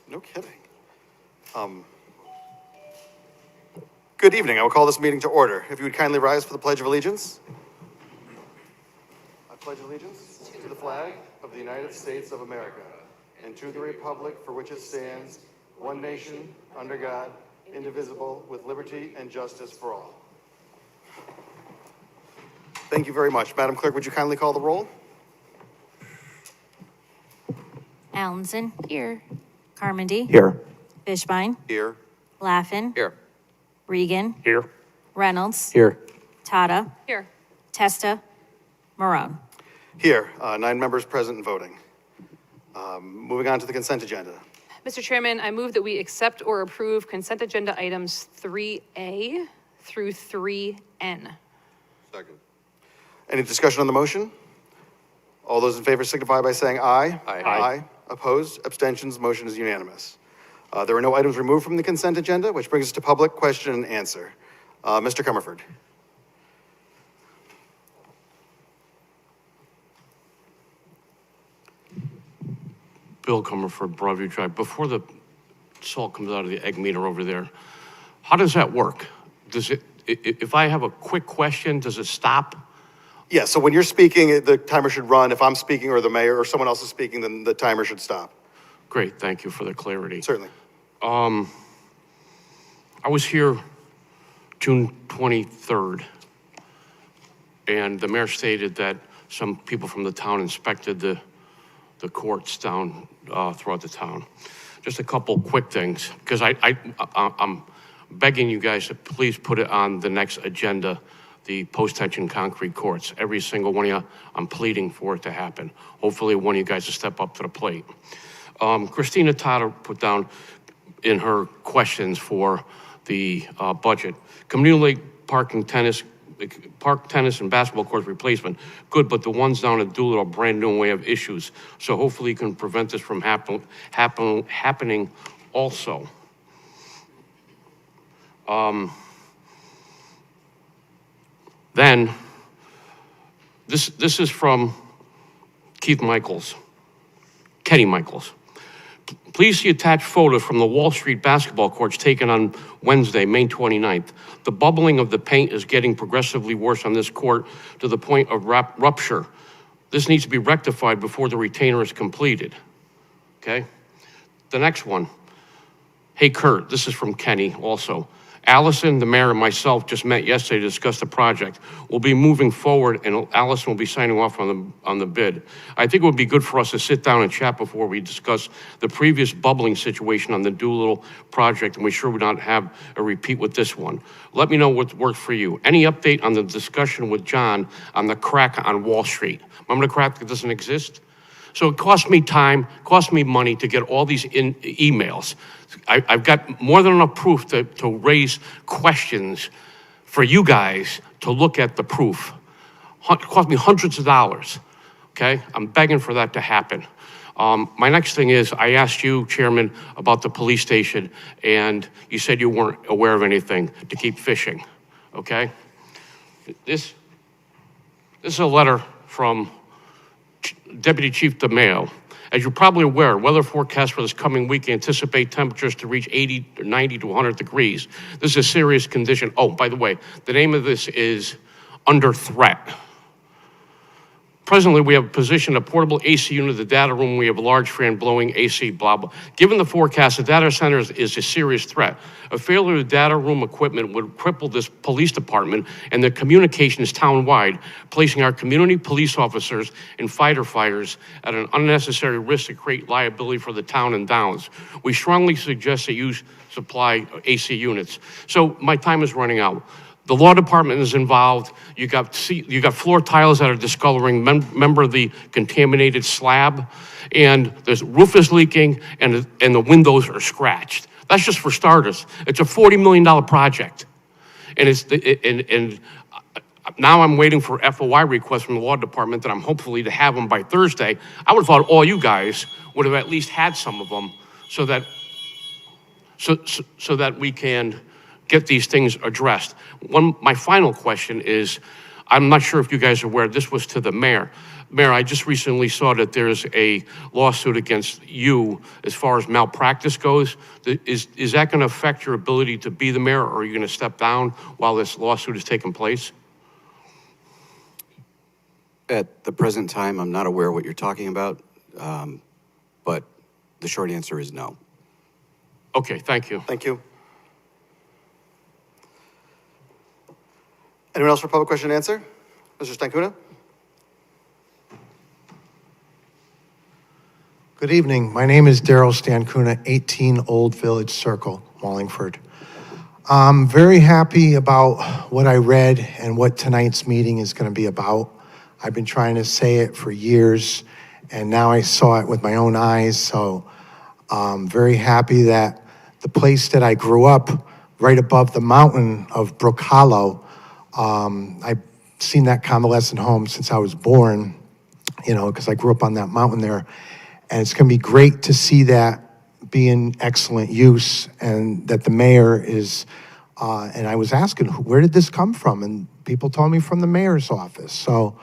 No kidding. Good evening. I will call this meeting to order. If you would kindly rise for the Pledge of Allegiance. I pledge allegiance to the flag of the United States of America and to the republic for which it stands, one nation, under God, indivisible, with liberty and justice for all. Thank you very much. Madam Clerk, would you kindly call the roll? Allenson. Here. Carmody. Here. Fishbein. Here. Laffin. Here. Regan. Here. Reynolds. Here. Tata. Here. Testa. Marone. Here. 9 members present and voting. Moving on to the consent agenda. Mr. Chairman, I move that we accept or approve consent agenda items 3A through 3N. Second. Any discussion on the motion? All those in favor signify by saying aye. Aye. Aye. Opposed? Abstentions? Motion is unanimous. There are no items removed from the consent agenda, which brings us to public question and answer. Mr. Comerford. Bill Comerford, Broadview Drive. Before the salt comes out of the egg meter over there, how does that work? Does it, if I have a quick question, does it stop? Yeah, so when you're speaking, the timer should run. If I'm speaking or the mayor or someone else is speaking, then the timer should stop. Great, thank you for the clarity. Certainly. I was here June 23rd, and the mayor stated that some people from the town inspected the courts down throughout the town. Just a couple quick things, because I'm begging you guys to please put it on the next agenda, the post-tension concrete courts. Every single one of you, I'm pleading for it to happen. Hopefully one of you guys will step up to the plate. Christina Tata put down in her questions for the budget, community park, tennis and basketball court replacement, good, but the ones down at Doolittle are brand new and we have issues. So hopefully you can prevent this from happening also. Then, this is from Kenny Michaels. Please see attached photos from the Wall Street basketball courts taken on Wednesday, May 29th. The bubbling of the paint is getting progressively worse on this court to the point of rupture. This needs to be rectified before the retainer is completed. Okay? The next one. Hey, Kurt, this is from Kenny also. Allison, the mayor, and myself just met yesterday to discuss the project. We'll be moving forward, and Allison will be signing off on the bid. I think it would be good for us to sit down and chat before we discuss the previous bubbling situation on the Doolittle project, and we're sure we don't have a repeat with this one. Let me know what worked for you. Any update on the discussion with John on the crack on Wall Street? Remember the crack that doesn't exist? So it cost me time, cost me money to get all these emails. I've got more than enough proof to raise questions for you guys to look at the proof. It cost me hundreds of dollars, okay? I'm begging for that to happen. My next thing is, I asked you, Chairman, about the police station, and you said you weren't aware of anything to keep fishing, okay? This is a letter from Deputy Chief DeMayo. As you're probably aware, weather forecasts for this coming week anticipate temperatures to reach 80 or 90 to 100 degrees. This is a serious condition. Oh, by the way, the name of this is Under Threat. Presently, we have positioned a portable AC unit in the data room. We have a large fan blowing AC, blah, blah. Given the forecast, the data center is a serious threat. A failure of data room equipment would cripple this police department and the communications town-wide, placing our community police officers and firefighters at an unnecessary risk to create liability for the town and downs. We strongly suggest that you supply AC units. So my time is running out. The law department is involved. You got floor tiles that are discoloring. Remember the contaminated slab, and the roof is leaking, and the windows are scratched. That's just for starters. It's a $40 million project, and now I'm waiting for FOI requests from the law department that I'm hopefully to have them by Thursday. I would have thought all you guys would have at least had some of them, so that we can get these things addressed. My final question is, I'm not sure if you guys are aware, this was to the mayor. Mayor, I just recently saw that there's a lawsuit against you as far as malpractice goes. Is that going to affect your ability to be the mayor, or are you going to step down while this lawsuit is taking place? At the present time, I'm not aware what you're talking about, but the short answer is no. Okay, thank you. Thank you. Anyone else for public question and answer? Mr. Stankuna? Good evening. My name is Daryl Stankuna, 18 Old Village Circle, Wallingford. I'm very happy about what I read and what tonight's meeting is going to be about. I've been trying to say it for years, and now I saw it with my own eyes, so I'm very happy that the place that I grew up, right above the mountain of Brook Hollow, I've seen that convalescent home since I was born, you know, because I grew up on that mountain there. And it's going to be great to see that be in excellent use, and that the mayor is, and I was asking, where did this come from? And people told me from the mayor's office. So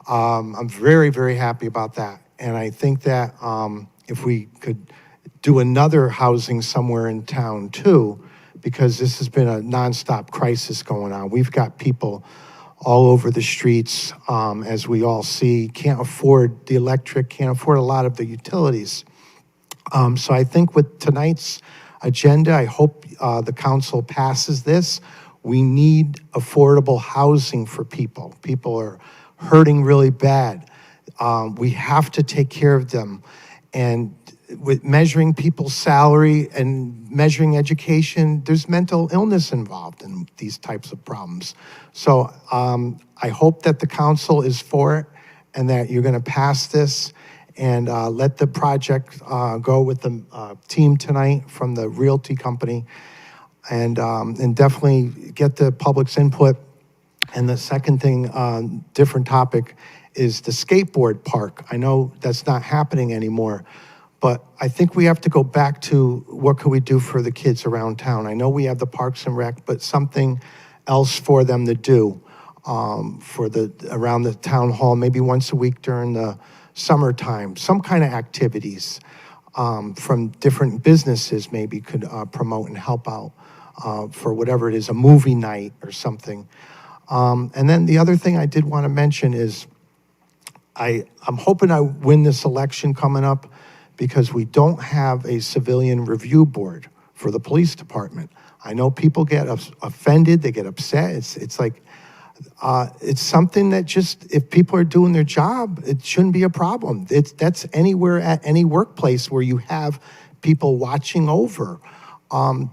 I'm very, very happy about that. And I think that if we could do another housing somewhere in town too, because this has been a nonstop crisis going on. We've got people all over the streets, as we all see, can't afford the electric, can't afford a lot of the utilities. So I think with tonight's agenda, I hope the council passes this. We need affordable housing for people. People are hurting really bad. We have to take care of them. And with measuring people's salary and measuring education, there's mental illness involved in these types of problems. So I hope that the council is for it and that you're going to pass this and let the project go with the team tonight from the realty company, and definitely get the public's input. And the second thing, different topic, is the skateboard park. I know that's not happening anymore, but I think we have to go back to what could we do for the kids around town. I know we have the Parks and Rec, but something else for them to do around the town hall, maybe once a week during the summertime, some kind of activities from different businesses maybe could promote and help out for whatever it is, a movie night or something. And then the other thing I did want to mention is I'm hoping I win this election coming up, because we don't have a civilian review board for the police department. I know people get offended, they get upset. It's like, it's something that just, if people are doing their job, it shouldn't be a problem. That's anywhere at any workplace where you have people watching over.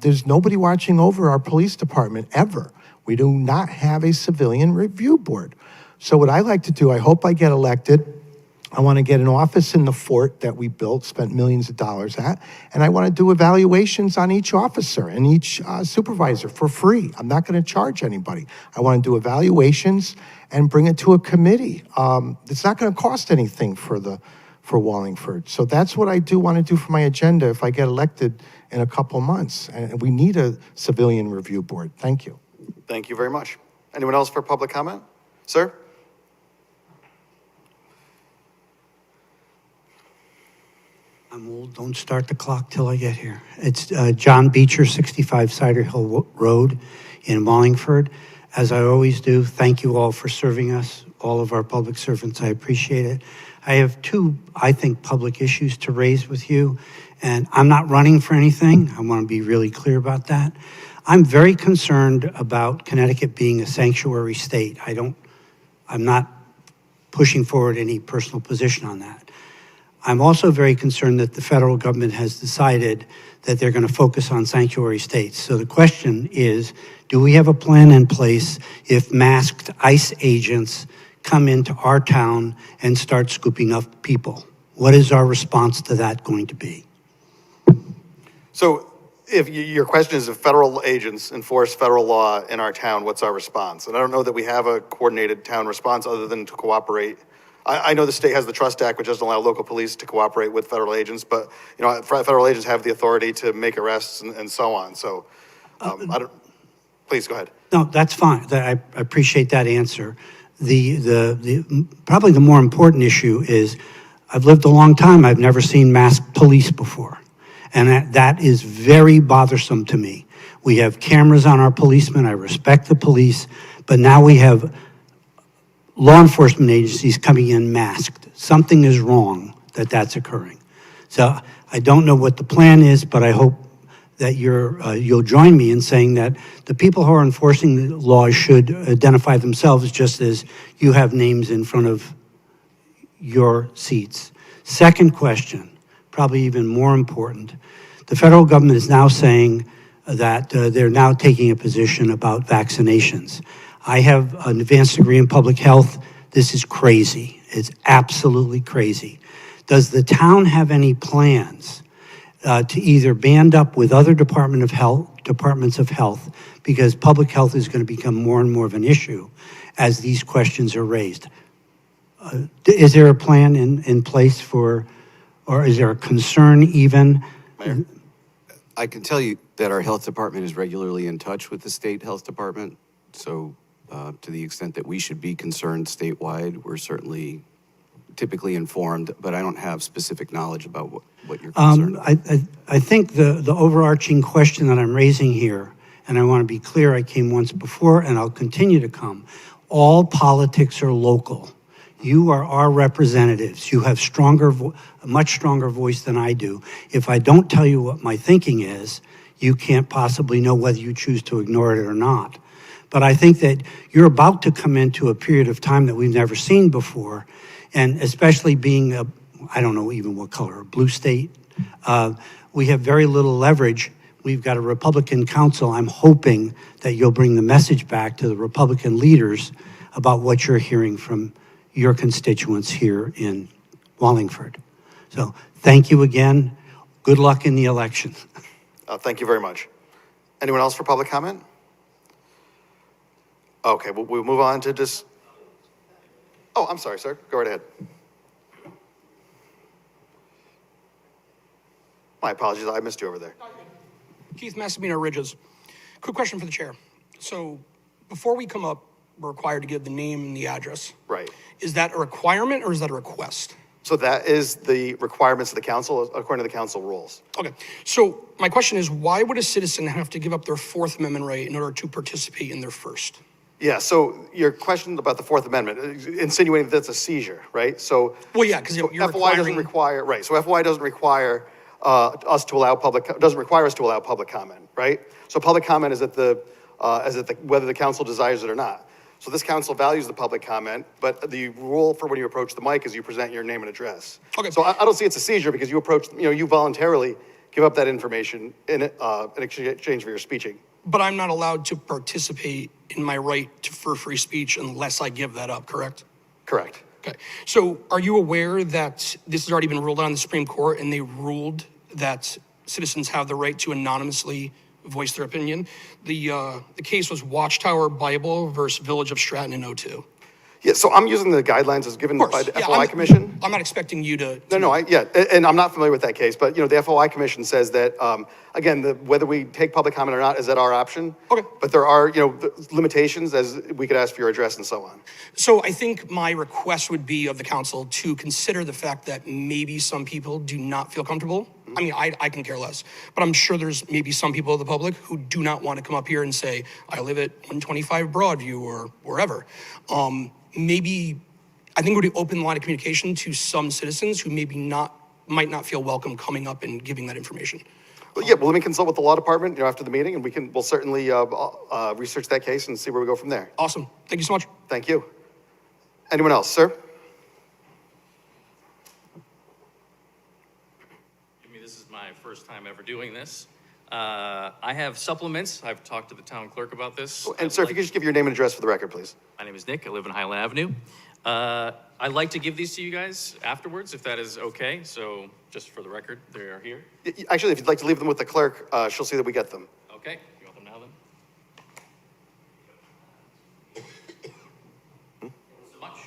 There's nobody watching over our police department ever. We do not have a civilian review board. So what I like to do, I hope I get elected. I want to get an office in the fort that we built, spent millions of dollars at, and I want to do evaluations on each officer and each supervisor for free. I'm not going to charge anybody. I want to do evaluations and bring it to a committee. It's not going to cost anything for Wallingford. So that's what I do want to do for my agenda if I get elected in a couple months. And we need a civilian review board. Thank you. Thank you very much. Anyone else for public comment? Sir? I'm old, don't start the clock till I get here. It's John Beecher, 65 Cider Hill Road in Wallingford. As I always do, thank you all for serving us, all of our public servants. I appreciate it. I have two, I think, public issues to raise with you, and I'm not running for anything. I want to be really clear about that. I'm very concerned about Connecticut being a sanctuary state. I'm not pushing forward any personal position on that. I'm also very concerned that the federal government has decided that they're going to focus on sanctuary states. So the question is, do we have a plan in place if masked ICE agents come into our town and start scooping up people? What is our response to that going to be? So if your question is if federal agents enforce federal law in our town, what's our response? And I don't know that we have a coordinated town response other than to cooperate. I know the state has the Trust Act, which doesn't allow local police to cooperate with federal agents, but you know, federal agents have the authority to make arrests and so on. So please go ahead. No, that's fine. I appreciate that answer. Probably the more important issue is, I've lived a long time, I've never seen masked police before. And that is very bothersome to me. We have cameras on our policemen, I respect the police, but now we have law enforcement agencies coming in masked. Something is wrong that that's occurring. So I don't know what the plan is, but I hope that you'll join me in saying that the people who are enforcing the laws should identify themselves, just as you have names in front of your seats. Second question, probably even more important, the federal government is now saying that they're now taking a position about vaccinations. I have an advanced degree in public health. This is crazy. It's absolutely crazy. Does the town have any plans to either band up with other departments of health, because public health is going to become more and more of an issue as these questions are raised? Is there a plan in place for, or is there a concern even? Mayor? I can tell you that our health department is regularly in touch with the state health department. So to the extent that we should be concerned statewide, we're certainly typically informed, but I don't have specific knowledge about what you're concerned about. I think the overarching question that I'm raising here, and I want to be clear, I came once before and I'll continue to come. All politics are local. You are our representatives. You have a much stronger voice than I do. If I don't tell you what my thinking is, you can't possibly know whether you choose to ignore it or not. But I think that you're about to come into a period of time that we've never seen before, and especially being I don't know even what color, a blue state, we have very little leverage. We've got a Republican council. I'm hoping that you'll bring the message back to the Republican leaders about what you're hearing from your constituents here in Wallingford. So thank you again. Good luck in the election. Thank you very much. Anyone else for public comment? Okay, we'll move on to just. Oh, I'm sorry, sir. Go right ahead. My apologies. I missed you over there. Keith Massimino Ridges. Quick question for the chair. So before we come up, we're required to give the name and the address. Right. Is that a requirement or is that a request? So that is the requirements of the council, according to the council rules. Okay. So my question is, why would a citizen have to give up their Fourth Amendment right in order to participate in their first? Yeah, so your question about the Fourth Amendment, insinuating that that's a seizure, right? So. Well, yeah, because you're FOI doesn't require, right, so FOI doesn't require us to allow doesn't require us to allow public comment, right? So public comment is whether the council desires it or not. So this council values the public comment, but the rule for when you approach the mic is you present your name and address. Okay. So I don't see it's a seizure because you approach, you voluntarily give up that information in exchange for your speeching. But I'm not allowed to participate in my right for free speech unless I give that up, correct? Correct. Okay. So are you aware that this has already been ruled on in the Supreme Court, and they ruled that citizens have the right to anonymously voice their opinion? The case was Watchtower Bible versus Village of Stratton in 2002. Yeah, so I'm using the guidelines as given by the Yeah, FOI Commission. I'm not expecting you to. No, and I'm not familiar with that case, but the FOI Commission says that, again, whether we take public comment or not is at our option. Okay. But there are, limitations as we could ask for your address and so on. So I think my request would be of the council to consider the fact that maybe some people do not feel comfortable. I mean, I can care less, but I'm sure there's maybe some people of the public who do not want to come up here and say, I live at 125 Broadview or wherever. Maybe, I think it would open the line of communication to some citizens who might not feel welcome coming up and giving that information. Well, let me consult with the law department, after the meeting, and we'll certainly research that case and see where we go from there. Awesome. Thank you so much. Thank you. Anyone else, sir? This is my first time ever doing this. I have supplements. I've talked to the town clerk about this. And sir, if you could just give your name and address for the record, please. My name is Nick. I live in Highland Avenue. I'd like to give these to you guys afterwards, if that is okay. So just for the record, they are here. Actually, if you'd like to leave them with the clerk, she'll see that we get them. Okay. You want them now then? So much.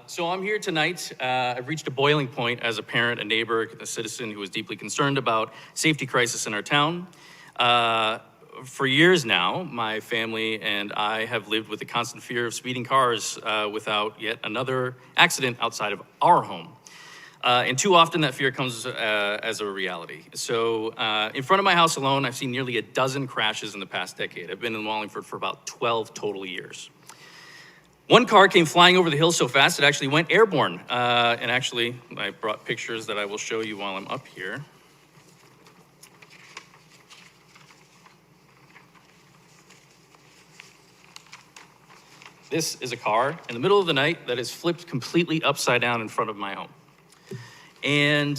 So I'm here tonight. I've reached a boiling point as a parent, a neighbor, a citizen who is deeply concerned about safety crisis in our town. for years now, my family and I have lived with the constant fear of speeding cars without yet another accident outside of our home. And too often that fear comes as a reality. So in front of my house alone, I've seen nearly a dozen crashes in the past decade. I've been in Wallingford for about 12 total years. One car came flying over the hill so fast it actually went airborne. And actually, I brought pictures that I will show you while I'm up here. This is a car in the middle of the night that is flipped completely upside down in front of my home. And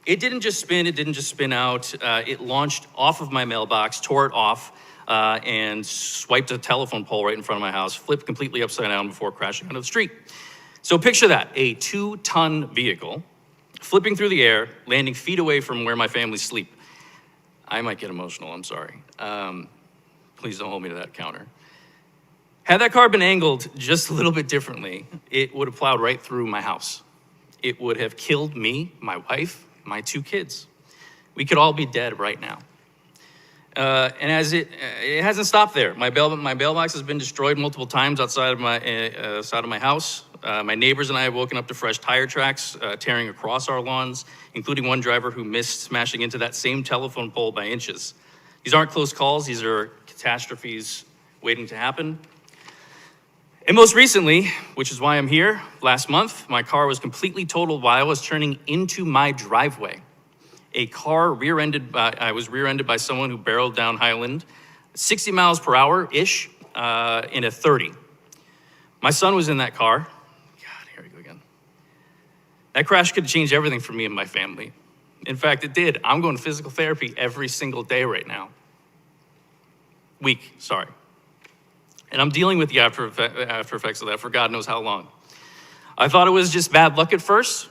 it didn't just spin out. It launched off of my mailbox, tore it off, and swiped a telephone pole right in front of my house, flipped completely upside down before crashing onto the street. So picture that, a 2-ton vehicle flipping through the air, landing feet away from where my family sleep. I might get emotional, I'm sorry. Please don't hold me to that counter. Had that car been angled just a little bit differently, it would have plowed right through my house. It would have killed me, my wife, my 2 kids. We could all be dead right now. And as it hasn't stopped there. My mailbox has been destroyed multiple times outside of my house. My neighbors and I have woken up to fresh tire tracks tearing across our lawns, including one driver who missed smashing into that same telephone pole by inches. These aren't close calls. These are catastrophes waiting to happen. And most recently, which is why I'm here, last month, my car was completely totaled while I was turning into my driveway. I was rear-ended by someone who barreled down Highland, 60 miles per hour-ish, in a 30. My son was in that car. God, here we go again. That crash could have changed everything for me and my family. In fact, it did. I'm going to physical therapy every single day right now. Sorry. And I'm dealing with the after effects of that for God knows how long. I thought it was just bad luck at first,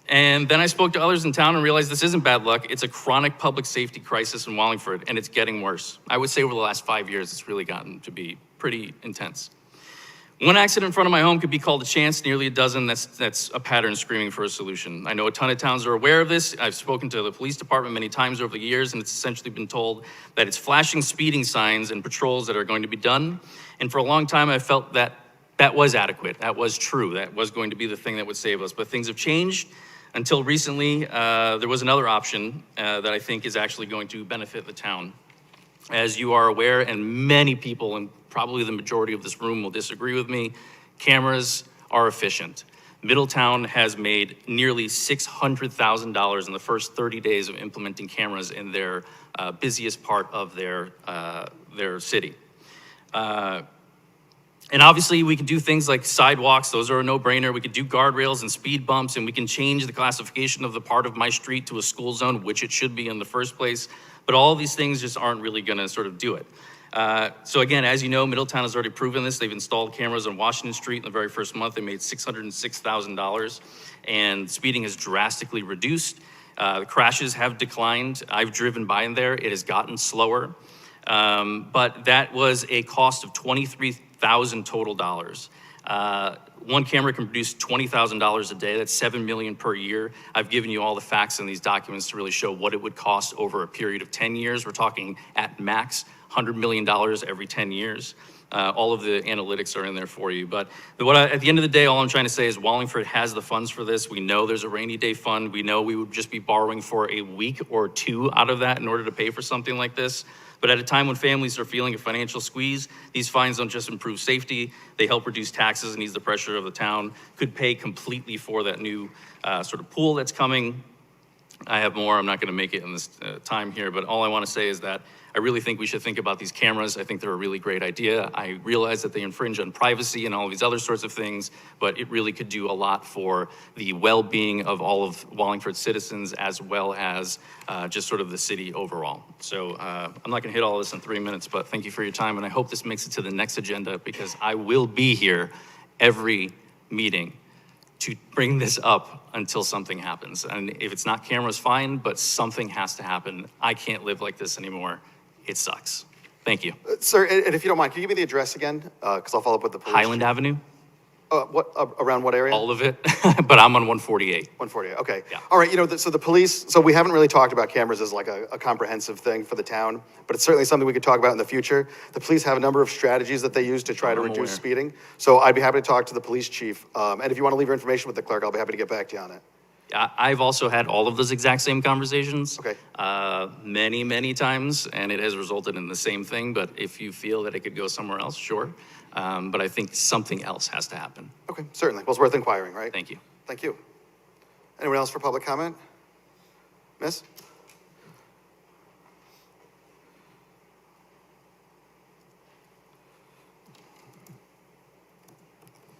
and then I spoke to others in town and realized this isn't bad luck. It's a chronic public safety crisis in Wallingford, and it's getting worse. I would say over the last 5 years, it's really gotten to be pretty intense. One accident in front of my home could be called a chance, nearly a dozen, that's a pattern screaming for a solution. I know a ton of towns are aware of this. I've spoken to the police department many times over the years, and it's essentially been told that it's flashing speeding signs and patrols that are going to be done. And for a long time, I felt that that was adequate, that was true, that was going to be the thing that would save us. But things have changed. Until recently, there was another option that I think is actually going to benefit the town. As you are aware, and many people, and probably the majority of this room will disagree with me, cameras are efficient. Middletown has made nearly $600,000 in the first 30 days of implementing cameras in their busiest part of their city. And obviously we can do things like sidewalks, those are a no-brainer. We could do guardrails and speed bumps, and we can change the classification of the part of my street to a school zone, which it should be in the first place. But all of these things just aren't really gonna sort of do it. So again, as you know, Middletown has already proven this. They've installed cameras on Washington Street in the very first month. They made $606,000, and speeding has drastically reduced. The crashes have declined. I've driven by in there. It has gotten slower. But that was a cost of $23,000 total dollars. One camera can produce $20,000 a day. That's $7 million per year. I've given you all the facts in these documents to really show what it would cost over a period of 10 years. We're talking at max $100 million every 10 years. All of the analytics are in there for you. But at the end of the day, all I'm trying to say is Wallingford has the funds for this. We know there's a rainy day fund. We know we would just be borrowing for a week or two out of that in order to pay for something like this. But at a time when families are feeling a financial squeeze, these fines don't just improve safety, they help reduce taxes and ease the pressure of the town, could pay completely for that new sort of pool that's coming. I have more, I'm not gonna make it in this time here, but all I wanna say is that I really think we should think about these cameras. I think they're a really great idea. I realize that they infringe on privacy and all of these other sorts of things, but it really could do a lot for the well-being of all of Wallingford citizens as well as just sort of the city overall. So I'm not gonna hit all of this in 3 minutes, but thank you for your time, and I hope this makes it to the next agenda because I will be here every meeting to bring this up until something happens. And if it's not cameras, fine, but something has to happen. I can't live like this anymore. It sucks. Thank you. Sir, and if you don't mind, can you give me the address again? Because I'll follow up with the police. Highland Avenue? Around what area? All of it, but I'm on 148. 148, okay. Yeah. All right, so the police, so we haven't really talked about cameras as like a comprehensive thing for the town, but it's certainly something we could talk about in the future. The police have a number of strategies that they use to try to I'm reduce aware. speeding. So I'd be happy to talk to the police chief. And if you want to leave your information with the clerk, I'll be happy to get back to you on it. I've also had all of those exact same conversations. Okay. Many, many times, and it has resulted in the same thing, but if you feel that it could go somewhere else, sure. But I think something else has to happen. Okay, certainly. Well, it's worth inquiring, right? Thank you. Thank you. Anyone else for public comment? Miss?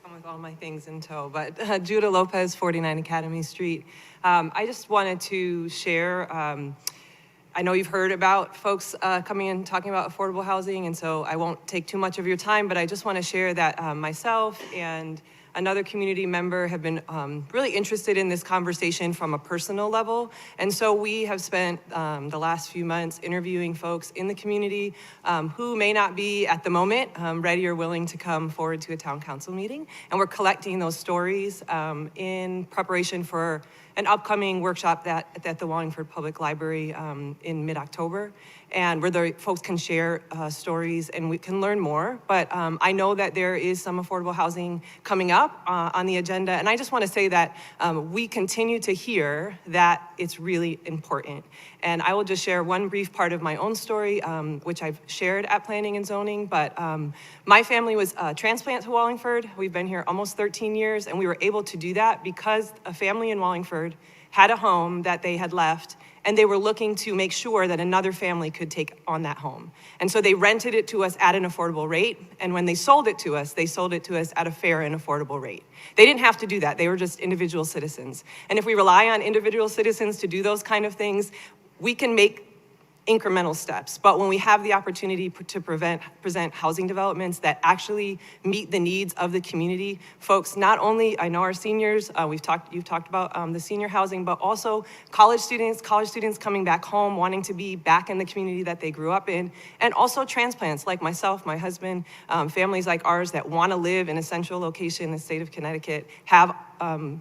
Come with all my things in tow, but Judah Lopez, 49 Academy Street. I just wanted to share, I know you've heard about folks coming and talking about affordable housing, and so I won't take too much of your time, but I just want to share that myself and another community member have been really interested in this conversation from a personal level. And so we have spent the last few months interviewing folks in the community who may not be at the moment ready or willing to come forward to a town council meeting. And we're collecting those stories in preparation for an upcoming workshop at the Wallingford Public Library in mid-October, and where the folks can share stories and we can learn more. But I know that there is some affordable housing coming up on the agenda, and I just want to say that we continue to hear that it's really important. And I will just share one brief part of my own story, which I've shared at Planning and Zoning, but my family was transplanted to Wallingford. We've been here almost 13 years, and we were able to do that because a family in Wallingford had a home that they had left, and they were looking to make sure that another family could take on that home. And so they rented it to us at an affordable rate, and when they sold it to us at a fair and affordable rate. They didn't have to do that. They were just individual citizens. And if we rely on individual citizens to do those kind of things, we can make incremental steps. But when we have the opportunity to present housing developments that actually meet the needs of the community, folks, not only, I know our seniors, you've talked about the senior housing, but also college students coming back home, wanting to be back in the community that they grew up in, and also transplants like myself, my husband, families like ours that want to live in a central location in the state of Connecticut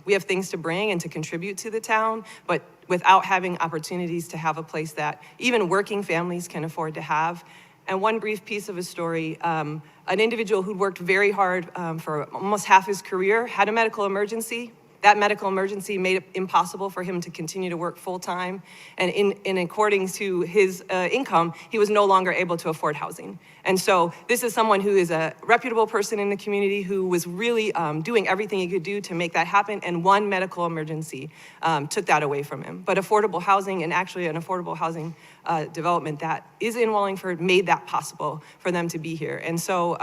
we have things to bring and to contribute to the town, but without having opportunities to have a place that even working families can afford to have. And one brief piece of a story, an individual who'd worked very hard for almost half his career had a medical emergency. That medical emergency made it impossible for him to continue to work full-time. And in according to his income, he was no longer able to afford housing. And so this is someone who is a reputable person in the community who was really doing everything he could do to make that happen, and one medical emergency took that away from him. But affordable housing, and actually an affordable housing development that is in Wallingford, made that possible for them to be here. And so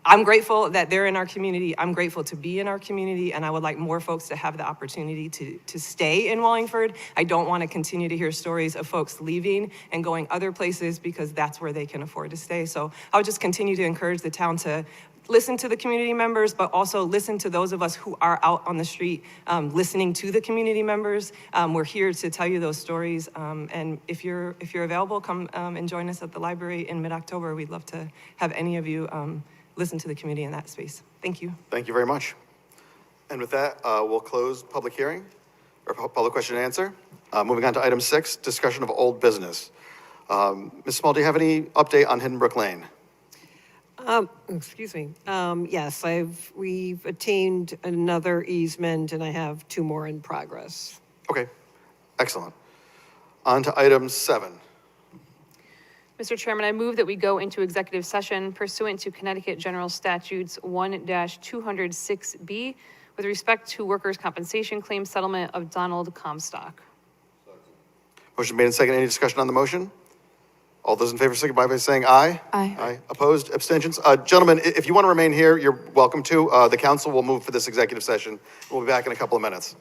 I'm grateful that they're in our community. I'm grateful to be in our community, and I would like more folks to have the opportunity to stay in Wallingford. I don't want to continue to hear stories of folks leaving and going other places because that's where they can afford to stay. So I would just continue to encourage the town to listen to the community members, but also listen to those of us who are out on the street listening to the community members. We're here to tell you those stories, and if you're available, come and join us at the library in mid-October. We'd love to have any of you listen to the community in that space. Thank you. Thank you very much. And with that, we'll close public hearing, or public question and answer. Moving on to item 6, discussion of old business. Ms. Small, do you have any update on Hidden Brook Lane? Excuse me. Yes, we've attained another easement, and I have 2 more in progress. Okay, excellent. On to item 7. Mr. Chairman, I move that we go into executive session pursuant to Connecticut General Statutes 1-206B with respect to workers' compensation claim settlement of Donald Comstock. Motion made and seconded. Any discussion on the motion? All those in favor signify by saying aye. Aye. Aye. Opposed? Abstentions? Gentlemen, if you want to remain here, you're welcome to. The council will move for this executive session. We'll be back in a couple of minutes.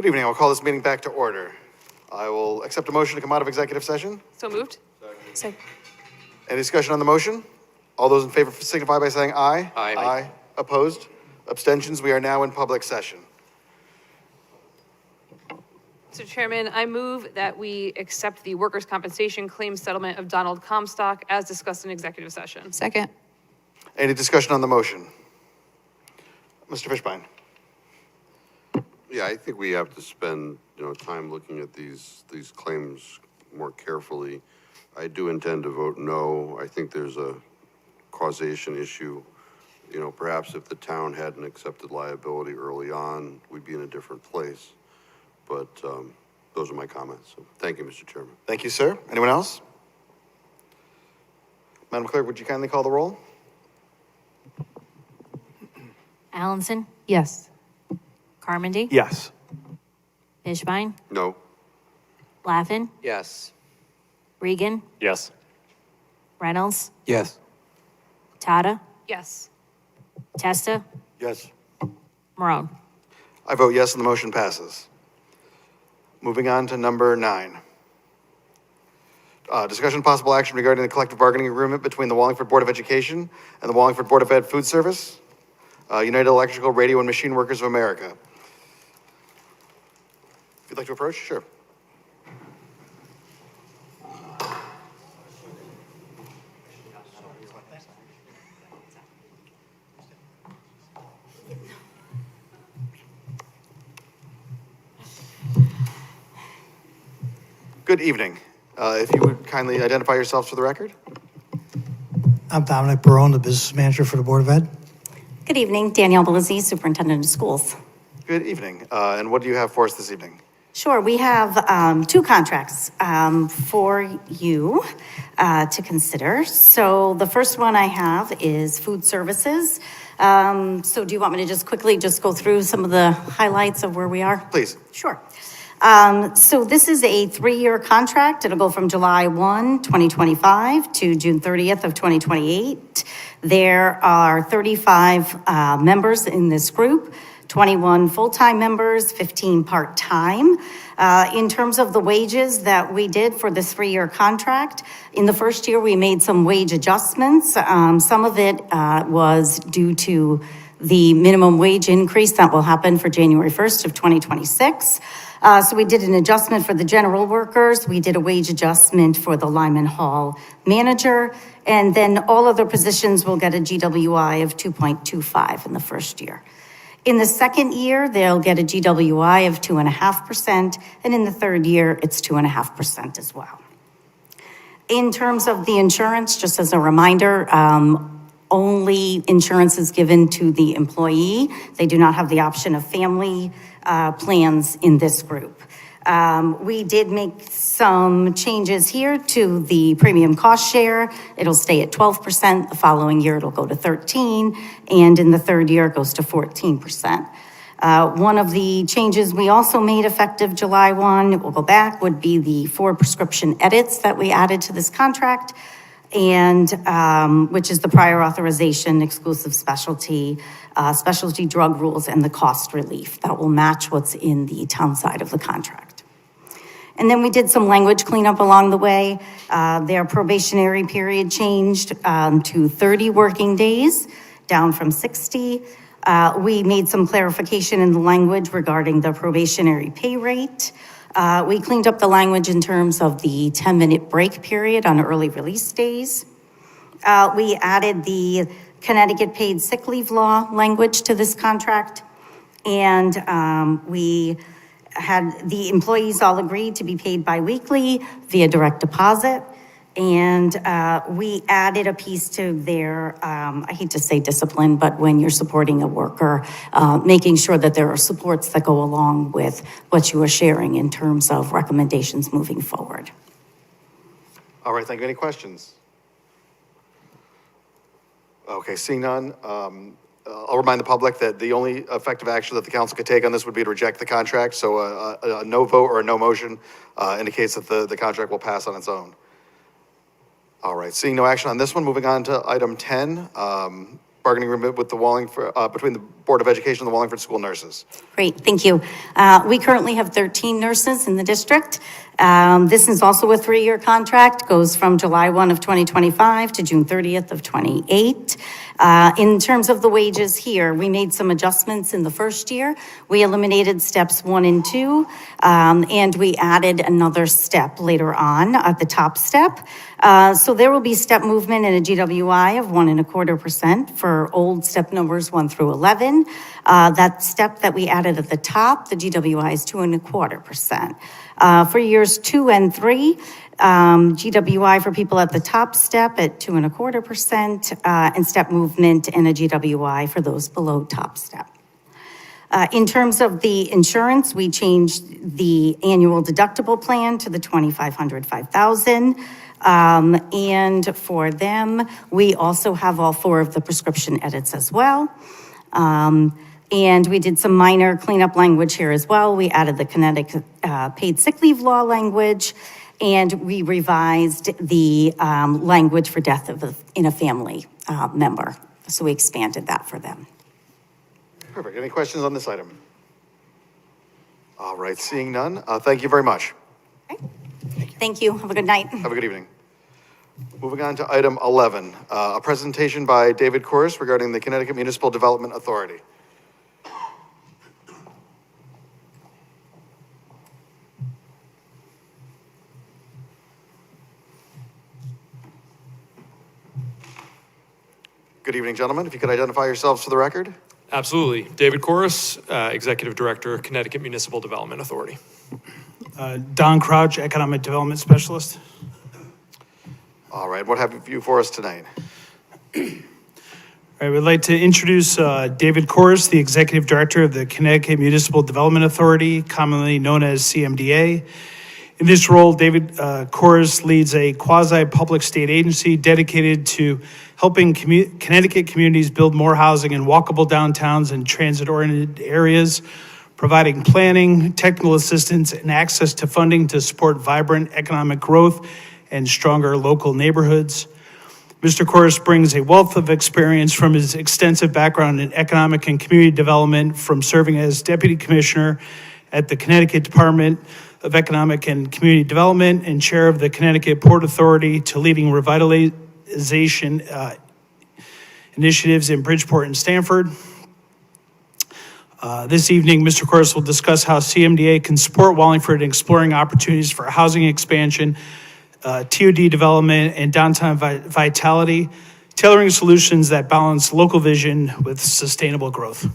Good evening. I'll call this meeting back to order. I will accept a motion to come out of executive session. So moved? Any discussion on the motion? All those in favor signify by saying aye. Aye. Aye. Opposed? Abstentions? We are now in public session. Mr. Chairman, I move that we accept the workers' compensation claim settlement of Donald Comstock as discussed in executive session. Second. Any discussion on the motion? Mr. Fishbein? Yeah, I think we have to spend, time looking at these claims more carefully. I do intend to vote no. I think there's a causation issue. Perhaps if the town hadn't accepted liability early on, we'd be in a different place. But those are my comments. So thank you, Mr. Chairman. Thank you, sir. Anyone else? Madam Clerk, would you kindly call the roll? Allenson, Yes. Carmody, Yes. Fishbein, No. Laffin, Yes. Regan, Yes. Reynolds, Yes. Tata, Yes. Testa, Yes. Marone. I vote yes, and the motion passes. Moving on to number 9. Discussion possible action regarding the collective bargaining agreement between the Wallingford Board of Education and the Wallingford Board of Ed Food Service, United Electrical, Radio, and Machine Workers of America. If you'd like to approach, sure. Good evening. If you would kindly identify yourselves for the record. I'm Dominic Barone, the business manager for the Board of Ed. Good evening, Danielle Belizzi, Superintendent of Schools. Good evening. And what do you have for us this evening? Sure, we have 2 contracts for you to consider. So the first one I have is food services. So do you want me to just quickly go through some of the highlights of where we are? Please. Sure. So this is a 3-year contract. It'll go from July 1, 2025 to June 30th of 2028. There are 35 members in this group, 21 full-time members, 15 part-time. In terms of the wages that we did for this 3-year contract, in the first year we made some wage adjustments. Some of it was due to the minimum wage increase that will happen for January 1st of 2026. So we did an adjustment for the general workers. We did a wage adjustment for the Lyman Hall manager. And then all other positions will get a GWI of 2.25 in the first year. In the second year, they'll get a GWI of 2.5%. And in the third year, it's 2.5% as well. In terms of the insurance, just as a reminder, only insurance is given to the employee. They do not have the option of family plans in this group. We did make some changes here to the premium cost share. It'll stay at 12%. The following year, it'll go to 13%. And in the third year, it goes to 14%. One of the changes we also made effective July 1, we'll go back, would be the 4 prescription edits that we added to this contract, and which is the prior authorization, exclusive specialty, specialty drug rules, and the cost relief that will match what's in the town side of the contract. And then we did some language cleanup along the way. Their probationary period changed to 30 working days, down from 60. We made some clarification in the language regarding the probationary pay rate. We cleaned up the language in terms of the 10-minute break period on early release days. We added the Connecticut paid sick leave law language to this contract. And we had the employees all agreed to be paid biweekly via direct deposit. And we added a piece to their, I hate to say discipline, but when you're supporting a worker, making sure that there are supports that go along with what you are sharing in terms of recommendations moving forward. All right, thank you. Any questions? Okay, seeing none, I'll remind the public that the only effective action that the council could take on this would be to reject the contract. So a no vote or a no motion indicates that the contract will pass on its own. All right, seeing no action on this one, moving on to item 10, bargaining agreement with the Wallingford, between the Board of Education, the Wallingford School Nurses. Great, thank you. We currently have 13 nurses in the district. This is also a 3-year contract, goes from July 1 of 2025 to June 30th of 28. In terms of the wages here, we made some adjustments in the first year. We eliminated steps 1 and 2, and we added another step later on at the top step. So there will be step movement and a GWI of 1.25% for old step numbers 1 through 11. That step that we added at the top, the GWI is 2.25%. For years 2 and 3, GWI for people at the top step at 2.25%, and step movement and a GWI for those below top step. In terms of the insurance, we changed the annual deductible plan to the $2,500, $5,000. And for them, we also have all 4 of the prescription edits as well. And we did some minor cleanup language here as well. We added the Connecticut paid sick leave law language, and we revised the language for death in a family member. So we expanded that for them. Perfect. Any questions on this item? All right, seeing none, thank you very much. Okay. Thank you. Have a good night. Have a good evening. Moving on to item 11, a presentation by David Corus regarding the Connecticut Municipal Development Authority. Good evening, gentlemen. If you could identify yourselves for the record. Absolutely. David Corus, Executive Director, Connecticut Municipal Development Authority. Don Crouch, Economic Development Specialist. All right, what have you for us tonight? I would like to introduce David Corus, the Executive Director of the Connecticut Municipal Development Authority, commonly known as CMDA. In this role, David Corus leads a quasi-public state agency dedicated to helping Connecticut communities build more housing in walkable downtowns and transit-oriented areas, providing planning, technical assistance, and access to funding to support vibrant economic growth and stronger local neighborhoods. Mr. Corus brings a wealth of experience from his extensive background in economic and community development, from serving as Deputy Commissioner at the Connecticut Department of Economic and Community Development and Chair of the Connecticut Port Authority, to leading revitalization initiatives in Bridgeport and Stamford. This evening, Mr. Corus will discuss how CMDA can support Wallingford in exploring opportunities for housing expansion, TOD development, and downtown vitality, tailoring solutions that balance local vision with sustainable growth.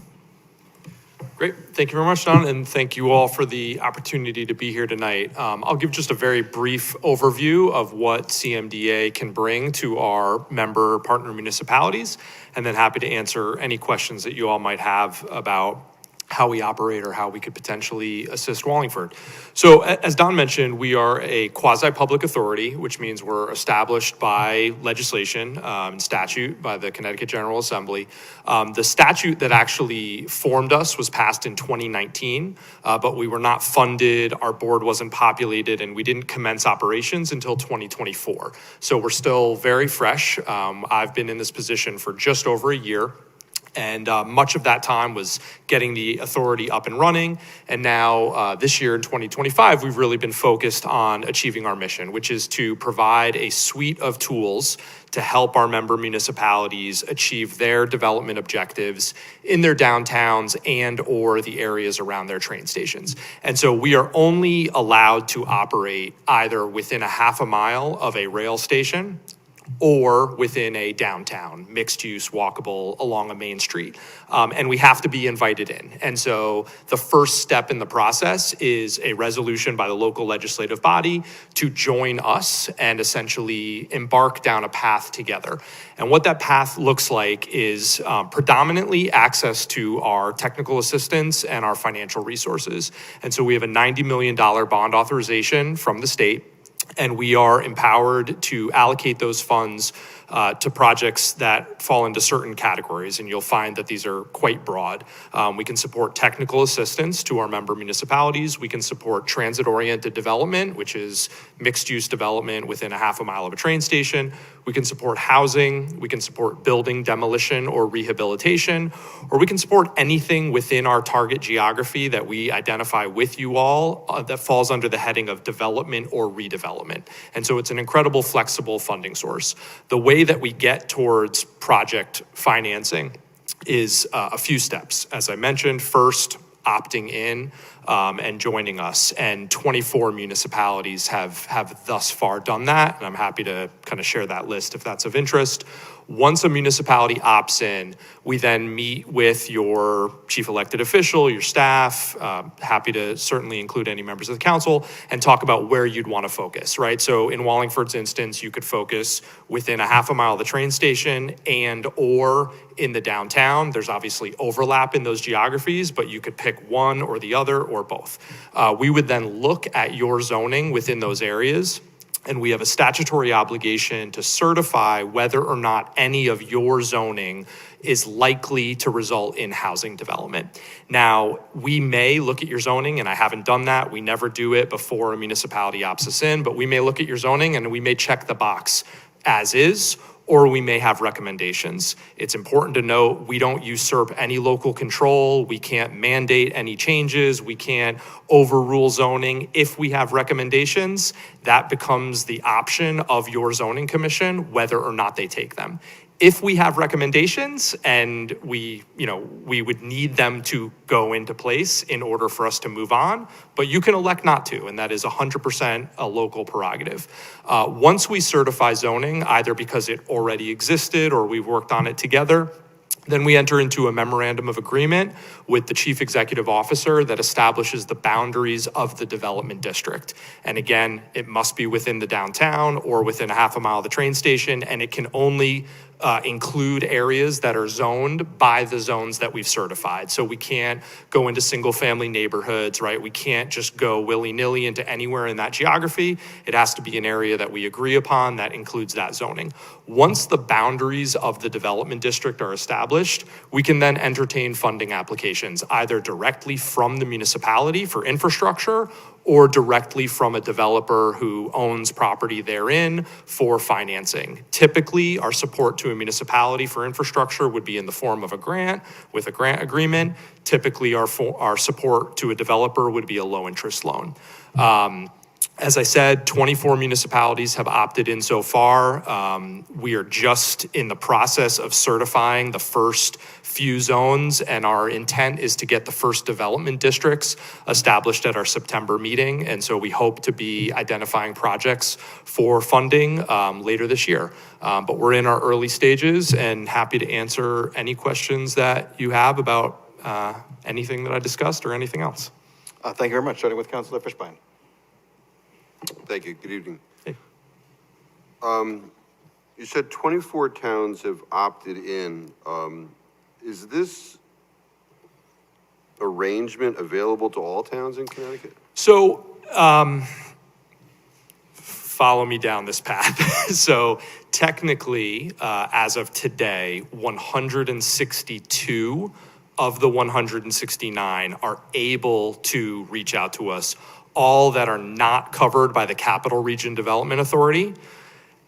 Great. Thank you very much, Don, and thank you all for the opportunity to be here tonight. I'll give just a very brief overview of what CMDA can bring to our member partner municipalities, and then happy to answer any questions that you all might have about how we operate or how we could potentially assist Wallingford. So as Don mentioned, we are a quasi-public authority, which means we're established by legislation and statute by the Connecticut General Assembly. The statute that actually formed us was passed in 2019, but we were not funded, our board wasn't populated, and we didn't commence operations until 2024. So we're still very fresh. I've been in this position for just over a year. And much of that time was getting the authority up and running. And now this year in 2025, we've really been focused on achieving our mission, which is to provide a suite of tools to help our member municipalities achieve their development objectives in their downtowns and or the areas around their train stations. And so we are only allowed to operate either within a half a mile of a rail station or within a downtown, mixed-use, walkable, along a main street. And we have to be invited in. And so the first step in the process is a resolution by the local legislative body to join us and essentially embark down a path together. And what that path looks like is predominantly access to our technical assistance and our financial resources. And so we have a $90 million bond authorization from the state, and we are empowered to allocate those funds to projects that fall into certain categories, and you'll find that these are quite broad. We can support technical assistance to our member municipalities. We can support transit-oriented development, which is mixed-use development within a half a mile of a train station. We can support housing, we can support building demolition or rehabilitation, or we can support anything within our target geography that we identify with you all that falls under the heading of development or redevelopment. And so it's an incredible flexible funding source. The way that we get towards project financing is a few steps. As I mentioned, first, opting in and joining us. And 24 municipalities have thus far done that. And I'm happy to kind of share that list if that's of interest. Once a municipality opts in, we then meet with your chief elected official, your staff, happy to certainly include any members of the council, and talk about where you'd want to focus, right? So in Wallingford's instance, you could focus within a half a mile of the train station and or in the downtown. There's obviously overlap in those geographies, but you could pick one or the other or both. We would then look at your zoning within those areas, and we have a statutory obligation to certify whether or not any of your zoning is likely to result in housing development. Now, we may look at your zoning, and I haven't done that. We never do it before a municipality opts us in, but we may look at your zoning and we may check the box as is, or we may have recommendations. It's important to note we don't usurp any local control. We can't mandate any changes. We can't overrule zoning. If we have recommendations, that becomes the option of your zoning commission, whether or not they take them. If we have recommendations and we would need them to go into place in order for us to move on, but you can elect not to, and that is 100% a local prerogative. Once we certify zoning, either because it already existed or we've worked on it together, then we enter into a memorandum of agreement with the chief executive officer that establishes the boundaries of the development district. And again, it must be within the downtown or within a half a mile of the train station, and it can only include areas that are zoned by the zones that we've certified. So we can't go into single family neighborhoods, right? We can't just go willy-nilly into anywhere in that geography. It has to be an area that we agree upon that includes that zoning. Once the boundaries of the development district are established, we can then entertain funding applications, either directly from the municipality for infrastructure or directly from a developer who owns property therein for financing. Typically, our support to a municipality for infrastructure would be in the form of a grant with a grant agreement. Typically, our support to a developer would be a low interest loan. As I said, 24 municipalities have opted in so far. We are just in the process of certifying the first few zones, and our intent is to get the first development districts established at our September meeting. And so we hope to be identifying projects for funding later this year. But we're in our early stages and happy to answer any questions that you have about anything that I discussed or anything else. Thank you very much. Starting with Councilor Fishbein. Thank you. Good evening. Hey. You said 24 towns have opted in. Is this arrangement available to all towns in Connecticut? So, follow me down this path. So technically, as of today, 162 of the 169 are able to reach out to us, all that are not covered by the Capital Region Development Authority.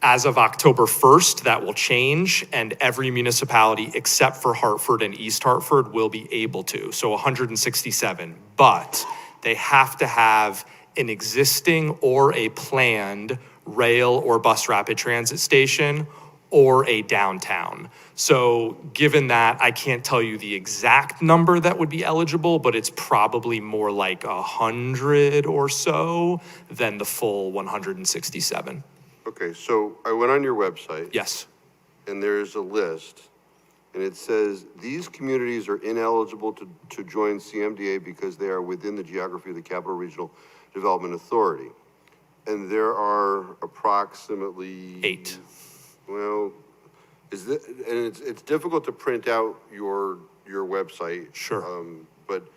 As of October 1st, that will change, and every municipality except for Hartford and East Hartford will be able to. So 167, but they have to have an existing or a planned rail or bus rapid transit station or a downtown. So given that, I can't tell you the exact number that would be eligible, but it's probably more like 100 or so than the full 167. Okay, so I went on your website. Yes. And there's a list, and it says these communities are ineligible to join CMDA because they are within the geography of the Capital Regional Development Authority. And there are approximately 8. Well, and it's difficult to print out your website. Sure. But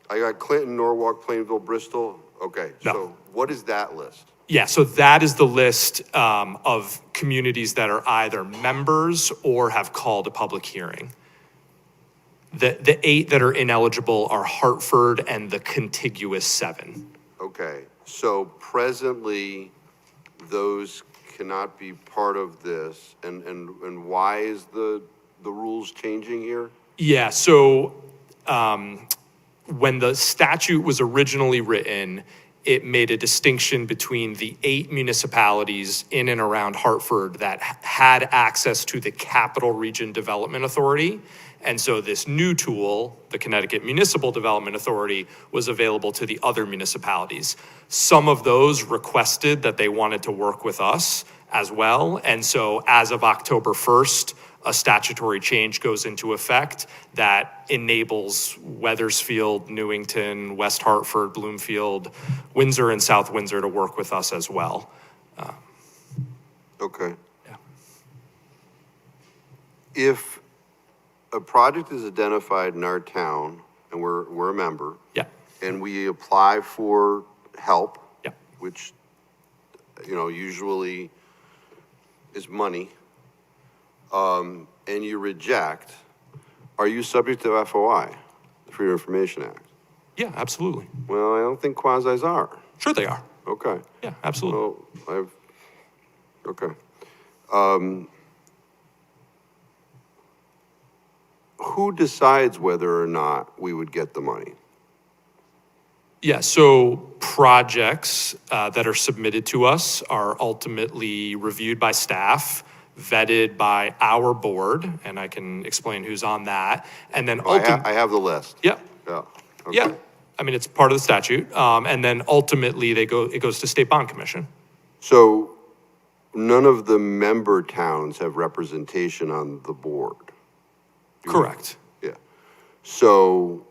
I got Clinton, Norwalk, Plainville, Bristol. Okay, No. So what is that list? Yeah, so that is the list of communities that are either members or have called a public hearing. The 8 that are ineligible are Hartford and the contiguous 7. Okay, so presently, those cannot be part of this, and why is the rules changing here? Yeah, so when the statute was originally written, it made a distinction between the 8 municipalities in and around Hartford that had access to the Capital Region Development Authority. And so this new tool, the Connecticut Municipal Development Authority, was available to the other municipalities. Some of those requested that they wanted to work with us as well. And so as of October 1st, a statutory change goes into effect that enables Wethersfield, Newington, West Hartford, Bloomfield, Windsor, and South Windsor to work with us as well. Okay. Yeah. If a project is identified in our town, and we're a member, Yeah. and we apply for help, Yeah. which, usually is money, and you reject, are you subject to FOI, the Freedom of Information Act? Yeah, absolutely. Well, I don't think quasis are. Sure they are. Okay. Yeah, absolutely. Well, okay. Who decides whether or not we would get the money? Yeah, so projects that are submitted to us are ultimately reviewed by staff, vetted by our board, and I can explain who's on that, and then I have the list. Yeah. Yeah. Okay. Yeah, I mean, it's part of the statute, and then ultimately it goes to State Bond Commission. So none of the member towns have representation on the board? Correct. Yeah. So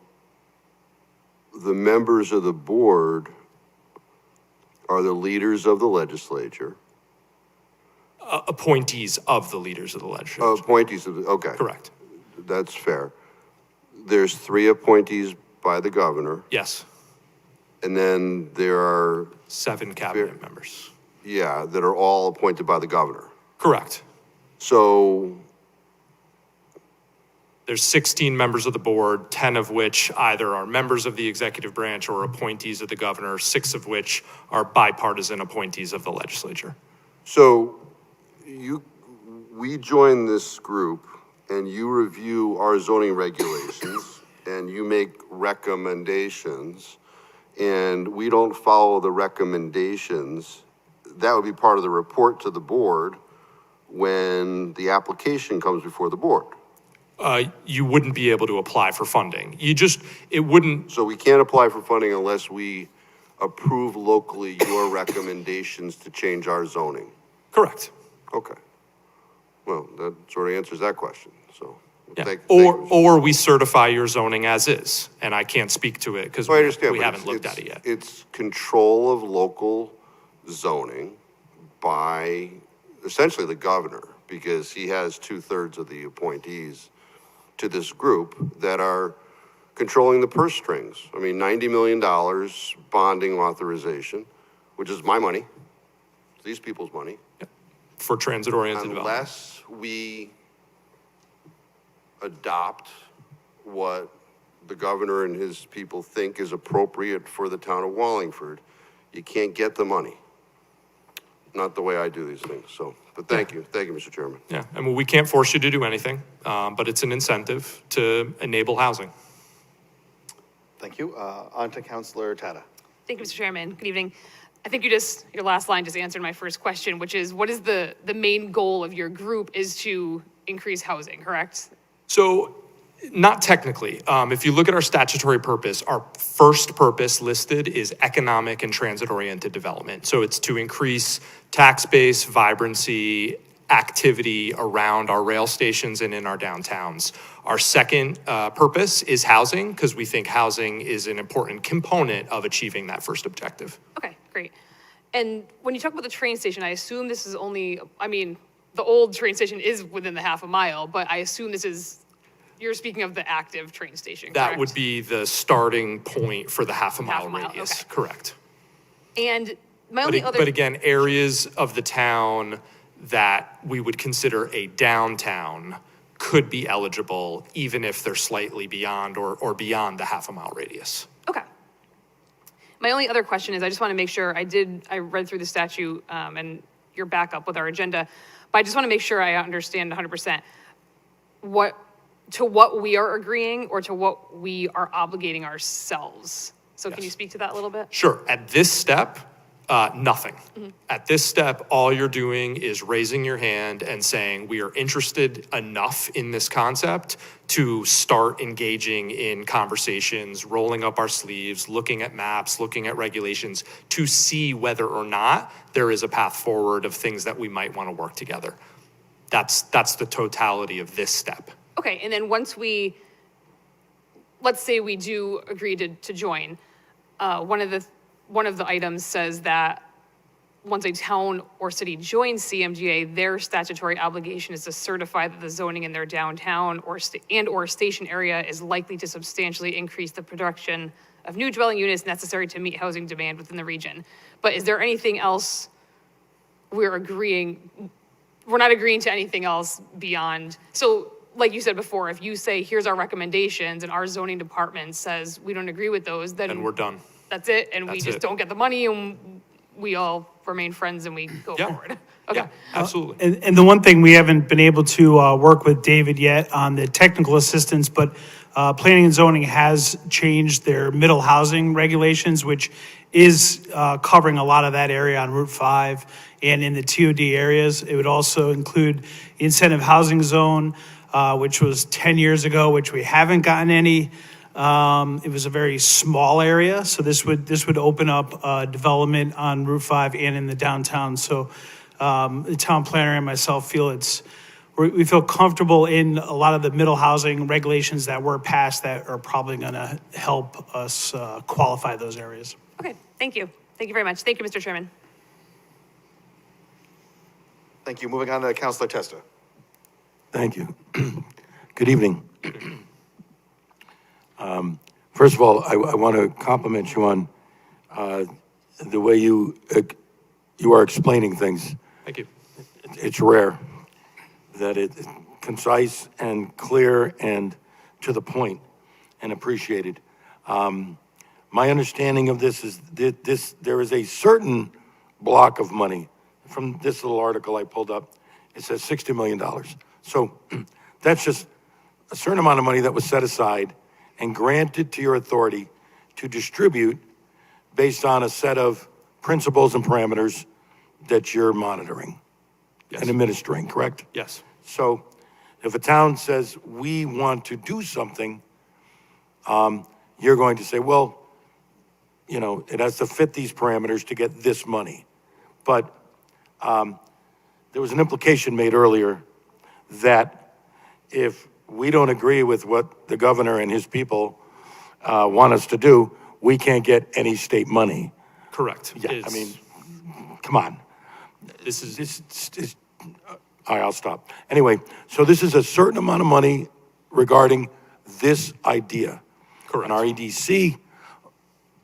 the members of the board are the leaders of the legislature? Appointees of the leaders of the legislature. Appointees of okay. Correct. That's fair. There's 3 appointees by the governor. Yes. And then there are 7 cabinet members. Yeah, that are all appointed by the governor. Correct. So there's 16 members of the board, 10 of which either are members of the executive branch or appointees of the governor, 6 of which are bipartisan appointees of the legislature. So we join this group and you review our zoning regulations and you make recommendations and we don't follow the recommendations, that would be part of the report to the board when the application comes before the board. You wouldn't be able to apply for funding. It wouldn't. So we can't apply for funding unless we approve locally your recommendations to change our zoning. Correct. Okay. Well, that sort of answers that question, so. Yeah. Or we certify your zoning as is, and I can't speak to it because we haven't looked at it yet. It's control of local zoning by essentially the governor, because he has 2/3 of the appointees to this group that are controlling the purse strings. I mean, $90 million bonding authorization, which is my money, these people's money. For transit-oriented development. Unless we adopt what the governor and his people think is appropriate for the town of Wallingford, you can't get the money. Not the way I do these things, so, but thank you, Mr. Chairman. Yeah, I mean, we can't force you to do anything, but it's an incentive to enable housing. Thank you. On to Councilor Tata. Thank you, Mr. Chairman. Good evening. I think your last line just answered my first question, which is what is the main goal of your group is to increase housing, correct? So, not technically. If you look at our statutory purpose, our first purpose listed is economic and transit-oriented development. So it's to increase tax base, vibrancy, activity around our rail stations and in our downtowns. Our second purpose is housing, because we think housing is an important component of achieving that first objective. Okay, great. And when you talk about the train station, I assume this is only, I mean, the old train station is within the half a mile, but I assume you're speaking of the active train station, correct? That would be the starting point for the half a mile radius, okay. Correct. And my only other... But again, areas of the town that we would consider a downtown could be eligible even if they're slightly beyond or beyond the half a mile radius. Okay. My only other question is I just want to make sure I read through the statute and your backup with our agenda. But I just want to make sure I understand 100% to what we are agreeing or to what we are obligating ourselves. So can you speak to that a little bit? Sure. At this step, nothing. At this step, all you're doing is raising your hand and saying, we are interested enough in this concept to start engaging in conversations, rolling up our sleeves, looking at maps, looking at regulations to see whether or not there is a path forward of things that we might want to work together. That's the totality of this step. Okay, and then once let's say we do agree to join, one of the items says that once a town or city joins CMDA, their statutory obligation is to certify that the zoning in their downtown or station area is likely to substantially increase the production of new dwelling units necessary to meet housing demand within the region. But is there anything else we're agreeing? We're not agreeing to anything else beyond. So like you said before, if you say, here's our recommendations and our zoning department says we don't agree with those, then we're done. That's it. And we just don't get the money and we all remain friends and we go forward. Okay. Yeah, absolutely. And the one thing we haven't been able to work with David yet on the technical assistance, but planning and zoning has changed their middle housing regulations, which is covering a lot of that area on Route 5 and in the TOD areas. It would also include incentive housing zone, which was 10 years ago, which we haven't gotten any. It was a very small area, so this would open up development on Route 5 and in the downtown. So the town planner and myself feel we feel comfortable in a lot of the middle housing regulations that were passed that are probably going to help us qualify those areas. Okay, thank you. Thank you very much. Thank you, Mr. Chairman. Thank you. Moving on to Councilor Testa. Thank you. Good evening. First of all, I want to compliment you on the way you are explaining things. Thank you. It's rare that it's concise and clear and to the point and appreciated. My understanding of this is that there is a certain block of money. From this little article I pulled up, it says $60 million. So that's just a certain amount of money that was set aside and granted to your authority to distribute based on a set of principles and parameters that you're monitoring and administering, correct? Yes. So if a town says, we want to do something, you're going to say, well, you know, it has to fit these parameters to get this money. But there was an implication made earlier that if we don't agree with what the governor and his people want us to do, we can't get any state money. Correct. Yeah, I mean, come on. This is all right, I'll stop. Anyway, so this is a certain amount of money regarding this idea. Correct. And our EDC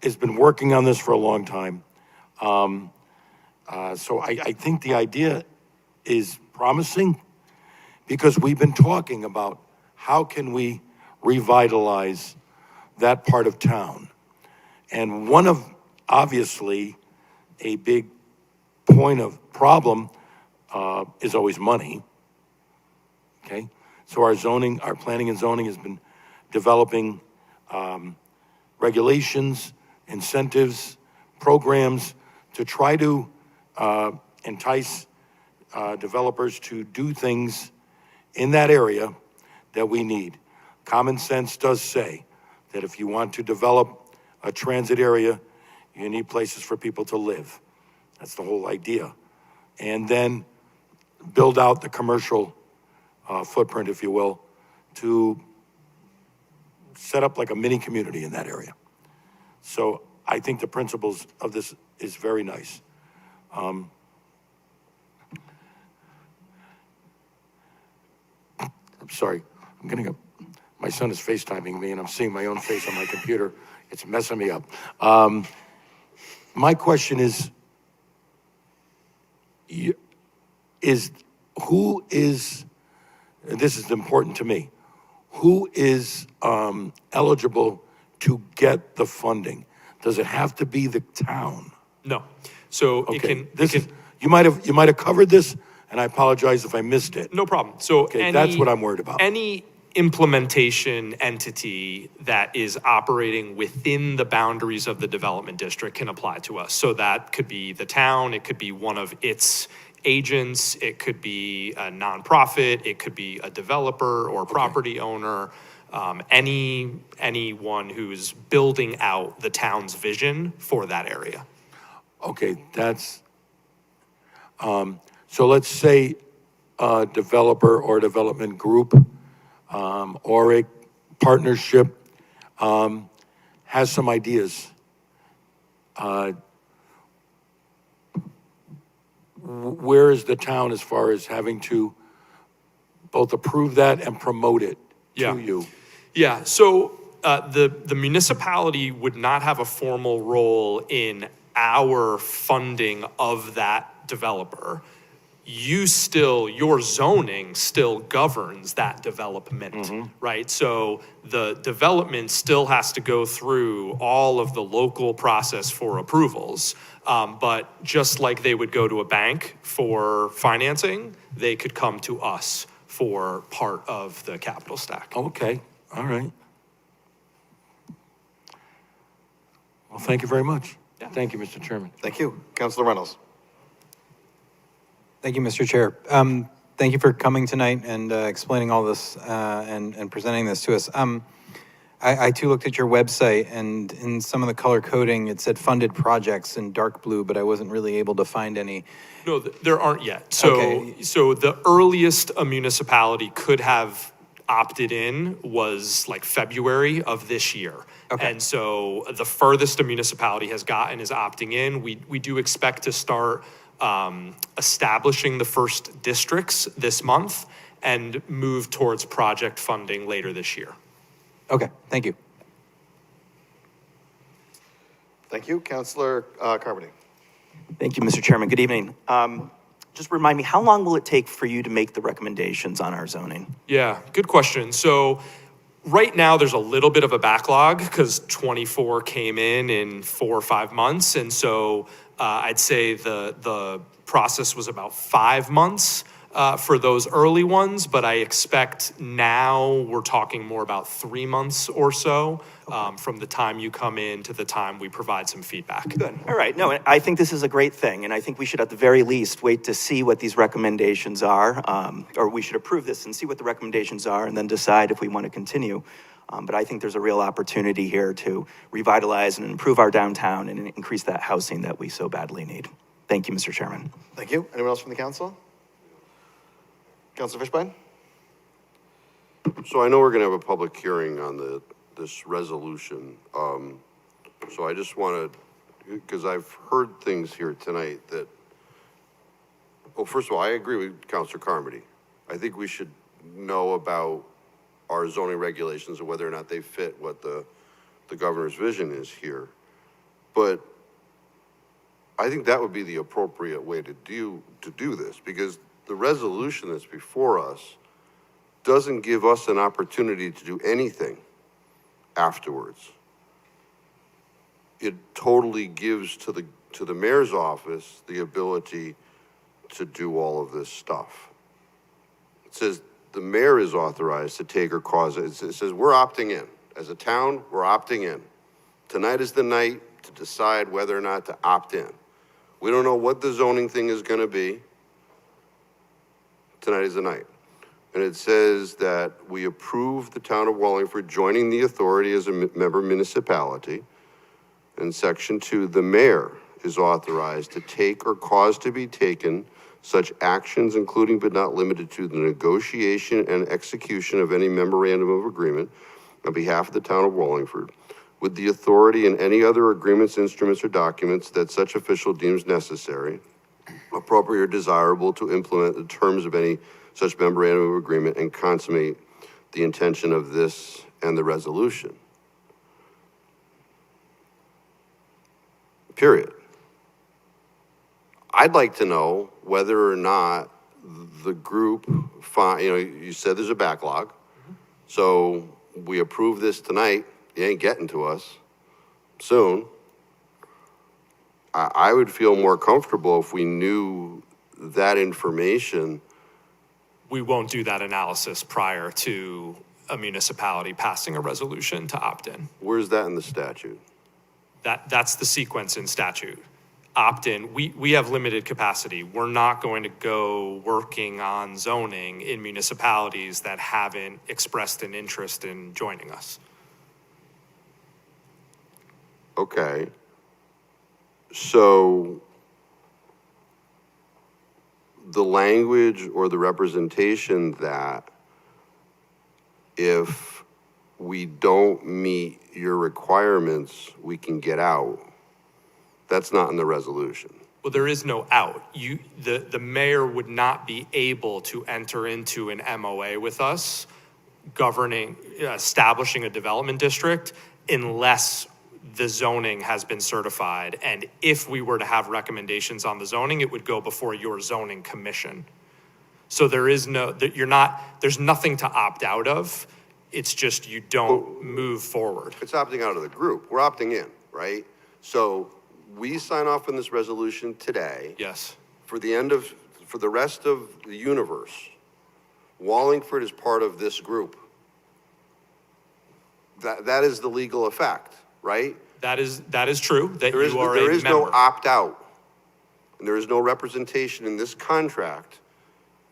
has been working on this for a long time. So I think the idea is promising because we've been talking about how can we revitalize that part of town. And one of, obviously, a big point of problem is always money, okay? So our planning and zoning has been developing regulations, incentives, programs to try to entice developers to do things in that area that we need. Common sense does say that if you want to develop a transit area, you need places for people to live. That's the whole idea. And then build out the commercial footprint, if you will, to set up like a mini community in that area. So I think the principles of this is very nice. I'm sorry, I'm getting up. My son is FaceTiming me and I'm seeing my own face on my computer. It's messing me up. My question is who is, this is important to me, who is eligible to get the funding? Does it have to be the town? No. So Okay, You might have covered this, and I apologize if I missed it. No problem. So Okay, that's what I'm worried about. Any implementation entity that is operating within the boundaries of the development district can apply to us. So that could be the town, it could be one of its agents, it could be a nonprofit, it could be a developer or property owner, anyone who's building out the town's vision for that area. Okay, that's, so let's say a developer or development group or a partnership has some ideas. Where is the town as far as having to both approve that and promote it to you? Yeah, so the municipality would not have a formal role in our funding of that developer. Your zoning still governs that development, right? So the development still has to go through all of the local process for approvals. But just like they would go to a bank for financing, they could come to us for part of the capital stack. Okay, all right. Well, thank you very much. Yeah. Thank you, Mr. Chairman. Thank you. Councilor Reynolds. Thank you, Mr. Chair. Thank you for coming tonight and explaining all this and presenting this to us. I too looked at your website, and in some of the color coding, it said funded projects in dark blue, but I wasn't really able to find any. No, there aren't yet. So the earliest a municipality could have opted in was like February of this year. Okay. And so the furthest a municipality has gotten is opting in. We do expect to start establishing the first districts this month and move towards project funding later this year. Okay, thank you. Thank you. Councilor Carmody. Thank you, Mr. Chairman. Good evening. Just remind me, how long will it take for you to make the recommendations on our zoning? Yeah, good question. So right now there's a little bit of a backlog because 24 came in 4 or 5 months. And so I'd say the process was about 5 months for those early ones, but I expect now we're talking more about 3 months or so from the time you come in to the time we provide some feedback. Good. All right. No, I think this is a great thing, and I think we should at the very least wait to see what these recommendations are, or we should approve this and see what the recommendations are and then decide if we want to continue. But I think there's a real opportunity here to revitalize and improve our downtown and increase that housing that we so badly need. Thank you, Mr. Chairman. Thank you. Anyone else from the council? Councilor Fishbein? So I know we're going to have a public hearing on this resolution. So I just want to, because I've heard things here tonight that, well, first of all, I agree with Councilor Carmody. I think we should know about our zoning regulations and whether or not they fit what the governor's vision is here. But I think that would be the appropriate way to do this, because the resolution that's before us doesn't give us an opportunity to do anything afterwards. It totally gives to the mayor's office the ability to do all of this stuff. It says the mayor is authorized to take or cause it. It says we're opting in. As a town, we're opting in. Tonight is the night to decide whether or not to opt in. We don't know what the zoning thing is going to be. Tonight is the night. And it says that we approve the town of Wallingford joining the authority as a member municipality. In section 2, the mayor is authorized to take or cause to be taken such actions, including but not limited to the negotiation and execution of any memorandum of agreement on behalf of the town of Wallingford, with the authority and any other agreements, instruments, or documents that such official deems necessary, appropriate, or desirable to implement the terms of any such memorandum of agreement and consummate the intention of this and the resolution. Period. I'd like to know whether or not the group, you said there's a backlog. So we approve this tonight. You ain't getting to us soon. I would feel more comfortable if we knew that information. We won't do that analysis prior to a municipality passing a resolution to opt in. Where's that in the statute? That's the sequence in statute. Opt in, we have limited capacity. We're not going to go working on zoning in municipalities that haven't expressed an interest in joining us. Okay. So the language or the representation that if we don't meet your requirements, we can get out, that's not in the resolution. Well, there is no out. The mayor would not be able to enter into an MOA with us governing, establishing a development district unless the zoning has been certified. And if we were to have recommendations on the zoning, it would go before your zoning commission. So there is there's nothing to opt out of. It's just you don't move forward. It's opting out of the group. We're opting in, right? So we sign off on this resolution today. Yes. For the rest of the universe, Wallingford is part of this group. That is the legal effect, right? That is true, that you are a member. There is no opt-out, and there is no representation in this contract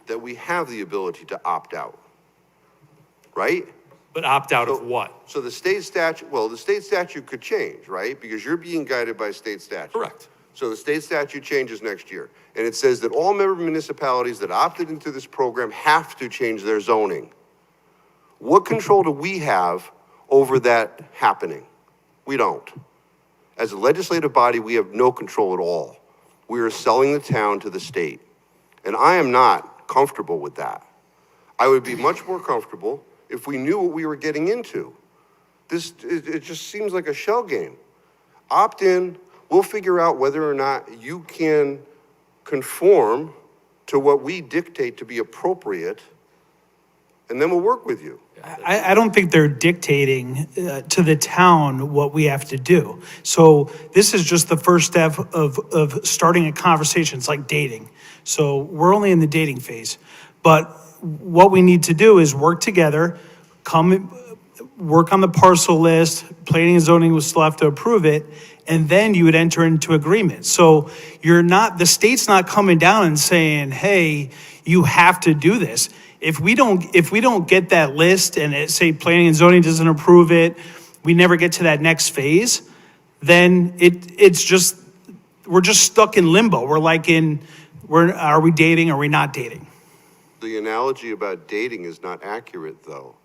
that we have the ability to opt out, right? But opt out of what? So the state statute could change, right? Because you're being guided by state statute. Correct. So the state statute changes next year, and it says that all member municipalities that opted into this program have to change their zoning. What control do we have over that happening? We don't. As a legislative body, we have no control at all. We are selling the town to the state. And I am not comfortable with that. I would be much more comfortable if we knew what we were getting into. It just seems like a shell game. Opt in, we'll figure out whether or not you can conform to what we dictate to be appropriate, and then we'll work with you. I don't think they're dictating to the town what we have to do. So this is just the first step of starting a conversation. It's like dating. So we're only in the dating phase. But what we need to do is work together, work on the parcel list, planning and zoning will still have to approve it, and then you would enter into agreement. So the state's not coming down and saying, hey, you have to do this. If we don't get that list and say planning and zoning doesn't approve it, we never get to that next phase, then we're just stuck in limbo. We're like are we dating? Or are we not dating? The analogy about dating is not accurate, though.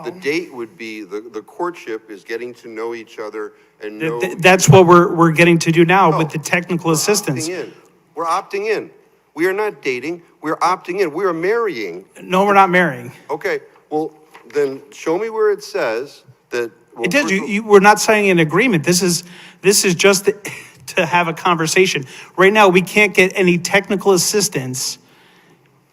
The date would be, the courtship is getting to know each other and know. That's what we're getting to do now with the technical assistance. We're opting in. We are not dating. We're opting in. We are marrying. No, we're not marrying. Okay, well, then show me where it says that. Well, It does. We're not signing an agreement. This is just to have a conversation. Right now, we can't get any technical assistance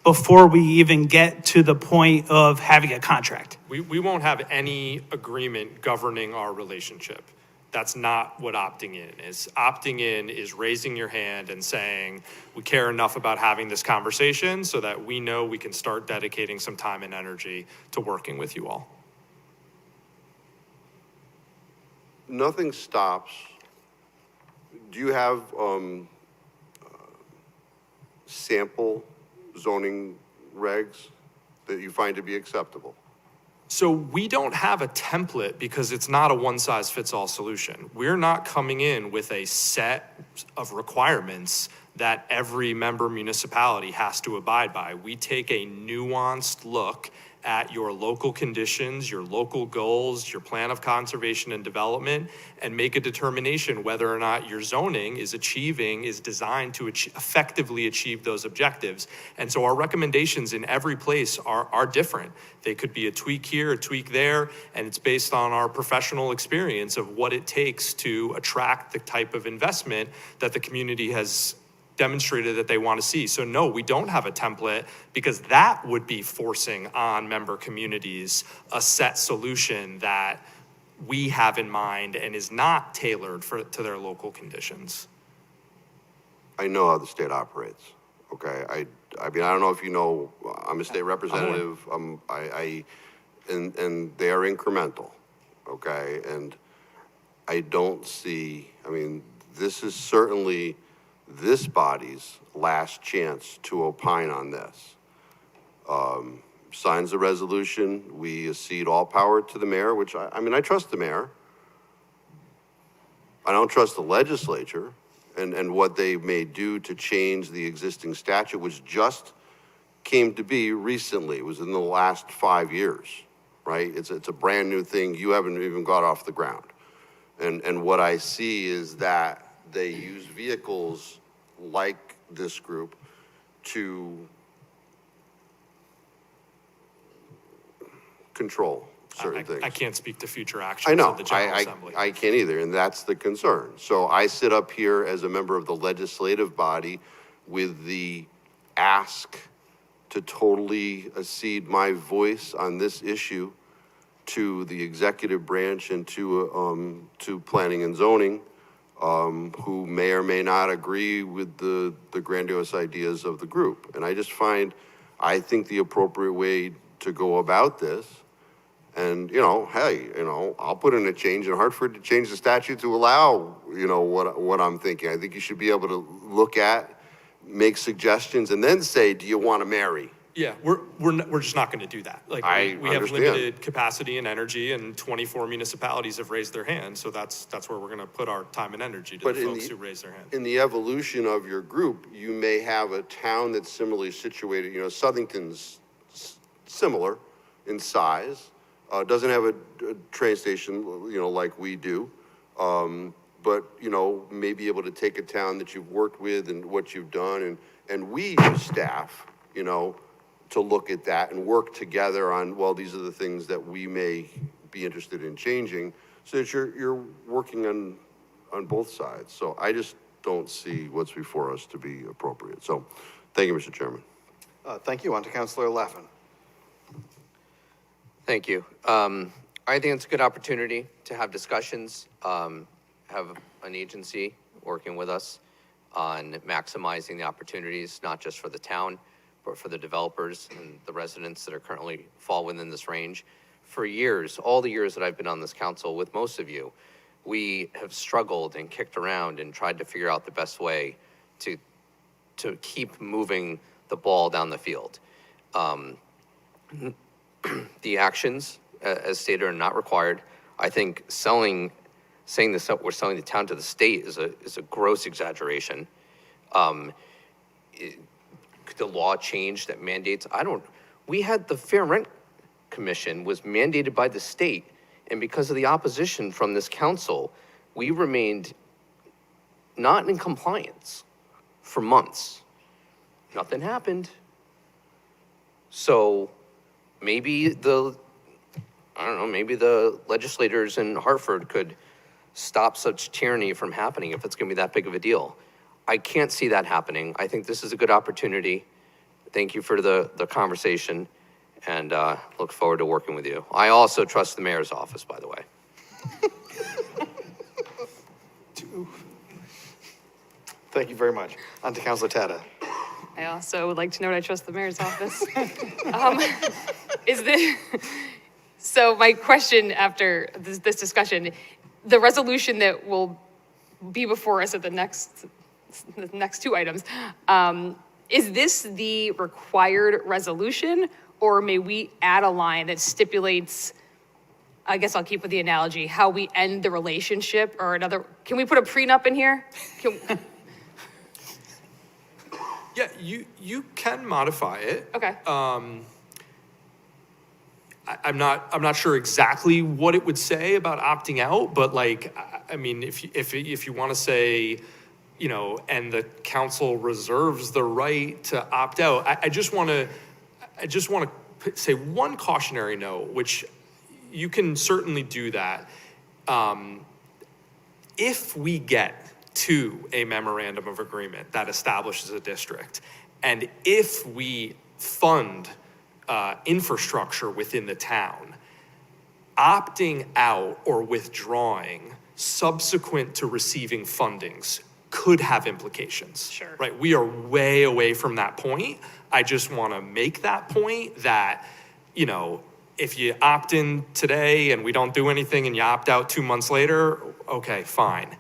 before we even get to the point of having a contract. We won't have any agreement governing our relationship. That's not what opting in is. Opting in is raising your hand and saying, we care enough about having this conversation so that we know we can start dedicating some time and energy to working with you all. Nothing stops. Do you have sample zoning regs that you find to be acceptable? So we don't have a template because it's not a one-size-fits-all solution. We're not coming in with a set of requirements that every member municipality has to abide by. We take a nuanced look at your local conditions, your local goals, your plan of conservation and development, and make a determination whether or not your zoning is designed to effectively achieve those objectives. And so our recommendations in every place are different. They could be a tweak here, a tweak there, and it's based on our professional experience of what it takes to attract the type of investment that the community has demonstrated that they want to see. So no, we don't have a template because that would be forcing on member communities a set solution that we have in mind and is not tailored to their local conditions. I know how the state operates, okay? I mean, I don't know if you know, I'm a state representative, and they are incremental, okay? And I don't see, I mean, this is certainly this body's last chance to opine on this. Signs the resolution, we cede all power to the mayor, which I mean, I trust the mayor. I don't trust the legislature and what they may do to change the existing statute, which just came to be recently. It was in the last 5 years, right? It's a brand new thing. You haven't even got off the ground. And what I see is that they use vehicles like this group to control certain things. I can't speak to future I actions know, of the General Assembly. I can't either, and that's the concern. So I sit up here as a member of the legislative body with the ask to totally cede my voice on this issue to the executive branch and to planning and zoning, who may or may not agree with the grandiose ideas of the group. And I think the appropriate way to go about this, and, hey, I'll put in a change in Hartford to change the statute to allow, what I'm thinking. I think you should be able to look at, make suggestions, and then say, do you want to marry? Yeah, we're just not going to do that. Like we have understand. limited capacity and energy, and 24 municipalities have raised their hands. So that's where we're going to put our time and energy to the folks who raise their hand. In the evolution of your group, you may have a town that's similarly situated. Southington's similar in size, doesn't have a train station, like we do, but may be able to take a town that you've worked with and what you've done, and we use staff, to look at that and work together on, well, these are the things that we may be interested in changing, so that you're working on both sides. So I just don't see what's before us to be appropriate. So thank you, Mr. Chairman. Thank you. On to Councilor Laffin. Thank you. I think it's a good opportunity to have discussions, have an agency working with us on maximizing the opportunities, not just for the town, but for the developers and the residents that are currently fall within this range. For years, all the years that I've been on this council with most of you, we have struggled and kicked around and tried to figure out the best way to keep moving the ball down the field. The actions, as stated, are not required. I think saying this up, we're selling the town to the state is a gross exaggeration. Could the law change that mandates? We had the Fair Rent Commission was mandated by the state, and because of the opposition from this council, we remained not in compliance for months. Nothing happened. So maybe the legislators in Hartford could stop such tyranny from happening if it's going to be that big of a deal. I can't see that happening. I think this is a good opportunity. Thank you for the conversation, and look forward to working with you. I also trust the mayor's office, by the way. Thank you very much. On to Councilor Tata. I also would like to note I trust the mayor's office. So my question after this discussion, the resolution that will be before us at the next two items, is this the required resolution, or may we add a line that stipulates, I guess I'll keep with the analogy, how we end the relationship, or can we put a prenup in here? Yeah, you can modify it. Okay. I'm not sure exactly what it would say about opting out, but I mean, if you want to say, and the council reserves the right to opt out, I just want to say one cautionary note, which you can certainly do that. If we get to a memorandum of agreement that establishes a district, and if we fund infrastructure within the town, opting out or withdrawing subsequent to receiving fundings could have implications. Sure. Right? We are way away from that point. I just want to make that point that, you know, if you opt in today and we don't do anything and you opt out 2 months later, okay, fine.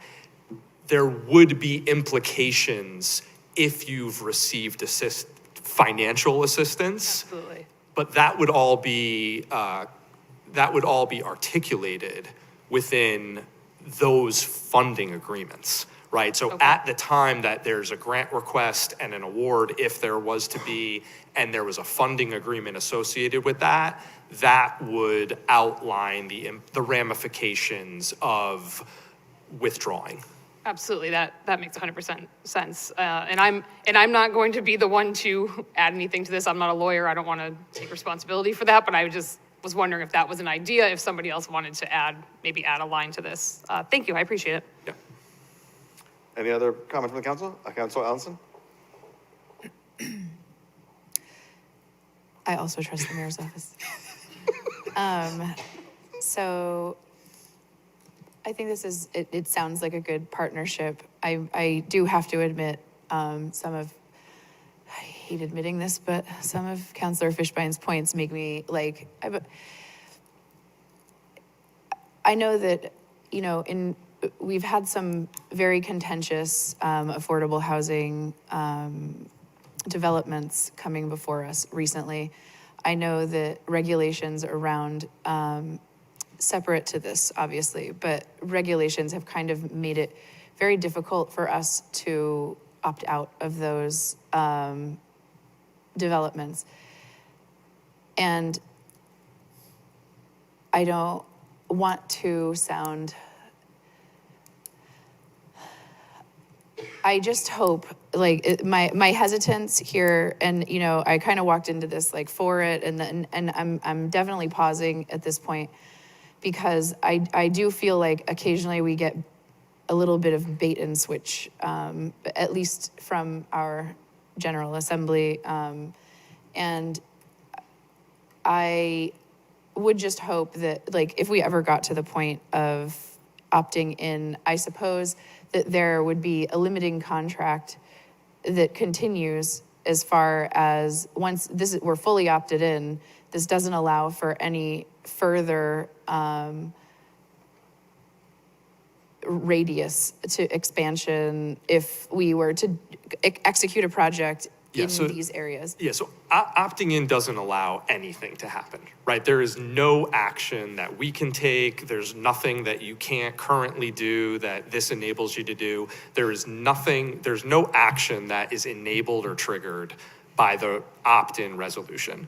There would be implications if you've received financial assistance. Absolutely. But that would all be articulated within those funding agreements, right? So at the time that there's a grant request and an award, if there was to be, and there was a funding agreement associated with that, that would outline the ramifications of withdrawing. Absolutely, that makes 100% sense. And I'm not going to be the one to add anything to this. I'm not a lawyer. I don't want to take responsibility for that. But I just was wondering if that was an idea. If somebody else wanted to maybe add a line to this. Thank you. I appreciate it. Yeah. Any other comment from the council? Councilor Allison? I also trust the mayor's office. So I think this is, it sounds like a good partnership. I do have to admit, I hate admitting this, but some of Councilor Fishbein's points make me like, I know that, you know, we've had some very contentious affordable housing developments coming before us recently. I know that regulations around, separate to this, obviously, but regulations have kind of made it very difficult for us to opt out of those developments. And I don't want to sound, I just hope, like, my hesitance here, and, you know, I kind of walked into this, like, for it, and I'm definitely pausing at this point, because I do feel like occasionally we get a little bit of bait and switch, at least from our General Assembly. And I would just hope that, like, if we ever got to the point of opting in, I suppose that there would be a limiting contract that continues as far as once we're fully opted in, this doesn't allow for any further radius to expansion if we were to execute a project in these areas. Yeah, so opting in doesn't allow anything to happen, right? There is no action that we can take. There's nothing that you can't currently do that this enables you to do. There's no action that is enabled or triggered by the opt-in resolution.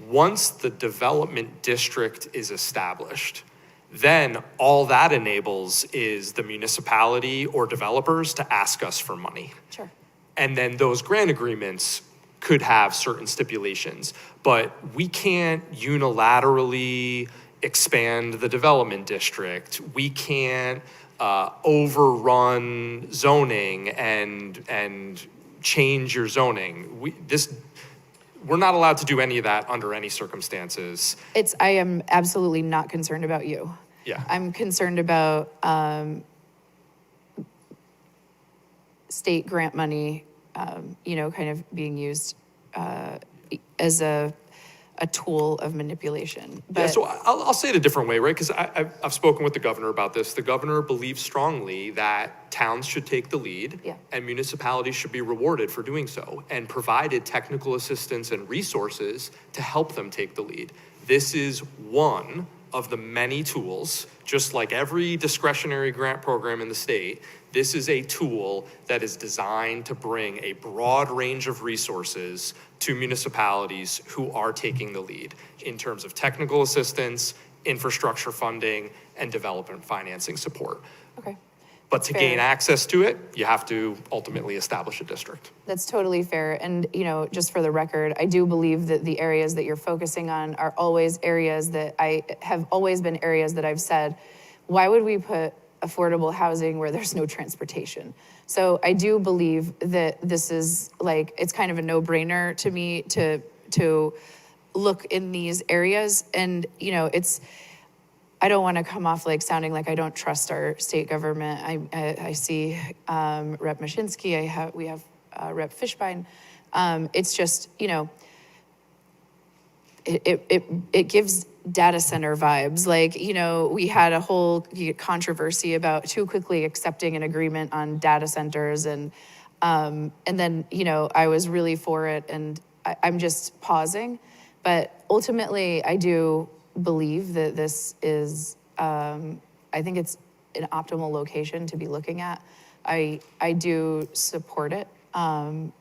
Once the development district is established, then all that enables is the municipality or developers to ask us for money. Sure. And then those grant agreements could have certain stipulations, but we can't unilaterally expand the development district. We can't overrun zoning and change your zoning. We're not allowed to do any of that under any circumstances. I am absolutely not concerned about you. Yeah. I'm concerned about state grant money, kind of being used as a tool of manipulation. But yeah, so I'll say it a different way, right? Because I've spoken with the governor about this. The governor believes strongly that towns should take the lead, and municipalities should be rewarded for doing so, and provided technical assistance and resources to help them take the lead. This is one of the many tools, just like every discretionary grant program in the state. This is a tool that is designed to bring a broad range of resources to municipalities who are taking the lead in terms of technical assistance, infrastructure funding, and development financing support. Okay. But to gain access to it, you have to ultimately establish a district. That's totally fair. And, just for the record, I do believe that the areas that you're focusing on are always areas that have always been areas that I've said, why would we put affordable housing where there's no transportation? So I do believe that this is it's kind of a no-brainer to me to look in these areas. And, I don't want to come off like sounding like I don't trust our state government. I see Rep. Mashinsky, we have Rep. Fishbein. It's just, you know, it gives data center vibes. Like, you know, we had a whole controversy about too quickly accepting an agreement on data centers, and then, you know, I was really for it, and I'm just pausing. But ultimately, I do believe that this is, I think it's an optimal location to be looking at. I do support it, and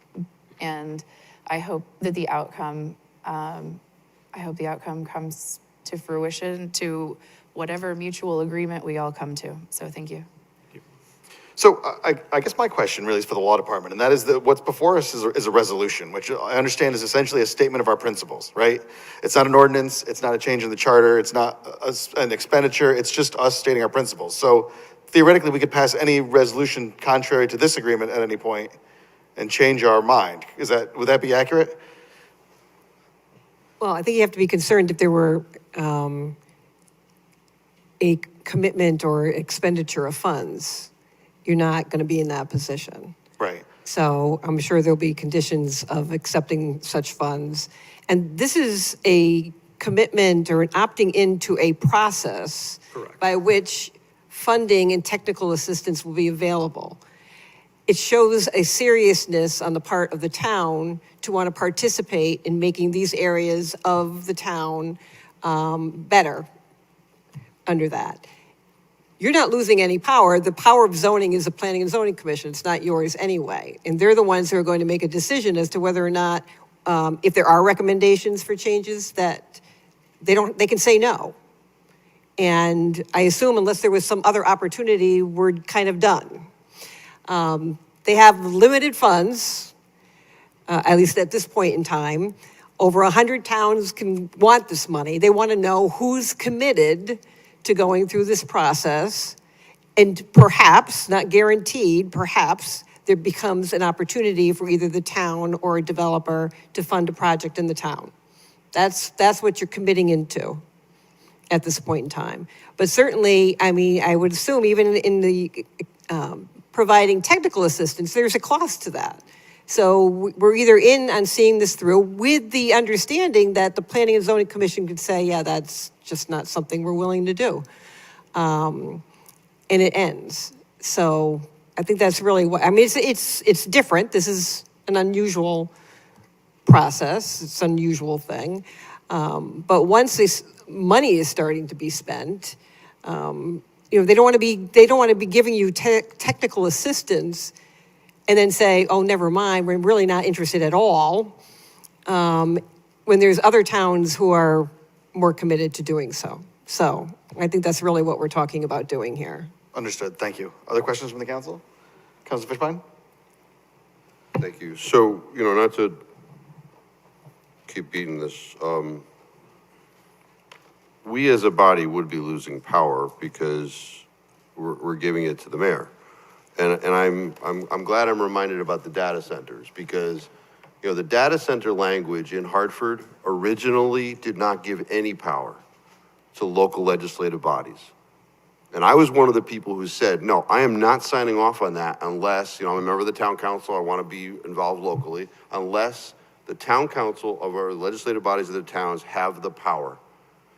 I hope that the outcome, comes to fruition, to whatever mutual agreement we all come to. So thank you. So I guess my question really is for the law department, and that is that what's before us is a resolution, which I understand is essentially a statement of our principles, right? It's not an ordinance, it's not a change in the charter, it's not an expenditure, it's just us stating our principles. So theoretically, we could pass any resolution contrary to this agreement at any point and change our mind. Would that be accurate? Well, I think you have to be concerned if there were a commitment or expenditure of funds. You're not going to be in that position. Right. So I'm sure there'll be conditions of accepting such funds. And this is a commitment or an opting into a process by which funding and technical assistance will be available. It shows a seriousness on the part of the town to want to participate in making these areas of the town better under that. You're not losing any power. The power of zoning is the Planning and Zoning Commission. It's not yours anyway. And they're the ones who are going to make a decision as to whether or not, if there are recommendations for changes, that they can say no. And I assume unless there was some other opportunity, we're kind of done. They have limited funds, at least at this point in time. Over 100 towns can want this money. They want to know who's committed to going through this process, and perhaps, not guaranteed, perhaps there becomes an opportunity for either the town or a developer to fund a project in the town. That's what you're committing into at this point in time. But certainly, I mean, I would assume even in the providing technical assistance, there's a cost to that. So we're either in on seeing this through with the understanding that the Planning and Zoning Commission could say, yeah, that's just not something we're willing to do. And it ends. So I think that's really what, I mean, it's different. This is an unusual process. It's an unusual thing. But once this money is starting to be spent, you know, they don't want to be giving you technical assistance and then say, oh, never mind, we're really not interested at all, when there's other towns who are more committed to doing so. So I think that's really what we're talking about doing here. Understood. Thank you. Other questions from the council? Councilor Fishbein? Thank you. So, you know, not to keep beating this, we as a body would be losing power because we're giving it to the mayor. And I'm glad I'm reminded about the data centers, because, you know, the data center language in Hartford originally did not give any power to local legislative bodies. And I was one of the people who said, no, I am not signing off on that unless, you know, I'm a member of the town council, I want to be involved locally, unless the town council of our legislative bodies of the towns have the power.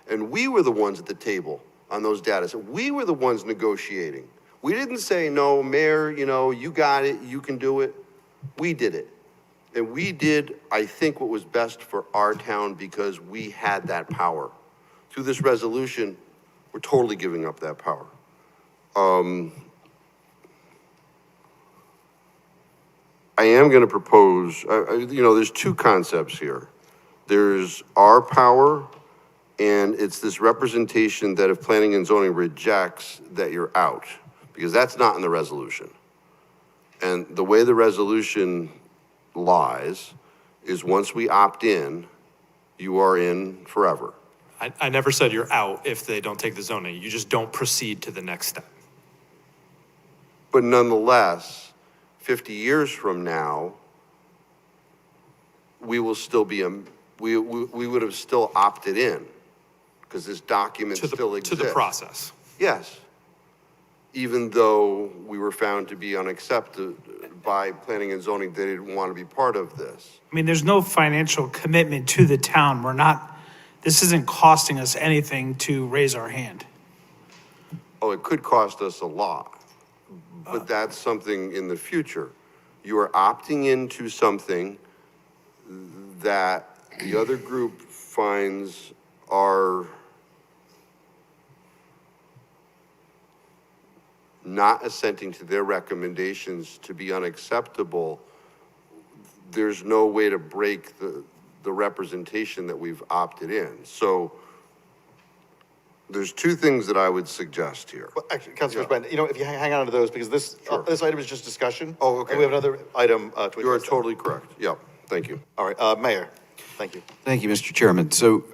And we were the ones at the table on those data. So we were the ones negotiating. We didn't say, no, Mayor, you know, you got it, you can do it. We did it. And we did, I think, what was best for our town because we had that power. Through this resolution, we're totally giving up that power. I am going to propose, you know, there's two concepts here. There's our power, and it's this representation that if planning and zoning rejects, that you're out, because that's not in the resolution. And the way the resolution lies is once we opt in, you are in forever. I never said you're out if they don't take the zoning. You just don't proceed to the next step. But nonetheless, 50 years from now, we will still be, we would have still opted in. because this document still exists. To the process. Yes. Even though we were found to be unaccepted by planning and zoning, they didn't want to be part of this. I mean, there's no financial commitment to the town. This isn't costing us anything to raise our hand. Oh, it could cost us a lot, but that's something in the future. You are opting into something that the other group finds are not assenting to their recommendations to be unacceptable. There's no way to break the representation that we've opted in. So there's two things that I would suggest here. Well, actually, Councilor Brand, if you hang on to those, because this item is just discussion. Oh, okay. And we have another item to address. You are totally correct. Yep, thank you. All right, Mayor, thank you. Thank you, Mr. Chairman. So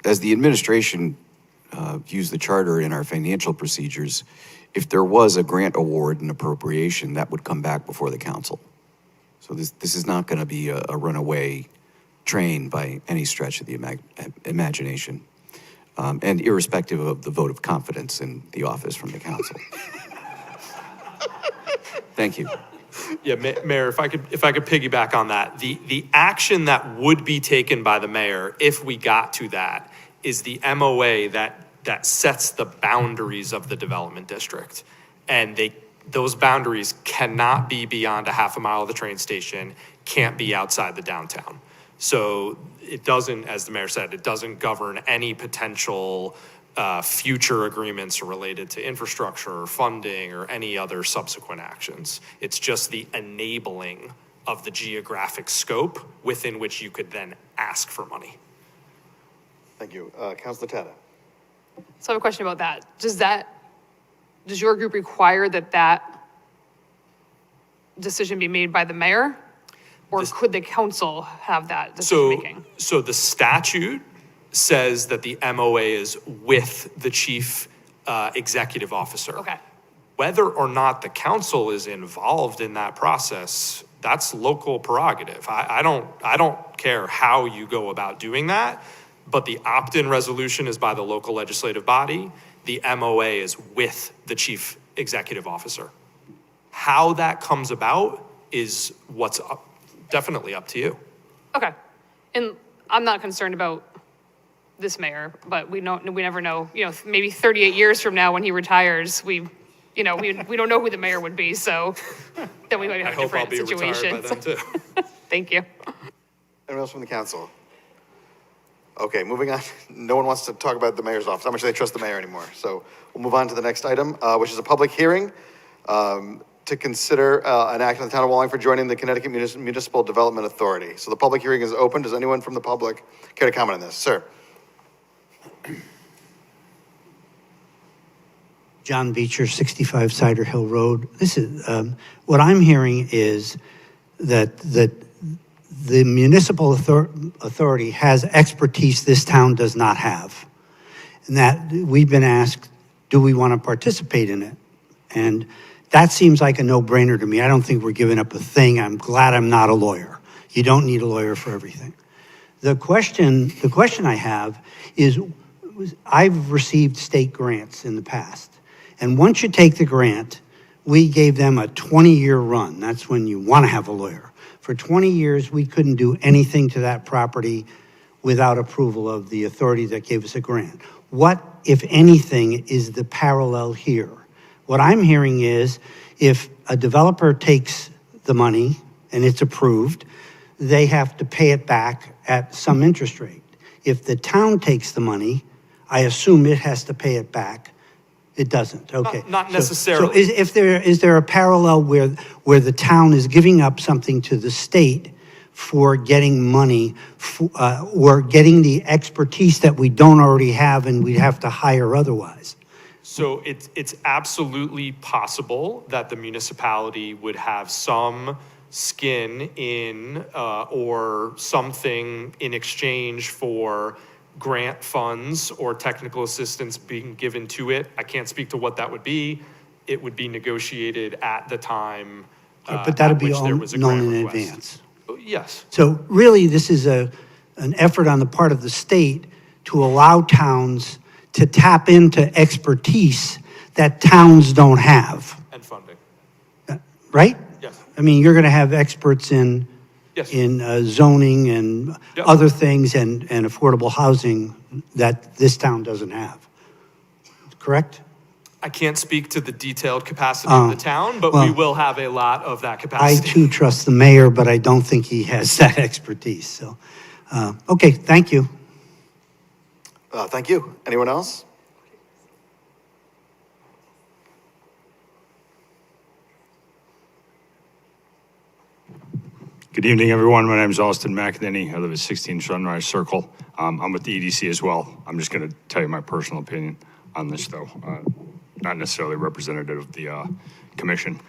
as the administration views the charter in our financial procedures, if there was a grant award and appropriation, that would come back before the council. So this is not going to be a runaway train by any stretch of the imagination, and irrespective of the vote of confidence in the office from the council. Thank you. Yeah, Mayor, if I could piggyback on that, the action that would be taken by the mayor if we got to that is the MOA that sets the boundaries of the development district. And those boundaries cannot be beyond a half a mile of the train station, can't be outside the downtown. So it doesn't, as the mayor said, it doesn't govern any potential future agreements related to infrastructure or funding or any other subsequent actions. It's just the enabling of the geographic scope within which you could then ask for money. Thank you. Councilor Tata. So I have a question about that. Does your group require that decision be made by the mayor? Or could the council have that decision making? So the statute says that the MOA is with the chief executive officer. Okay. Whether or not the council is involved in that process, that's local prerogative. I don't care how you go about doing that, but the opt-in resolution is by the local legislative body. The MOA is with the chief executive officer. How that comes about is what's definitely up to you. Okay. And I'm not concerned about this mayor, but we never know, maybe 38 years from now when he retires, we don't know who the mayor would be, so then we might have a different situation. I hope I'll be retired by then too. Thank you. Anyone else from the council? Okay, moving on. No one wants to talk about the mayor's office. How much do they trust the mayor anymore? So we'll move on to the next item, which is a public hearing to consider an act on the town of Wallingford joining the Connecticut Municipal Development Authority. So the public hearing is open. Does anyone from the public care to comment on this? Sir. John Beecher, 65 Cider Hill Road. This is what I'm hearing is that the municipal authority has expertise this town does not have, and that we've been asked, do we want to participate in it? And that seems like a no-brainer to me. I don't think we're giving up a thing. I'm glad I'm not a lawyer. You don't need a lawyer for everything. The question I have is, I've received state grants in the past. And once you take the grant, we gave them a 20-year run. That's when you want to have a lawyer. For 20 years, we couldn't do anything to that property without approval of the authority that gave us a grant. What, if anything, is the parallel here? What I'm hearing is if a developer takes the money and it's approved, they have to pay it back at some interest rate. If the town takes the money, I assume it has to pay it back. It doesn't. Okay. Not necessarily. So is there a parallel where the town is giving up something to the state for getting money or getting the expertise that we don't already have and we'd have to hire otherwise? So it's absolutely possible that the municipality would have some skin in or something in exchange for grant funds or technical assistance being given to it. I can't speak to what that would be. It would be negotiated at the time but that'd be all known in advance. Yes. So really, this is an effort on the part of the state to allow towns to tap into expertise that towns don't have, And funding. right? Yes. I mean, you're going to have experts in Yes. zoning and Yep. other things and affordable housing that this town doesn't have. Correct? I can't speak to the detailed capacity of the town, but we well, will have a lot of that I capacity. too trust the mayor, but I don't think he has that expertise. So, okay, thank you. Thank you. Anyone else? Good evening, everyone. My name is Austin McEnany. I live at 16 Sunrise Circle. I'm with the EDC as well. I'm just going to tell you my personal opinion on this, though, not necessarily representative of the commission.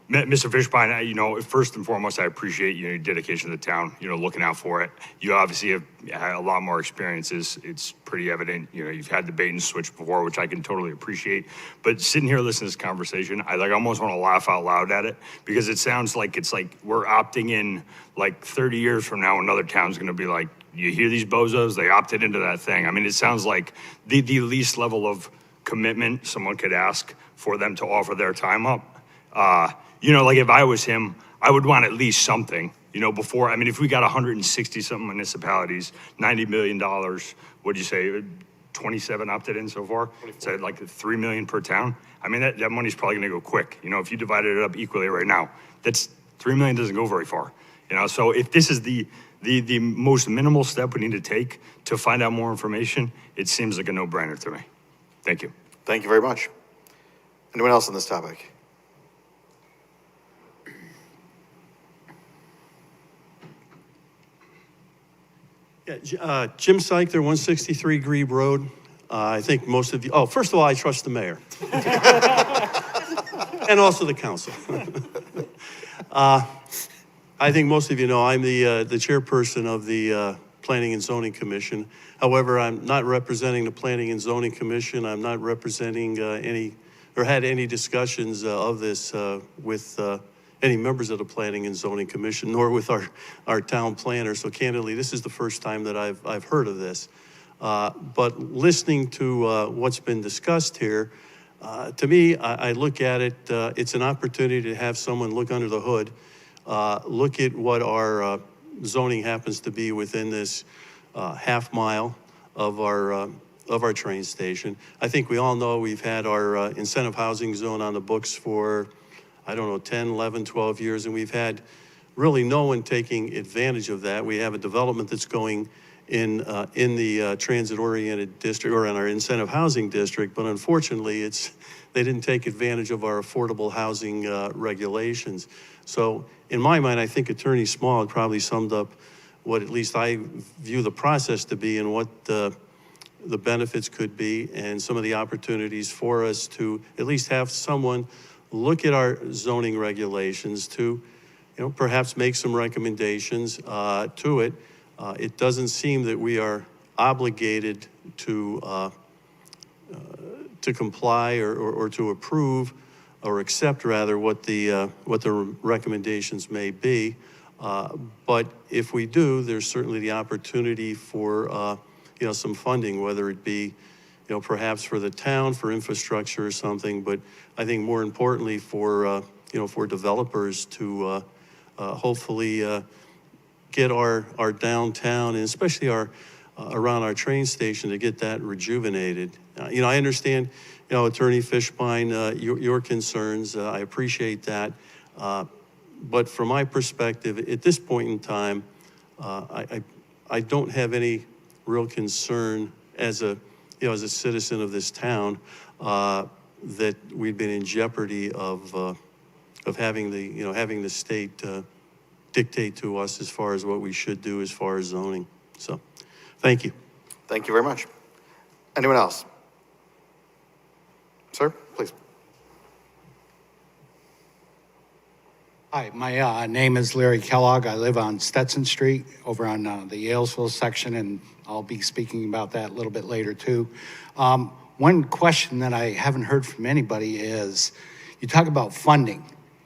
Mr. Fishbein, you know, first and foremost, I appreciate your dedication to the town, you know, looking out for it. You obviously have had a lot more experiences. It's pretty evident, you know, you've had the bait and switch before, which I can totally appreciate. But sitting here listening to this conversation, I almost want to laugh out loud at it because it sounds like it's like we're opting in like 30 years from now, another town's going to be like, you hear these bozos, they opted into that thing. I mean, it sounds like the least level of commitment someone could ask for them to offer their time up. You know, like if I was him, I would want at least something, you know, before. I mean, if we got 160 something municipalities, $90 million, what'd you say, 27 opted in so far? So like 3 million per town. I mean, that money's probably gonna go quick. You know, if you divided it up equally right now, that's 3 million doesn't go very far. You know, so if this is the most minimal step we need to take to find out more information, it seems like a no-brainer to me. Thank you. Thank you very much. Anyone else on this topic? Yeah, Jim Seichter, 163 Grebe Road. I think most of you, first of all, I trust the mayor. And also the council. I think most of you know I'm the chairperson of the Planning and Zoning Commission. However, I'm not representing the Planning and Zoning Commission. I'm not representing had any discussions of this with any members of the Planning and Zoning Commission, nor with our town planner. So candidly, this is the first time that I've heard of this. But listening to what's been discussed here, to me, I look at it, it's an opportunity to have someone look under the hood, look at what our zoning happens to be within this half mile of our train station. I think we all know we've had our incentive housing zone on the books for, I don't know, 10, 11, 12 years, and we've had really no one taking advantage of that. We have a development that's going in the transit-oriented district, or in our incentive housing district, but unfortunately, they didn't take advantage of our affordable housing regulations. So in my mind, I think Attorney Small had probably summed up what at least I view the process to be and what the benefits could be and some of the opportunities for us to at least have someone look at our zoning regulations to, perhaps make some recommendations to it. It doesn't seem that we are obligated to comply or to approve or accept rather what the recommendations may be. But if we do, there's certainly the opportunity for some funding, whether it be perhaps for the town for infrastructure or something. But I think more importantly for developers to hopefully get our downtown and especially around our train station to get that rejuvenated. I understand, Attorney Fishbein, your concerns. I appreciate that. But from my perspective, at this point in time, I don't have any real concern as a citizen of this town that we've been in jeopardy of having the state dictate to us as far as what we should do as far as zoning. So, thank you. Thank you very much. Anyone else? Sir, please. Hi, my name is Larry Kellogg. I live on Stetson Street over on the Yalesville section, and I'll be speaking about that a little bit later too. One question that I haven't heard from anybody is, you talk about funding.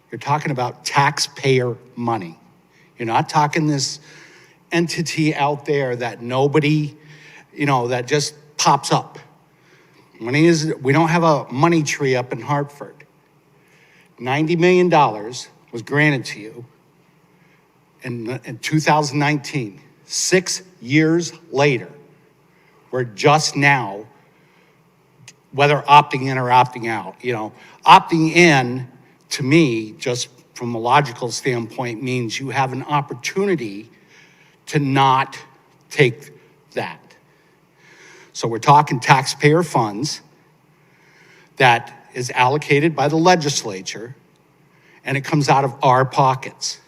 You're talking about taxpayer money. You're not talking this entity out there that nobody that just pops up. We don't have a money tree up in Hartford. $90 million was granted to you in 2019. 6 years later, we're just now, whether opting in or opting out, opting in to me, just from a logical standpoint, means you have an opportunity to not take that. So we're talking taxpayer funds that is allocated by the legislature, and it comes out of our pockets.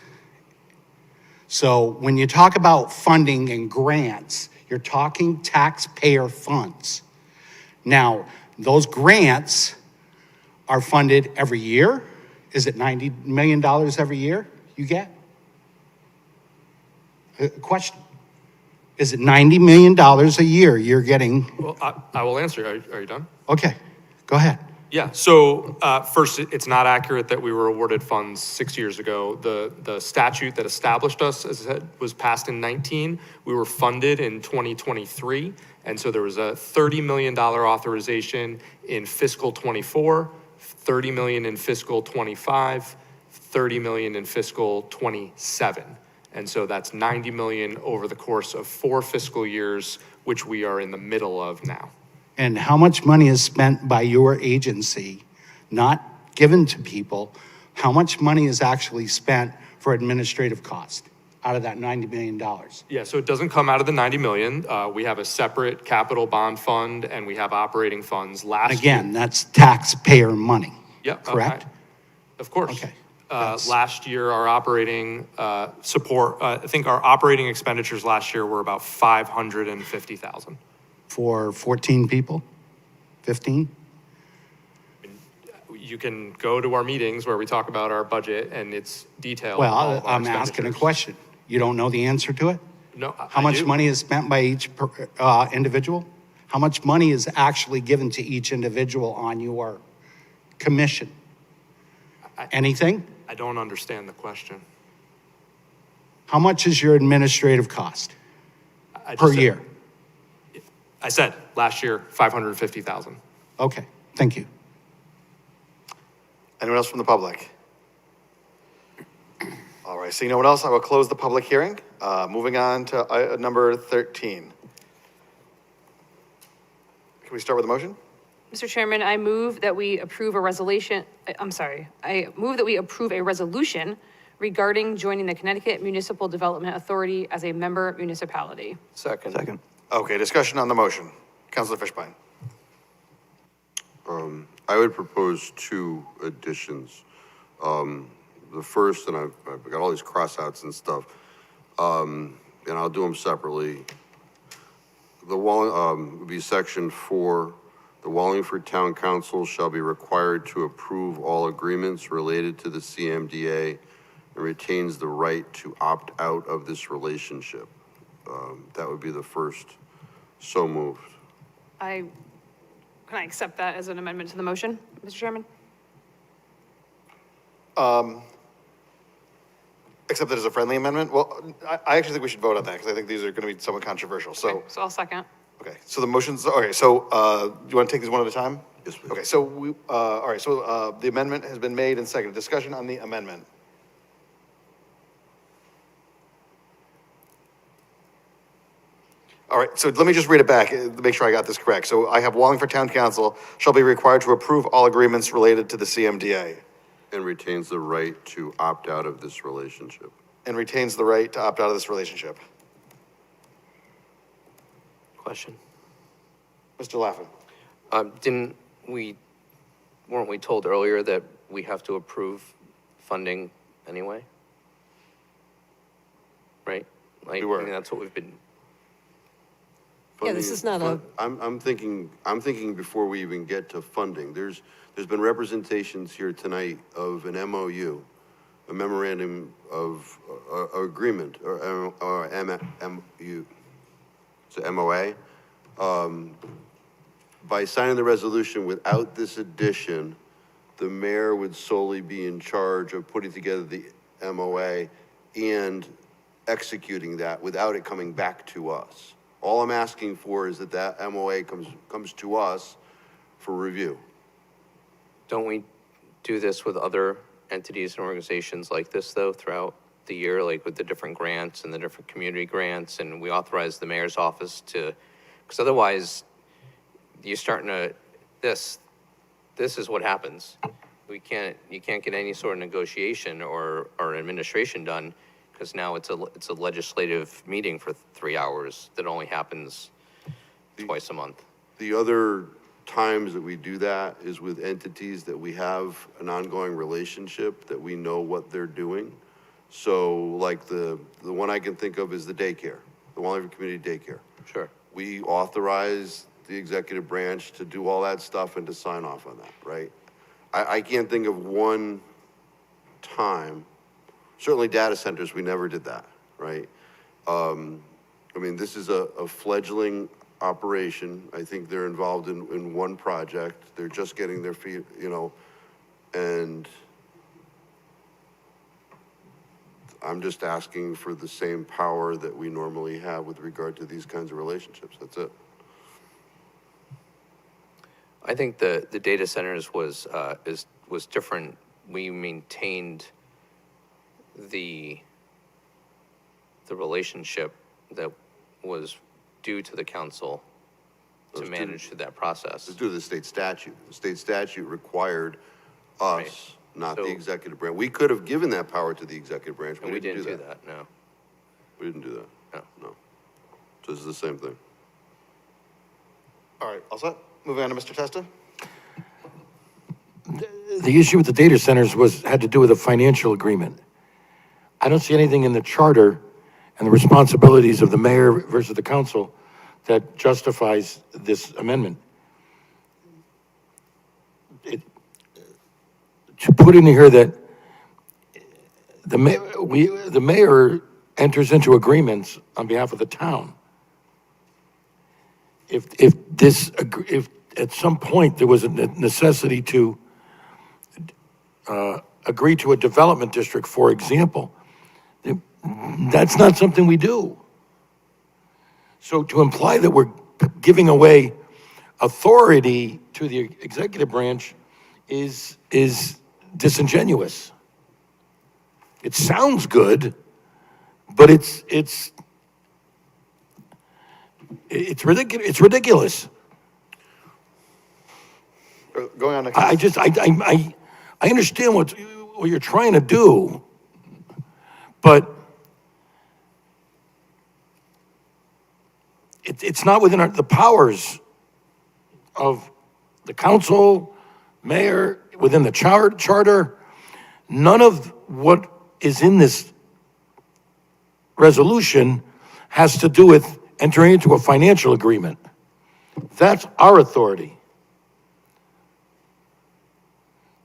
So when you talk about funding and grants, you're talking taxpayer funds. Now, those grants are funded every year. Is it $90 million every year you get? Question. Is it $90 million a year you're getting? Well, I will answer. Are you done? Okay, go ahead. Yeah, so first, it's not accurate that we were awarded funds 6 years ago. The statute that established us, as I said, was passed in 19. We were funded in 2023, and so there was a $30 million authorization in fiscal 24, $30 million in fiscal 25, $30 million in fiscal 27. And so that's $90 million over the course of 4 fiscal years, which we are in the middle of now. And how much money is spent by your agency, not given to people? How much money is actually spent for administrative cost out of that $90 million? Yeah, so it doesn't come out of the 90 million. We have a separate capital bond fund and we have operating funds. Again, that's taxpayer money. Yeah, correct? Of course. Okay. Last year, our operating support, I think our operating expenditures last year were about 550,000. For 14 people? 15? You can go to our meetings where we talk about our budget and it's detailed. Well, I'm asking a question. You don't know the answer to it? No, How much money is spent by each individual? How much money is actually given to each individual on your commission? Anything? I don't understand the question. How much is your administrative cost per year? I said last year, 550,000. Okay, thank you. Anyone else from the public? All right, seeing no one else, I will close the public hearing. Moving on to number 13. Can we start with the motion? Mr. Chairman, I move that we approve a resolution, I move that we approve a resolution regarding joining the Connecticut Municipal Development Authority as a member municipality. Second. Okay, discussion on the motion. Councilor Fishbein. I would propose 2 additions. The first, and I've got all these crossouts and stuff, and I'll do them separately. The would be section 4. The Wallingford Town Council shall be required to approve all agreements related to the CMDA and retains the right to opt out of this relationship. That would be the first. So moved. Can I accept that as an amendment to the motion, Mr. Chairman? Accept it as a friendly amendment? Well, I actually think we should vote on that because I think these are going to be somewhat controversial. So, Okay, so I'll second. okay. So the motion's, okay, so do you want to take these one at a time? Yes, please. Okay, so all right, so the amendment has been made and seconded. Discussion on the amendment. All right, so let me just read it back to make sure I got this correct. So I have Wallingford Town Council shall be required to approve all agreements related to the CMDA. And retains the right to opt out of this relationship. And retains the right to opt out of this relationship. Question. Mr. Laffin. Weren't we told earlier that we have to approve funding anyway? Right? Like, We were. I mean, that's what we've been, Yeah, this is not a, I'm thinking before we even get to funding, there's been representations here tonight of an MOU, a memorandum of agreement, or MOU, it's a MOA. By signing the resolution without this addition, the mayor would solely be in charge of putting together the MOA and executing that without it coming back to us. All I'm asking for is that that MOA comes to us for review. Don't we do this with other entities and organizations like this, though, throughout the year, like with the different grants and the different community grants, and we authorize the mayor's office to, because otherwise, you're starting to, this is what happens. You can't get any sort of negotiation or administration done, because now it's a legislative meeting for 3 hours that only happens twice a month. The other times that we do that is with entities that we have an ongoing relationship, that we know what they're doing. So like the one I can think of is the daycare, the Wallingford Community Daycare. Sure. We authorize the executive branch to do all that stuff and to sign off on that, right? I can't think of one time, certainly data centers, we never did that, right? I mean, this is a fledgling operation. I think they're involved in one project. They're just getting their feet, you know, and I'm just asking for the same power that we normally have with regard to these kinds of relationships. That's it. I think the data centers was different. We maintained the relationship that was due to the council to manage through that process. It's due to the state statute. The state statute required us, not the executive branch. We could have given that power to the executive branch, but And we didn't do that, no. We didn't do that. No. So this is the same thing. All right, all set? Moving on to Mr. Testa. The issue with the data centers had to do with a financial agreement. I don't see anything in the charter and the responsibilities of the mayor versus the council that justifies this amendment. To put in here that the mayor enters into agreements on behalf of the town. If at some point there was a necessity to agree to a development district, for example, that's not something we do. So to imply that we're giving away authority to the executive branch is disingenuous. It sounds good, but it's ridiculous. It's ridiculous. Going on to I understand what you're trying to do, but it's not within the powers of the council, mayor, within the charter. None of what is in this resolution has to do with entering into a financial agreement. That's our authority.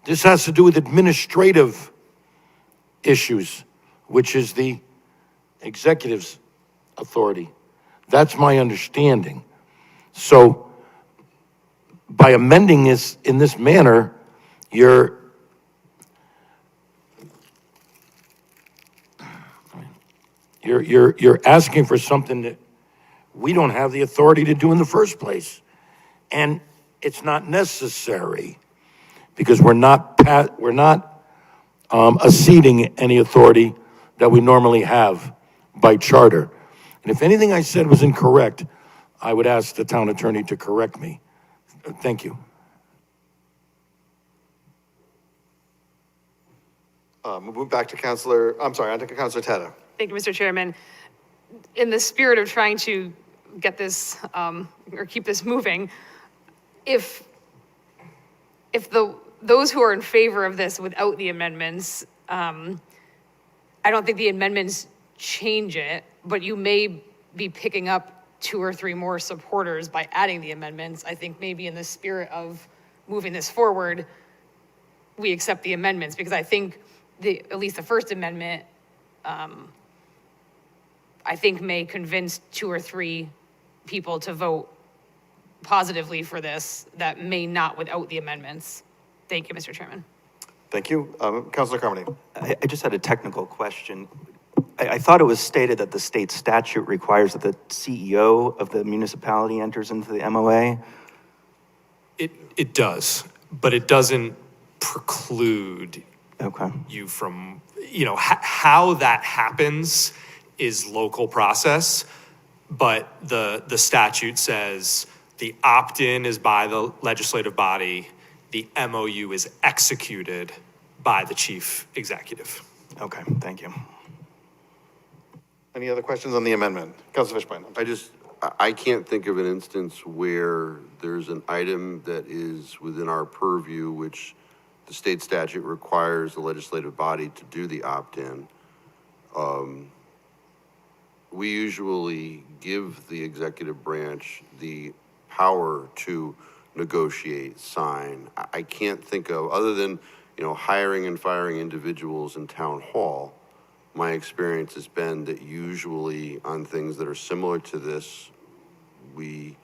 This has to do with administrative issues, which is the executive's authority. That's my understanding. So by amending this in this manner, you're asking for something that we don't have the authority to do in the first place. And it's not necessary, because we're not acceding any authority that we normally have by charter. And if anything I said was incorrect, I would ask the town attorney to correct me. Thank you. Move back to Councilor Teta. Thank you, Mr. Chairman. In the spirit of trying to get this, or keep this moving, if those who are in favor of this without the amendments, I don't think the amendments change it, but you may be picking up 2 or 3 more supporters by adding the amendments. I think maybe in the spirit of moving this forward, we accept the amendments, because I think at least the First Amendment, I think may convince 2 or 3 people to vote positively for this that may not without the amendments. Thank you, Mr. Chairman. Thank you. Councilor Carmody. I just had a technical question. I thought it was stated that the state statute requires that the CEO of the municipality enters into the MOA. It does, but it doesn't preclude you from, how that happens is local process, but the statute says the opt-in is by the legislative body, the MOU is executed by the chief executive. Okay, thank you. Any other questions on the amendment? Councilor Fishbein. I can't think of an instance where there's an item that is within our purview, which the state statute requires the legislative body to do the opt-in. We usually give the executive branch the power to negotiate, sign. I can't think of, other than, hiring and firing individuals in town hall, my experience has been that usually on things that are similar to this, we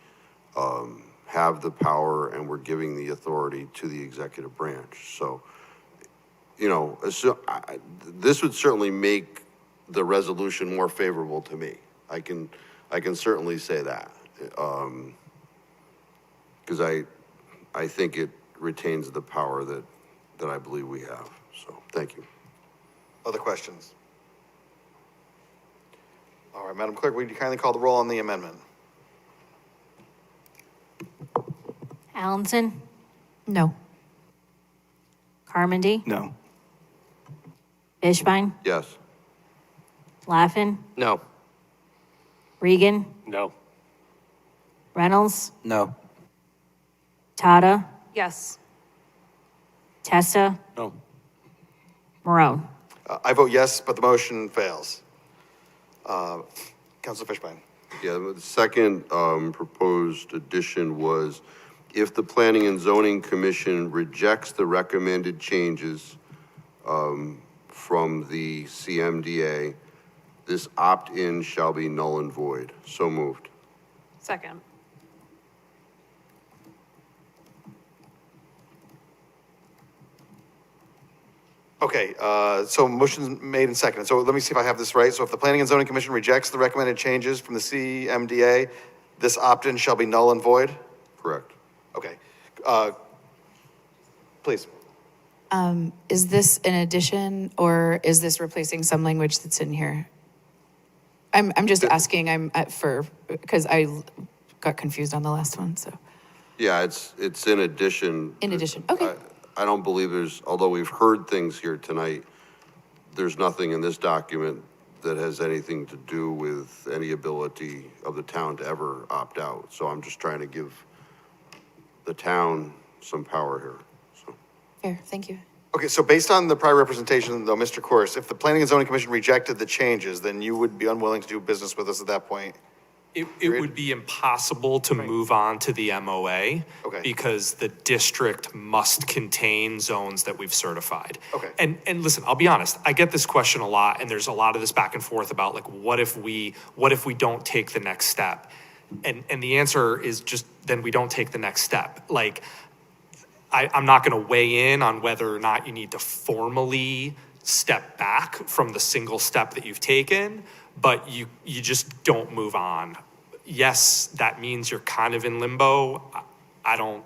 have the power and we're giving the authority to the executive branch. So, this would certainly make the resolution more favorable to me. I can certainly say that, because I think it retains the power that I believe we have. So, thank you. Other questions? All right, Madam Clerk, would you kindly call the roll on the amendment? Allenson? No. Carmody? No. Fishbein? Yes. Laffin? No. Regan? No. Reynolds? No. Tata? Yes. Testa? No. Marone? I vote yes, but the motion fails. Councilor Fishbein. Yeah, the second proposed addition was if the Planning and Zoning Commission rejects the recommended changes from the CMDA, this opt-in shall be null and void. So moved. Second. Okay, so motion's made and seconded. So let me see if I have this right. So if the Planning and Zoning Commission rejects the recommended changes from the CMDA, this opt-in shall be null and void? Correct. Okay. Please. Is this an addition or is this replacing some language that's in here? I'm just asking, because I got confused on the last one, so. Yeah, it's in addition. In addition, okay. I don't believe although we've heard things here tonight, there's nothing in this document that has anything to do with any ability of the town to ever opt out. So I'm just trying to give the town some power here. So. Fair, thank you. Okay, so based on the prior representation, though, Mr. Corse, if the Planning and Zoning Commission rejected the changes, then you would be unwilling to do business with us at that point? It would be impossible to move on to the MOA because the district must contain zones that we've certified. Okay. And listen, I'll be honest, I get this question a lot, and there's a lot of this back and forth about like, what if we don't take the next step? And the answer is just, then we don't take the next step. Like, I'm not gonna weigh in on whether or not you need to formally step back from the single step that you've taken, but you just don't move on. Yes, that means you're kind of in limbo. I don't,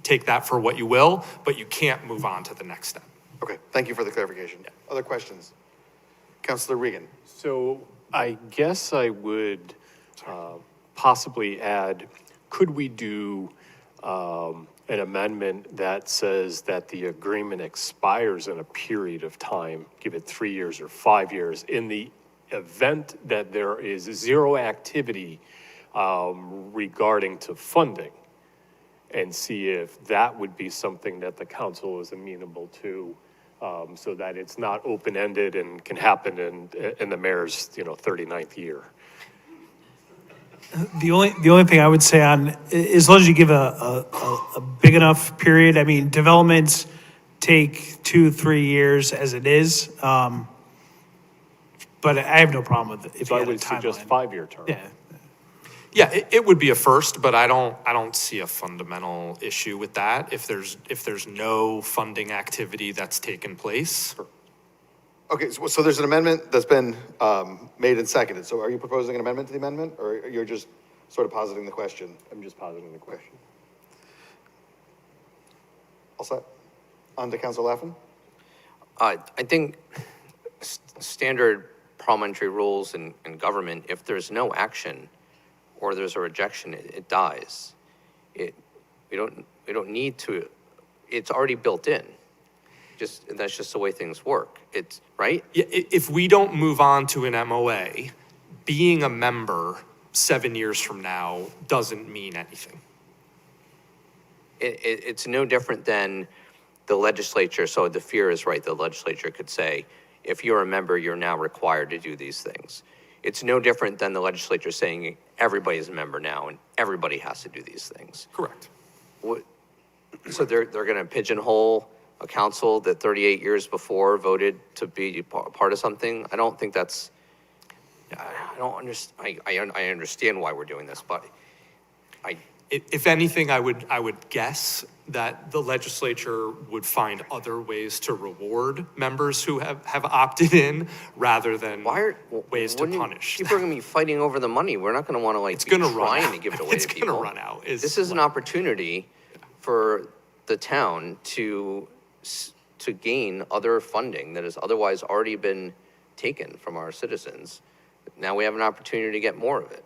take that for what you will, but you can't move on to the next step. Okay, thank you for the clarification. Yeah. Other questions? Councilor Regan. So I guess I would possibly add, could we do an amendment that says that the agreement expires in a period of time, give it 3 years or 5 years, in the event that there is zero activity regarding to funding, and see if that would be something that the council is amenable to, so that it's not open-ended and can happen in the mayor's 39th year. The only thing I would say on, as long as you give a big enough period, I mean, developments take 2-3 years as it is. But I have no problem with it if So you I had a would suggest timeline. 5-year term. Yeah, it would be a first, but I don't see a fundamental issue with that if there's no funding activity that's taken place. Okay, so there's an amendment that's been made and seconded. So are you proposing an amendment to the amendment, or you're just sort of positing the question? I'm just positing the question. All set? On to Council Laffin? I think standard parliamentary rules in government, if there's no action or there's a rejection, it dies. We don't need to, it's already built in. That's just the way things work. It's, right? Yeah, if we don't move on to an MOA, being a member 7 years from now doesn't mean anything. It's no different than the legislature. So the fear is right. The legislature could say, if you're a member, you're now required to do these things. It's no different than the legislature saying everybody's a member now and everybody has to do these things. Correct. So they're going to pigeonhole a council that 38 years before voted to be part of something. I don't think that's, I don't understand. I understand why we're doing this, but if anything, I would guess that the legislature would find other ways to reward members who have opted in rather than ways to punish. People are going to be fighting over the money. We're not going to want to be trying to give it away to people. It's going to run out. This is an opportunity for the town to gain other funding that has otherwise already been taken from our citizens. Now we have an opportunity to get more of it.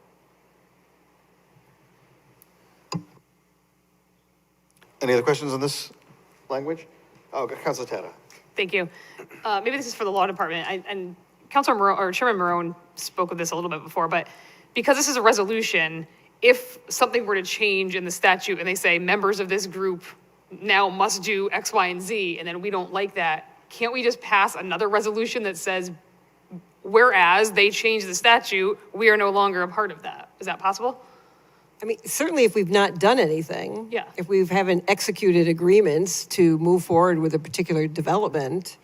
Any other questions on this language? Oh, Councilor Tata. Thank you. Maybe this is for the law department. And Councilor Morone, or Chairman Morone spoke of this a little bit before, but because this is a resolution, if something were to change in the statute and they say members of this group now must do X, Y, and Z, and then we don't like that, can't we just pass another resolution that says, whereas they changed the statute, we are no longer a part of that? Is that possible? I mean, certainly if we've not done anything, Yeah. if we haven't executed agreements to move forward with a particular development,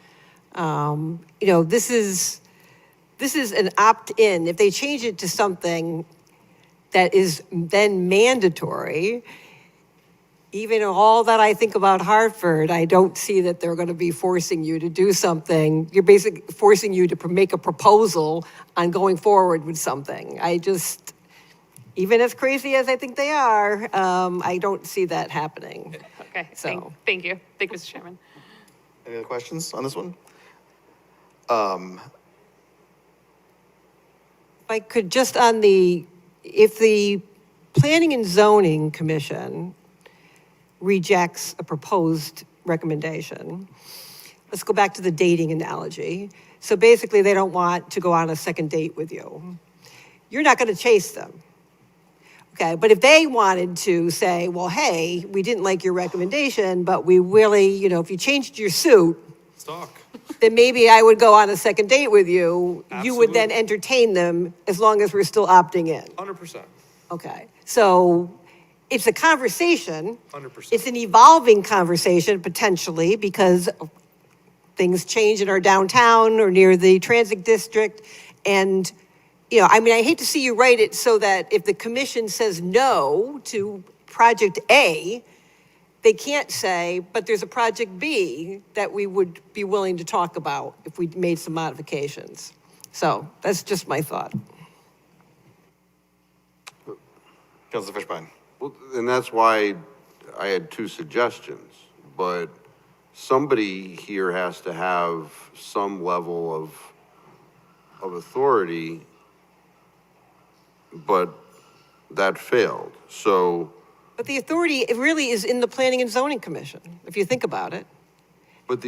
this is an opt-in. If they change it to something that is then mandatory, even all that I think about Hartford, I don't see that they're going to be forcing you to do something. You're basically forcing you to make a proposal on going forward with something. Even as crazy as I think they are, I don't see that happening. Okay, So. thank you. Thank you, Mr. Chairman. Any other questions on this one? If I could just if the Planning and Zoning Commission rejects a proposed recommendation, let's go back to the dating analogy. So basically, they don't want to go on a second date with you. You're not going to chase them. Okay, but if they wanted to say, well, hey, we didn't like your recommendation, but we really, if you changed your suit, then maybe I would go on a second date with you. Absolutely. You would then entertain them as long as we're still opting in. 100%. Okay, so it's a conversation. 100%. It's an evolving conversation potentially because things change in our downtown or near the transit district. And, I hate to see you write it so that if the commission says no to project A, they can't say, but there's a project B that we would be willing to talk about if we made some modifications. So that's just my thought. Councilor Fishbein. Well, and that's why I had two suggestions, but somebody here has to have some level of authority, but that failed. So. But the authority, it really is in the Planning and Zoning Commission, if you think about it. But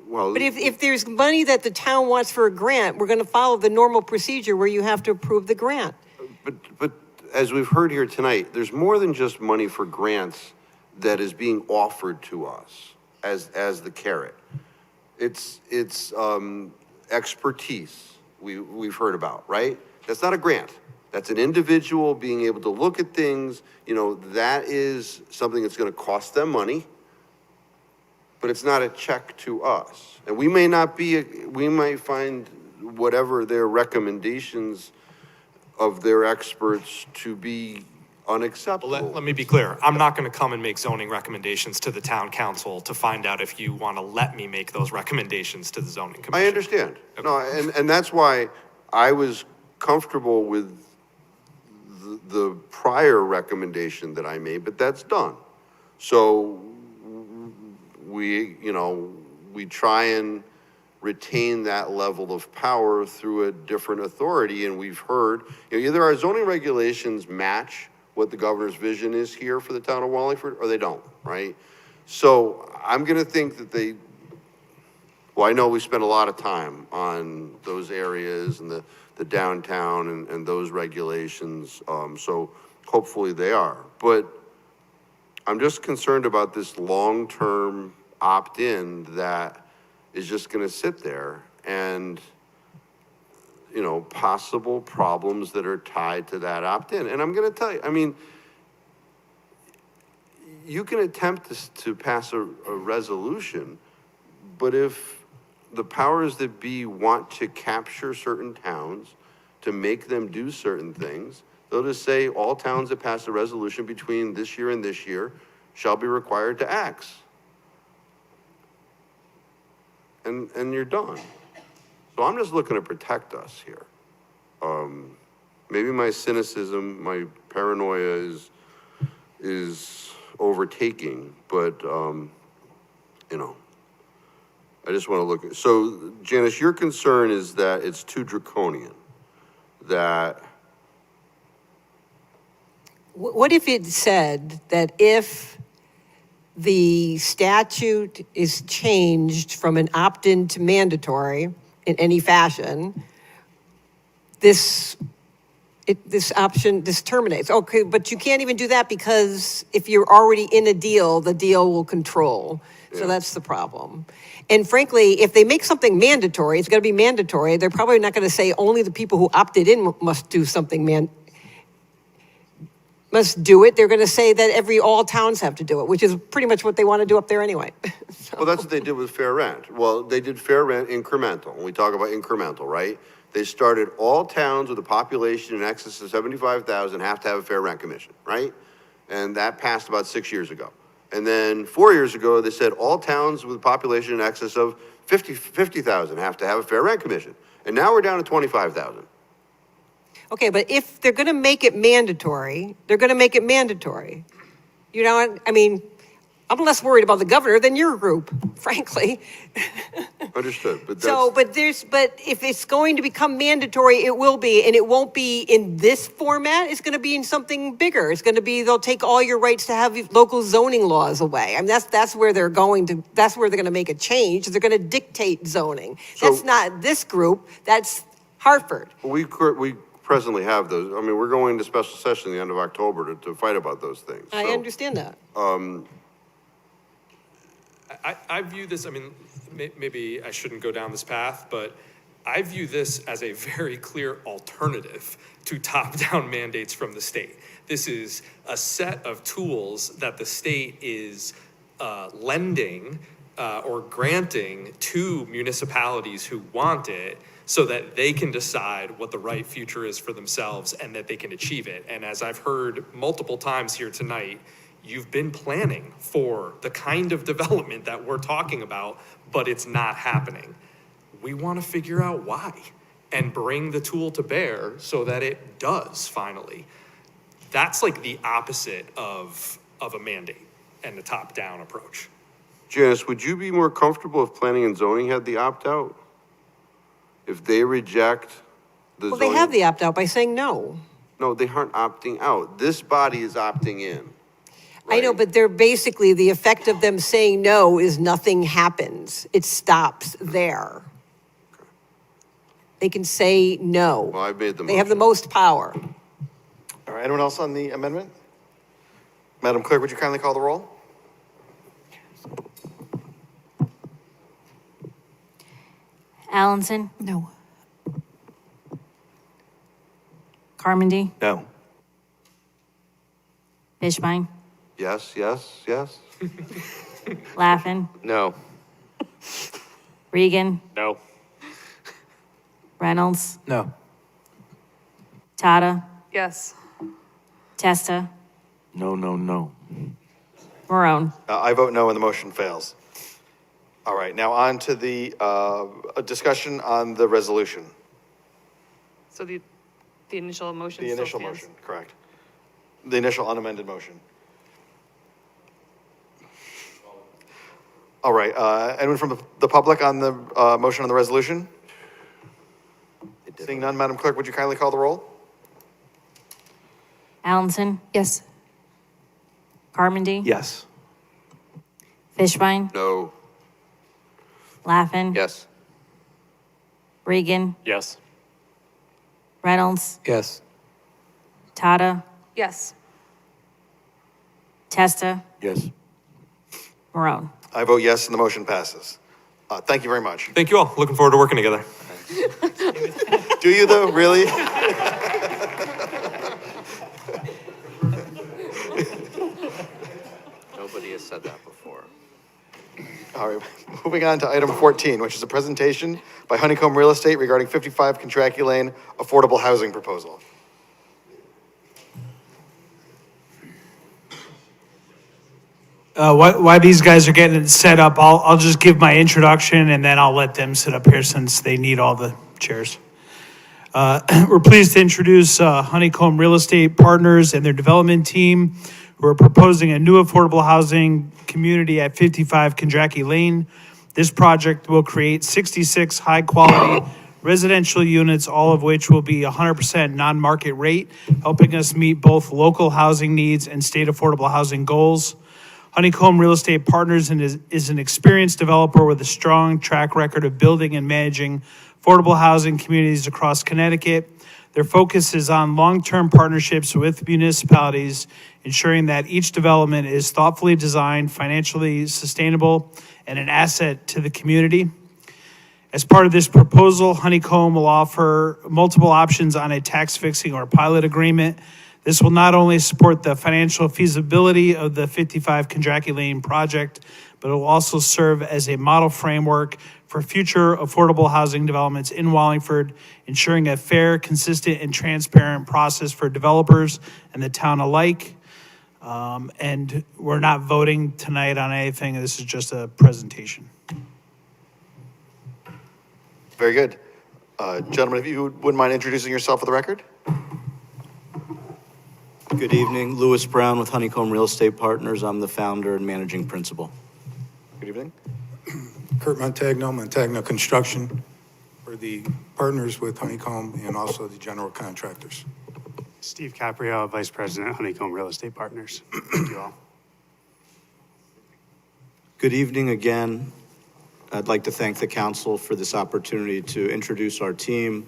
But if there's money that the town wants for a grant, we're going to follow the normal procedure where you have to approve the grant. But as we've heard here tonight, there's more than just money for grants that is being offered to us as the carrot. It's expertise we've heard about, right? That's not a grant. That's an individual being able to look at things. That is something that's going to cost them money, but it's not a check to us. And we might find whatever their recommendations of their experts to be unacceptable. Let me be clear. I'm not going to come and make zoning recommendations to the town council to find out if you want to let me make those recommendations to the zoning commission. I understand. No, and that's why I was comfortable with the prior recommendation that I made, but that's done. So we try and retain that level of power through a different authority, and we've heard, either our zoning regulations match what the governor's vision is here for the town of Wallingford, or they don't, right? So I'm gonna think that I know we spent a lot of time on those areas and the downtown and those regulations, so hopefully they are. But I'm just concerned about this long-term opt-in that is just gonna sit there, and possible problems that are tied to that opt-in. And I'm gonna tell you, I mean, you can attempt to pass a resolution, but if the powers that be want to capture certain towns to make them do certain things, they'll just say all towns that pass a resolution between this year and this year shall be required to X. And you're done. So I'm just looking to protect us here. Maybe my cynicism, my paranoia is overtaking, but I just want to look at, so Janice, your concern is that it's too draconian, that. What if it said that if the statute is changed from an opt-in to mandatory in any fashion, this terminates? Okay, but you can't even do that because if you're already in a deal, the deal will control. So that's the problem. And frankly, if they make something mandatory, it's going to be mandatory. They're probably not going to say only the people who opted in must do something must do it. They're going to say that all towns have to do it, which is pretty much what they want to do up there anyway. Well, that's what they did with fair rent. Well, they did fair rent incremental. When we talk about incremental, right? They started all towns with a population in excess of 75,000 have to have a fair rent commission, right? And that passed about 6 years ago. And then 4 years ago, they said all towns with a population in excess of 50,000 have to have a fair rent commission. And now we're down to 25,000. Okay, but if they're going to make it mandatory, they're going to make it mandatory. You know, I mean, I'm less worried about the governor than your group, frankly. Understood, but that's. So, but if it's going to become mandatory, it will be, and it won't be in this format. It's going to be in something bigger. It's going to be, they'll take all your rights to have local zoning laws away. I mean, that's where they're going to make a change. They're going to dictate zoning. That's not this group, that's Hartford. We presently have those. I mean, we're going to special session at the end of October to fight about those things. I understand that. I view this, I mean, maybe I shouldn't go down this path, but I view this as a very clear alternative to top-down mandates from the state. This is a set of tools that the state is lending or granting to municipalities who want it so that they can decide what the right future is for themselves and that they can achieve it. And as I've heard multiple times here tonight, you've been planning for the kind of development that we're talking about, but it's not happening. We want to figure out why and bring the tool to bear so that it does finally. That's like the opposite of a mandate and the top-down approach. Janice, would you be more comfortable if planning and zoning had the opt-out? If they reject the Well, zoning? they have the opt-out by saying no. No, they aren't opting out. This body is opting in. I know, but they're basically, the effect of them saying no is nothing happens. It stops there. They can say no. Well, I've made the They have the most power. All right, anyone else on the amendment? Madam Clerk, would you kindly call the roll? Allenson? No. Carmody? No. Fishbein? Yes, yes, yes. Laffin? No. Regan? No. Reynolds? No. Tata? Yes. Testa? No, no, no. Marone. I vote no and the motion fails. All right, now on to the discussion on the resolution. So the initial motion The still initial stands. motion, correct. The initial unamended motion. All right, anyone from the public on the motion on the resolution? Seeing none, Madam Clerk, would you kindly call the roll? Allenson. Yes. Carmody. Yes. Fishbein. No. Laffin. Yes. Regan. Yes. Reynolds. Yes. Tata. Yes. Testa. Yes. Marone. I vote yes and the motion passes. Thank you very much. Thank you all. Looking forward to working together. Do you though, really? Nobody has said that before. All right, moving on to item 14, which is a presentation by Honeycomb Real Estate regarding 55 Contracty Lane affordable housing proposal. While these guys are getting it set up, I'll just give my introduction and then I'll let them sit up here since they need all the chairs. We're pleased to introduce Honeycomb Real Estate Partners and their development team who are proposing a new affordable housing community at 55 Contracty Lane. This project will create 66 high-quality residential units, all of which will be 100% non-market rate, helping us meet both local housing needs and state affordable housing goals. Honeycomb Real Estate Partners is an experienced developer with a strong track record of building and managing affordable housing communities across Connecticut. Their focus is on long-term partnerships with municipalities, ensuring that each development is thoughtfully designed, financially sustainable, and an asset to the community. As part of this proposal, Honeycomb will offer multiple options on a tax fixing or pilot agreement. This will not only support the financial feasibility of the 55 Contracty Lane project, but it will also serve as a model framework for future affordable housing developments in Wallingford, ensuring a fair, consistent, and transparent process for developers and the town alike. And we're not voting tonight on anything. This is just a presentation. Very good. Gentlemen, if you wouldn't mind introducing yourself for the record? Good evening, Louis Brown with Honeycomb Real Estate Partners. I'm the founder and managing principal. Good evening. Kurt Montagno Construction, for the partners with Honeycomb and also the general contractors. Steve Caprio, Vice President, Honeycomb Real Estate Partners. Thank you all. Good evening again. I'd like to thank the council for this opportunity to introduce our team,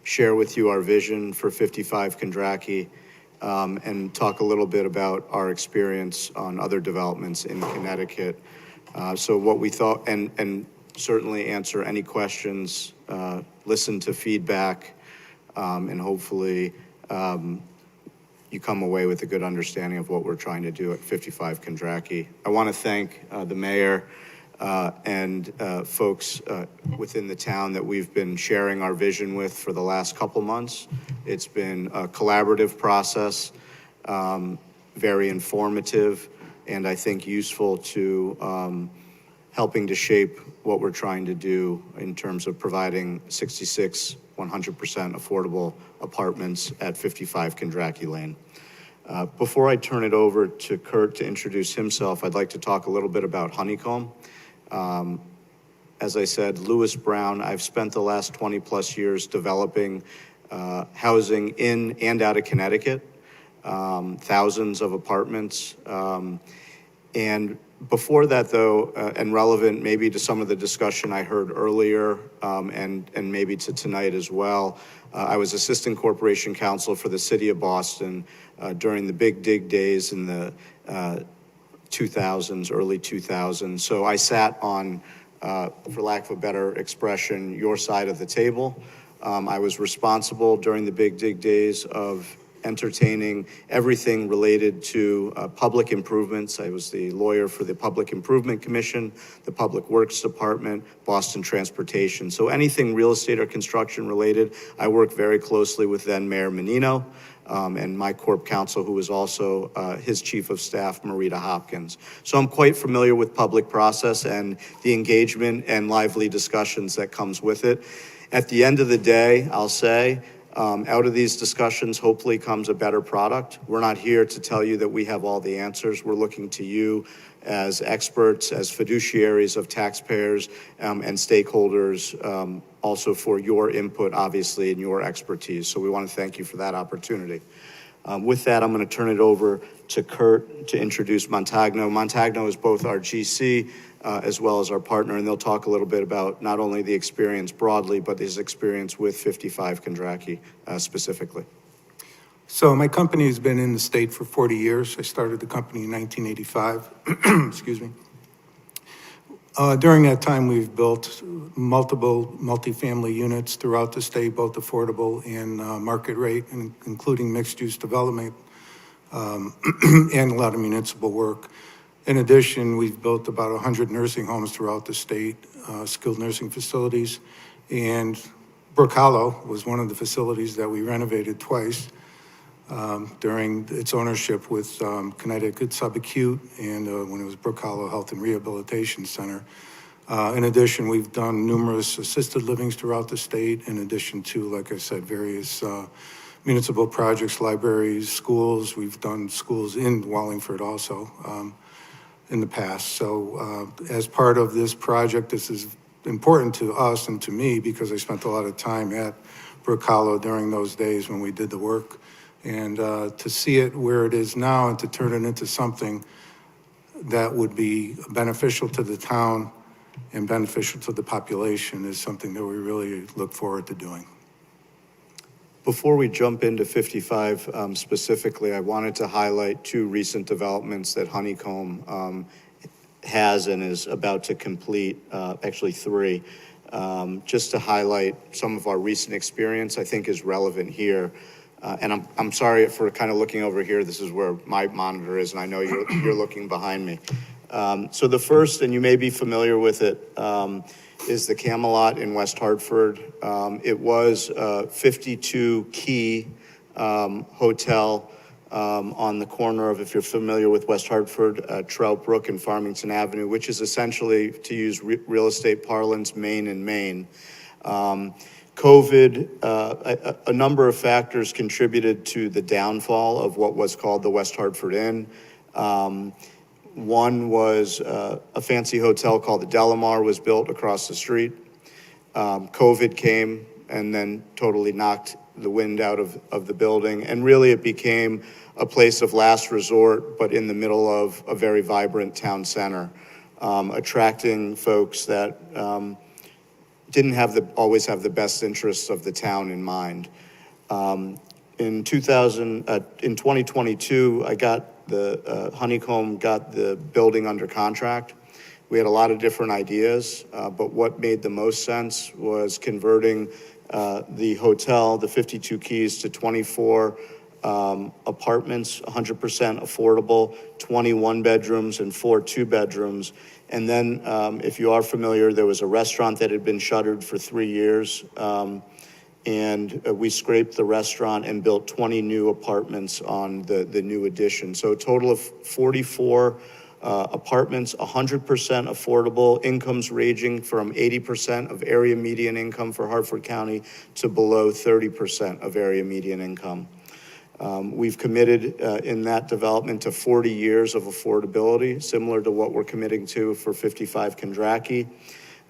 share with you our vision for 55 Contracty, and talk a little bit about our experience on other developments in Connecticut. So what we thought, and certainly answer any questions, listen to feedback, and hopefully you come away with a good understanding of what we're trying to do at 55 Contracty. I want to thank the mayor and folks within the town that we've been sharing our vision with for the last couple months. It's been a collaborative process, very informative, and I think useful to helping to shape what we're trying to do in terms of providing 66 100% affordable apartments at 55 Contracty Lane. Before I turn it over to Kurt to introduce himself, I'd like to talk a little bit about Honeycomb. As I said, Louis Brown, I've spent the last 20 plus years developing housing in and out of Connecticut, thousands of apartments. And before that, though, and relevant maybe to some of the discussion I heard earlier, and maybe to tonight as well, I was assistant corporation counsel for the city of Boston during the big dig days in the 2000s, early 2000s. So I sat on, for lack of a better expression, your side of the table. I was responsible during the big dig days of entertaining everything related to public improvements. I was the lawyer for the Public Improvement Commission, the Public Works Department, Boston Transportation. So anything real estate or construction related, I worked very closely with then Mayor Menino and my corp counsel, who was also his chief of staff, Marita Hopkins. So I'm quite familiar with public process and the engagement and lively discussions that comes with it. At the end of the day, I'll say, out of these discussions, hopefully comes a better product. We're not here to tell you that we have all the answers. We're looking to you as experts, as fiduciaries of taxpayers and stakeholders, also for your input, obviously, and your expertise. So we want to thank you for that opportunity. With that, I'm going to turn it over to Kurt to introduce Montagno. Montagno is both our GC as well as our partner, and they'll talk a little bit about not only the experience broadly, but his experience with 55 Kondraki specifically. So my company has been in the state for 40 years. I started the company in 1985. Excuse me. During that time, we've built multiple multifamily units throughout the state, both affordable and market rate, including mixed-use development and a lot of municipal work. In addition, we've built about 100 nursing homes throughout the state, skilled nursing facilities, and Brook Hollow was one of the facilities that we renovated twice during its ownership with Connecticut Subacute and when it was Brook Hollow Health and Rehabilitation Center. In addition, we've done numerous assisted livings throughout the state, in addition to, like I said, various municipal projects, libraries, schools. We've done schools in Wallingford also in the past. So as part of this project, this is important to us and to me because I spent a lot of time at Brook Hollow during those days when we did the work. And to see it where it is now and to turn it into something that would be beneficial to the town and beneficial to the population is something that we really look forward to doing. Before we jump into 55 specifically, I wanted to highlight two recent developments that Honeycomb has and is about to complete, actually three. Just to highlight some of our recent experience, I think is relevant here. And I'm sorry for kind of looking over here. This is where my monitor is, and I know you're looking behind me. So the first, and you may be familiar with it, is the Camelot in West Hartford. It was a 52-key hotel on the corner of, if you're familiar with West Hartford, Trout Brook and Farmington Avenue, which is essentially, to use real estate parlance, Main and Main. COVID, a number of factors contributed to the downfall of what was called the West Hartford Inn. One was a fancy hotel called the Delamar was built across the street. COVID came and then totally knocked the wind out of the building. And really it became a place of last resort, but in the middle of a very vibrant town center, attracting folks that didn't always have the best interests of the town in mind. In 2022, Honeycomb got the building under contract. We had a lot of different ideas, but what made the most sense was converting the hotel, the 52 keys, to 24 apartments, 100% affordable, 21 bedrooms and 4 two-bedrooms. And then, if you are familiar, there was a restaurant that had been shuttered for 3 years, and we scraped the restaurant and built 20 new apartments on the new addition. So a total of 44 apartments, 100% affordable, incomes ranging from 80% of area median income for Hartford County to below 30% of area median income. We've committed in that development to 40 years of affordability, similar to what we're committing to for 55 Kondraki.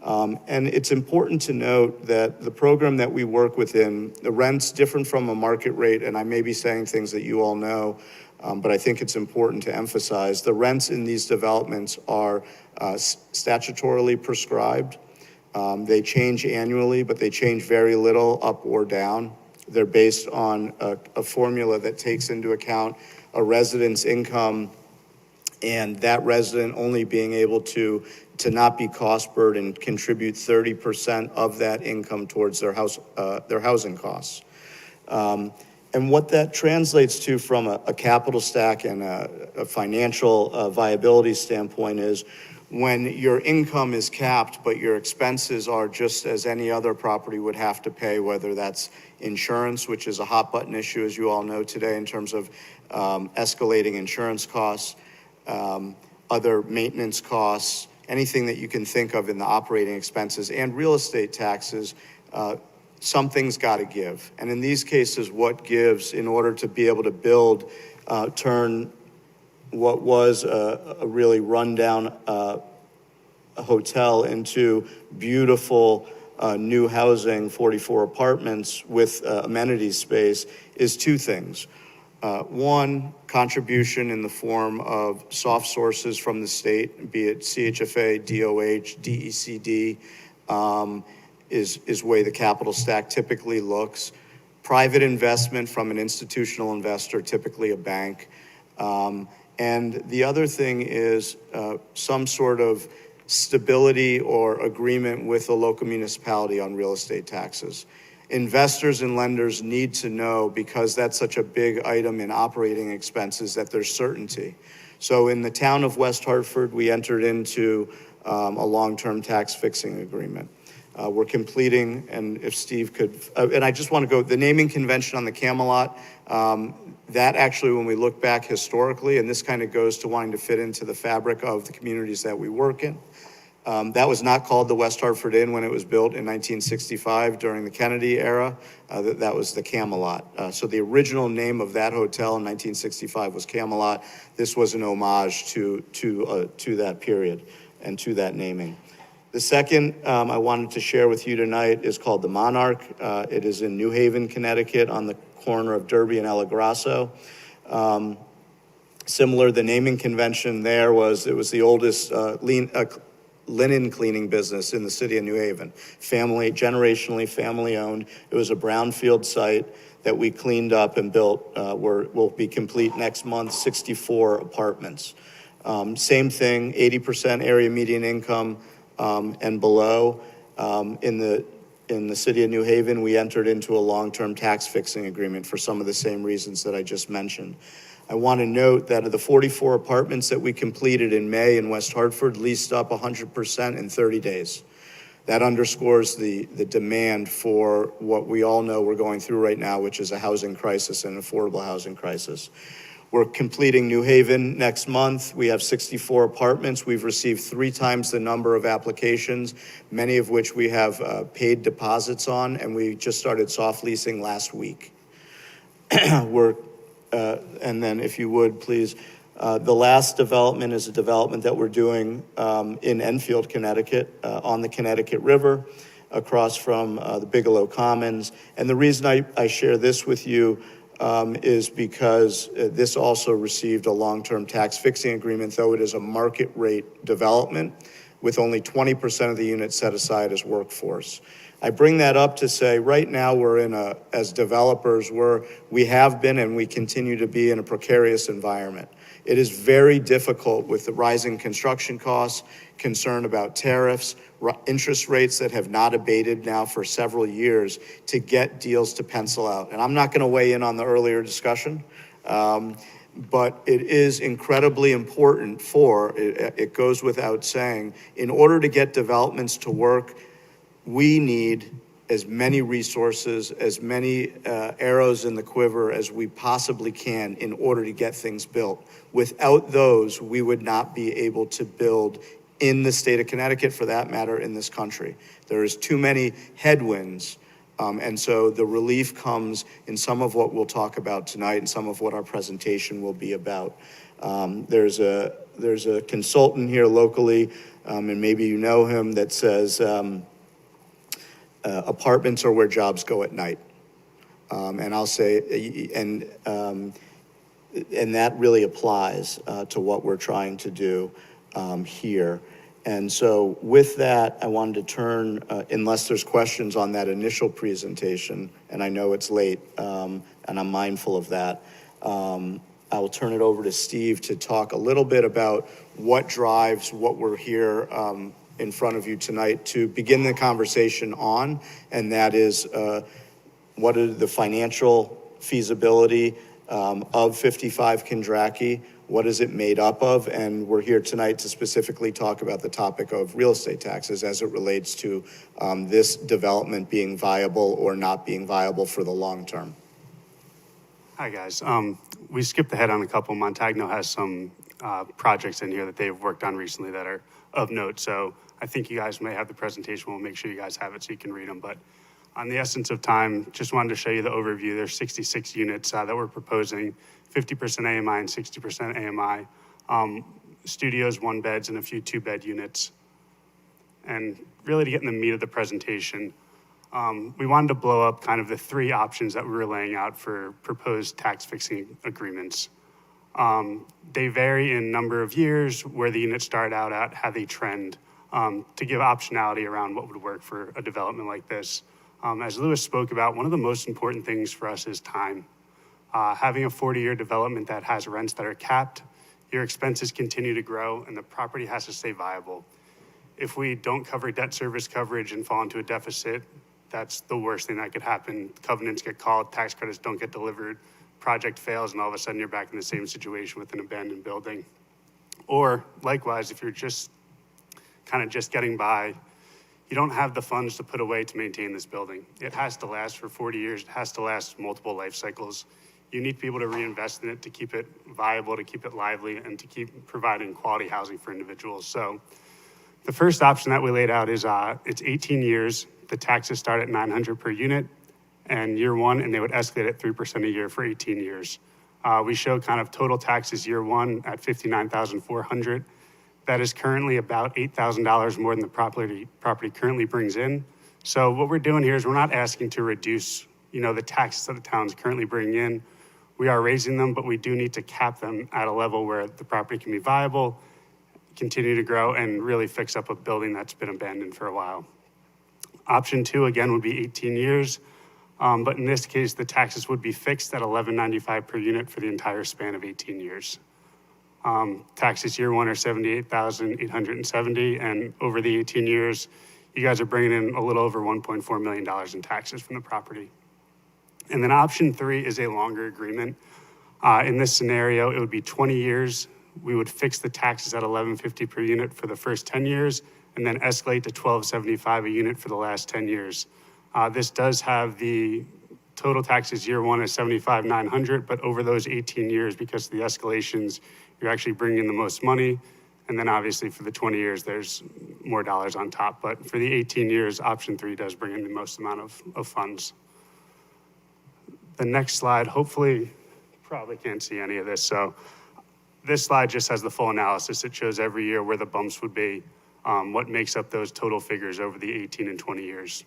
And it's important to note that the program that we work within, the rent's different from a market rate, and I may be saying things that you all know, but I think it's important to emphasize. The rents in these developments are statutorily prescribed. They change annually, but they change very little up or down. They're based on a formula that takes into account a resident's income and that resident only being able to not be cost burdened, contribute 30% of that income towards their housing costs. And what that translates to from a capital stack and a financial viability standpoint is when your income is capped, but your expenses are just as any other property would have to pay, whether that's insurance, which is a hot button issue, as you all know today, in terms of escalating insurance costs, other maintenance costs, anything that you can think of in the operating expenses, and real estate taxes, something's got to give. And in these cases, what gives in order to be able to build, turn what was a really rundown hotel into beautiful new housing, 44 apartments with amenity space, is two things. One, contribution in the form of soft sources from the state, be it CHFA, DOH, DECD, is way the capital stack typically looks. Private investment from an institutional investor, typically a bank. And the other thing is some sort of stability or agreement with the local municipality on real estate taxes. Investors and lenders need to know, because that's such a big item in operating expenses, that there's certainty. So in the town of West Hartford, we entered into a long-term tax fixing agreement. We're completing, and if Steve could, and I just want to go, the naming convention on the Camelot, that actually, when we look back historically, and this kind of goes to wanting to fit into the fabric of the communities that we work in, that was not called the West Hartford Inn when it was built in 1965 during the Kennedy era. That was the Camelot. So the original name of that hotel in 1965 was Camelot. This was an homage to that period and to that naming. The second I wanted to share with you tonight is called the Monarch. It is in New Haven, Connecticut, on the corner of Derby and El Grasso. Similar, the naming convention there was, it was the oldest linen cleaning business in the city of New Haven. Family, generationally family owned. It was a brownfield site that we cleaned up and built. Will be complete next month, 64 apartments. Same thing, 80% area median income and below. In the city of New Haven, we entered into a long-term tax fixing agreement for some of the same reasons that I just mentioned. I want to note that of the 44 apartments that we completed in May in West Hartford, leased up 100% in 30 days. That underscores the demand for what we all know we're going through right now, which is a housing crisis, an affordable housing crisis. We're completing New Haven next month. We have 64 apartments. We've received 3 times the number of applications, many of which we have paid deposits on, and we just started soft leasing last week. And then if you would, please, the last development is a development that we're doing in Enfield, Connecticut, on the Connecticut River, across from the Bigelow Commons. And the reason I share this with you is because this also received a long-term tax fixing agreement, though it is a market rate development with only 20% of the units set aside as workforce. I bring that up to say right now we're as developers, we have been and we continue to be in a precarious environment. It is very difficult with the rising construction costs, concern about tariffs, interest rates that have not abated now for several years, to get deals to pencil out. And I'm not going to weigh in on the earlier discussion, but it is incredibly important it goes without saying, in order to get developments to work, we need as many resources, as many arrows in the quiver as we possibly can in order to get things built. Without those, we would not be able to build in the state of Connecticut, for that matter, in this country. There is too many headwinds, and so the relief comes in some of what we'll talk about tonight and some of what our presentation will be about. There's a consultant here locally, and maybe you know him, that says, apartments are where jobs go at night. And I'll say, and that really applies to what we're trying to do here. And so with that, I wanted to turn, unless there's questions on that initial presentation, and I know it's late, and I'm mindful of that, I will turn it over to Steve to talk a little bit about what drives what we're here in front of you tonight to begin the conversation on, and that is what are the financial feasibility of 55 Kendracky, what is it made up of, and we're here tonight to specifically talk about the topic of real estate taxes as it relates to this development being viable or not being viable for the long term. Hi, guys. We skipped ahead on a couple. Montagno has some projects in here that they've worked on recently that are of note. So I think you guys may have the presentation. We'll make sure you guys have it so you can read them. But on the essence of time, just wanted to show you the overview. There's 66 units that we're proposing, 50% AMI and 60% AMI. Studios, 1 beds, and a few 2-bed units. And really to get in the meat of the presentation, we wanted to blow up kind of the 3 options that we were laying out for proposed tax fixing agreements. They vary in number of years, where the units start out at, how they trend, to give optionality around what would work for a development like this. As Lewis spoke about, one of the most important things for us is time. Having a 40-year development that has rents that are capped, your expenses continue to grow, and the property has to stay viable. If we don't cover debt service coverage and fall into a deficit, that's the worst thing that could happen. Covenants get called, tax credits don't get delivered, project fails, and all of a sudden you're back in the same situation with an abandoned building. Or likewise, if you're just getting by, you don't have the funds to put away to maintain this building. It has to last for 40 years. It has to last multiple life cycles. You need to be able to reinvest in it to keep it viable, to keep it lively, and to keep providing quality housing for individuals. So the first option that we laid out is it's 18 years. The taxes start at $900 per unit, and year 1, and they would escalate at 3% a year for 18 years. We show kind of total taxes year 1 at $59,400. That is currently about $8,000 more than the property currently brings in. So what we're doing here is we're not asking to reduce, the taxes that the town's currently bringing in. We are raising them, but we do need to cap them at a level where the property can be viable, continue to grow, and really fix up a building that's been abandoned for a while. Option 2, again, would be 18 years. But in this case, the taxes would be fixed at $11.95 per unit for the entire span of 18 years. Taxes year 1 are $78,870, and over the 18 years, you guys are bringing in a little over $1.4 million in taxes from the property. And then option 3 is a longer agreement. In this scenario, it would be 20 years. We would fix the taxes at $11.50 per unit for the first 10 years, and then escalate to $12.75 a unit for the last 10 years. This does have the total taxes year 1 is $75,900, but over those 18 years, because of the escalations, you're actually bringing in the most money. And then obviously for the 20 years, there's more dollars on top. But for the 18 years, option 3 does bring in the most amount of funds. The next slide, hopefully, probably can't see any of this. So this slide just has the full analysis. It shows every year where the bumps would be, what makes up those total figures over the 18 and 20 years.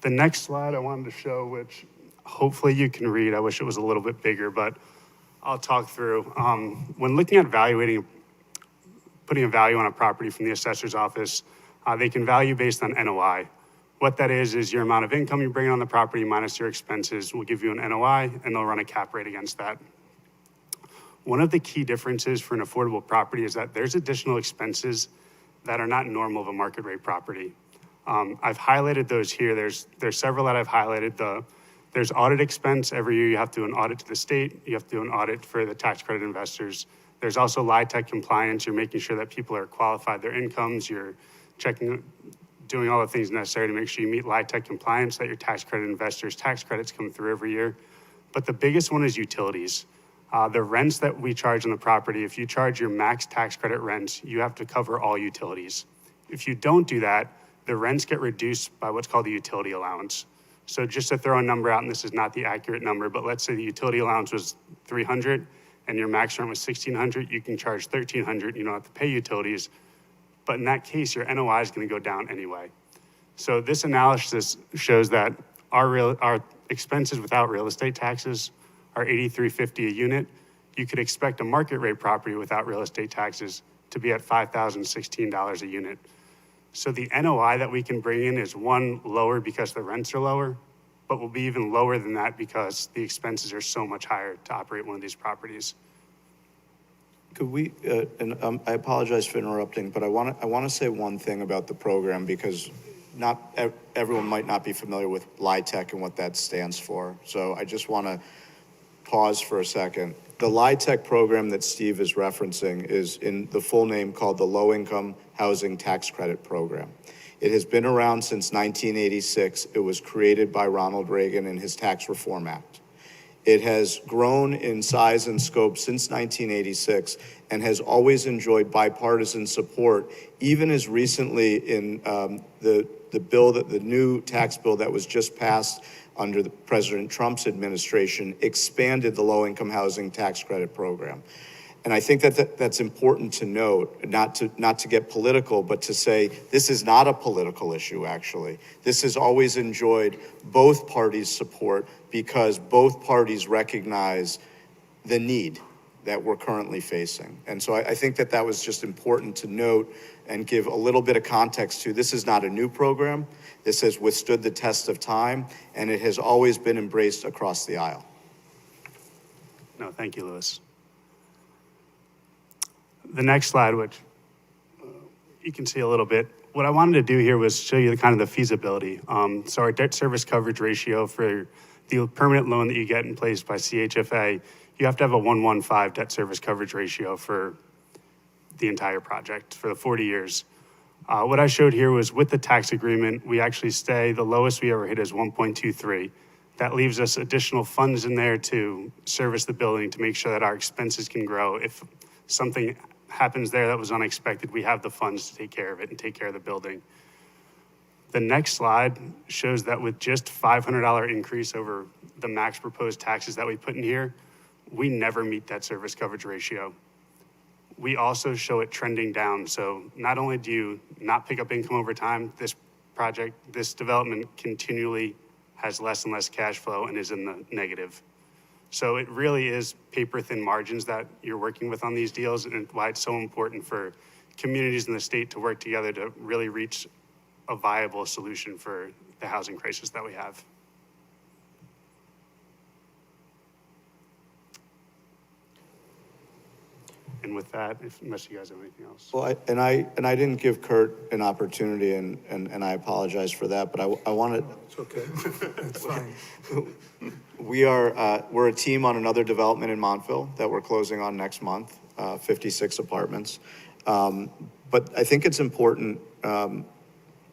The next slide I wanted to show, which hopefully you can read. I wish it was a little bit bigger, but I'll talk through. When looking at putting a value on a property from the assessor's office, they can value based on NOI. What that is your amount of income you bring on the property minus your expenses will give you an NOI, and they'll run a cap rate against that. One of the key differences for an affordable property is that there's additional expenses that are not normal of a market rate property. I've highlighted those here. There's several that I've highlighted. There's audit expense. Every year you have to do an audit to the state. You have to do an audit for the tax credit investors. There's also LIHTC compliance. You're making sure that people are qualified their incomes. You're checking, doing all the things necessary to make sure you meet LIHTC compliance, that your tax credit investors' tax credits come through every year. But the biggest one is utilities. The rents that we charge on the property, if you charge your max tax credit rents, you have to cover all utilities. If you don't do that, the rents get reduced by what's called the utility allowance. So just to throw a number out, and this is not the accurate number, but let's say the utility allowance was $300 and your max rent was $1,600, you can charge $1,300, you don't have to pay utilities. But in that case, your NOI is going to go down anyway. So this analysis shows that our expenses without real estate taxes are $83.50 a unit. You could expect a market rate property without real estate taxes to be at $5,016 a unit. So the NOI that we can bring in is, one, lower because the rents are lower, but will be even lower than that because the expenses are so much higher to operate one of these properties. Could we, I apologize for interrupting, but I want to say one thing about the program, because not everyone might not be familiar with LIHTC and what that stands for. So I just want to pause for a second. The LIHTC program that Steve is referencing is in the full name called the Low Income Housing Tax Credit Program. It has been around since 1986. It was created by Ronald Reagan in his Tax Reform Act. It has grown in size and scope since 1986 and has always enjoyed bipartisan support, even as recently in the new tax bill that was just passed under President Trump's administration expanded the low-income housing tax credit program. And I think that's important to note, not to get political, but to say this is not a political issue, actually. This has always enjoyed both parties' support because both parties recognize the need that we're currently facing. And so I think that was just important to note and give a little bit of context to. This is not a new program. This has withstood the test of time, and it has always been embraced across the aisle. No, thank you, Louis. The next slide, which you can see a little bit, what I wanted to do here was show you the feasibility. So our debt service coverage ratio for the permanent loan that you get in place by CHFA, you have to have a 1.15 debt service coverage ratio for the entire project for the 40 years. What I showed here was with the tax agreement, we actually stay, the lowest we ever hit is 1.23. That leaves us additional funds in there to service the building to make sure that our expenses can grow. If something happens there that was unexpected, we have the funds to take care of it and take care of the building. The next slide shows that with just $500 increase over the max proposed taxes that we put in here, we never meet that service coverage ratio. We also show it trending down. So not only do you not pick up income over time, this development continually has less and less cash flow and is in the negative. So it really is paper-thin margins that you're working with on these deals, and why it's so important for communities in the state to work together to really reach a viable solution for the housing crisis that we have. And with that, unless you guys have anything else. Well, I didn't give Kurt an opportunity, and I apologize for that, but I wanted. It's okay. It's fine. We're a team on another development in Montville that we're closing on next month, 56 apartments. But I think it's important,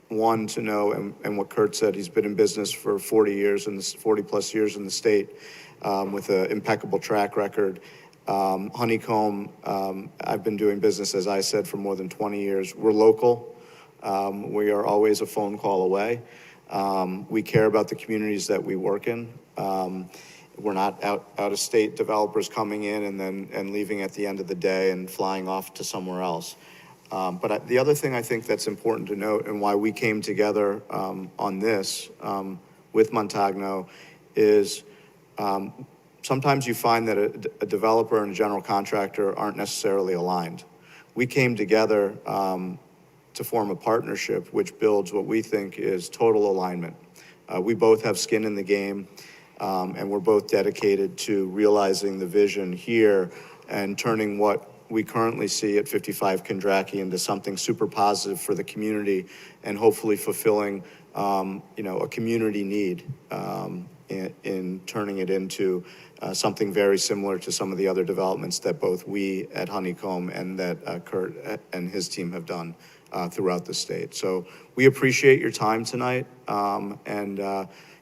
one, to know, and what Kurt said, he's been in business for 40 years, 40 plus years in the state, with an impeccable track record. Honeycomb, I've been doing business, as I said, for more than 20 years. We're local. We are always a phone call away. We care about the communities that we work in. We're not out-of-state developers coming in and leaving at the end of the day and flying off to somewhere else. But the other thing I think that's important to note, and why we came together on this with Montagno, is sometimes you find that a developer and a general contractor aren't necessarily aligned. We came together to form a partnership which builds what we think is total alignment. We both have skin in the game, and we're both dedicated to realizing the vision here and turning what we currently see at 55 Kendracky into something super positive for the community, and hopefully fulfilling a community need in turning it into something very similar to some of the other developments that both we at Honeycomb and that Kurt and his team have done throughout the state. So we appreciate your time tonight, and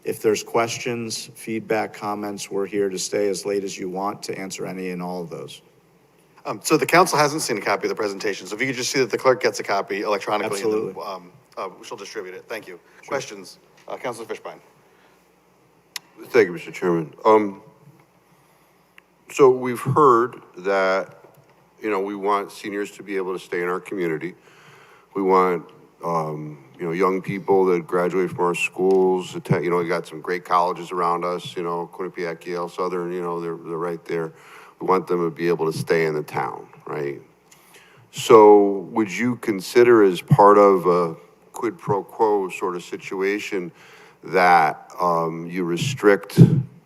if there's questions, feedback, comments, we're here to stay as late as you want to answer any and all of those. So the council hasn't seen a copy of the presentation, so if you could just see that the clerk gets a copy electronically. Absolutely. And then, she'll distribute it. Thank you. Sure. Questions? Councilor Fishbein. Thank you, Mr. Chairman. So we've heard that, we want seniors to be able to stay in our community. We want, young people that graduate from our schools. We got some great colleges around us, Quinnipiac, Yale, Southern, they're right there. We want them to be able to stay in the town, right? So would you consider, as part of a quid pro quo sort of situation, that you restrict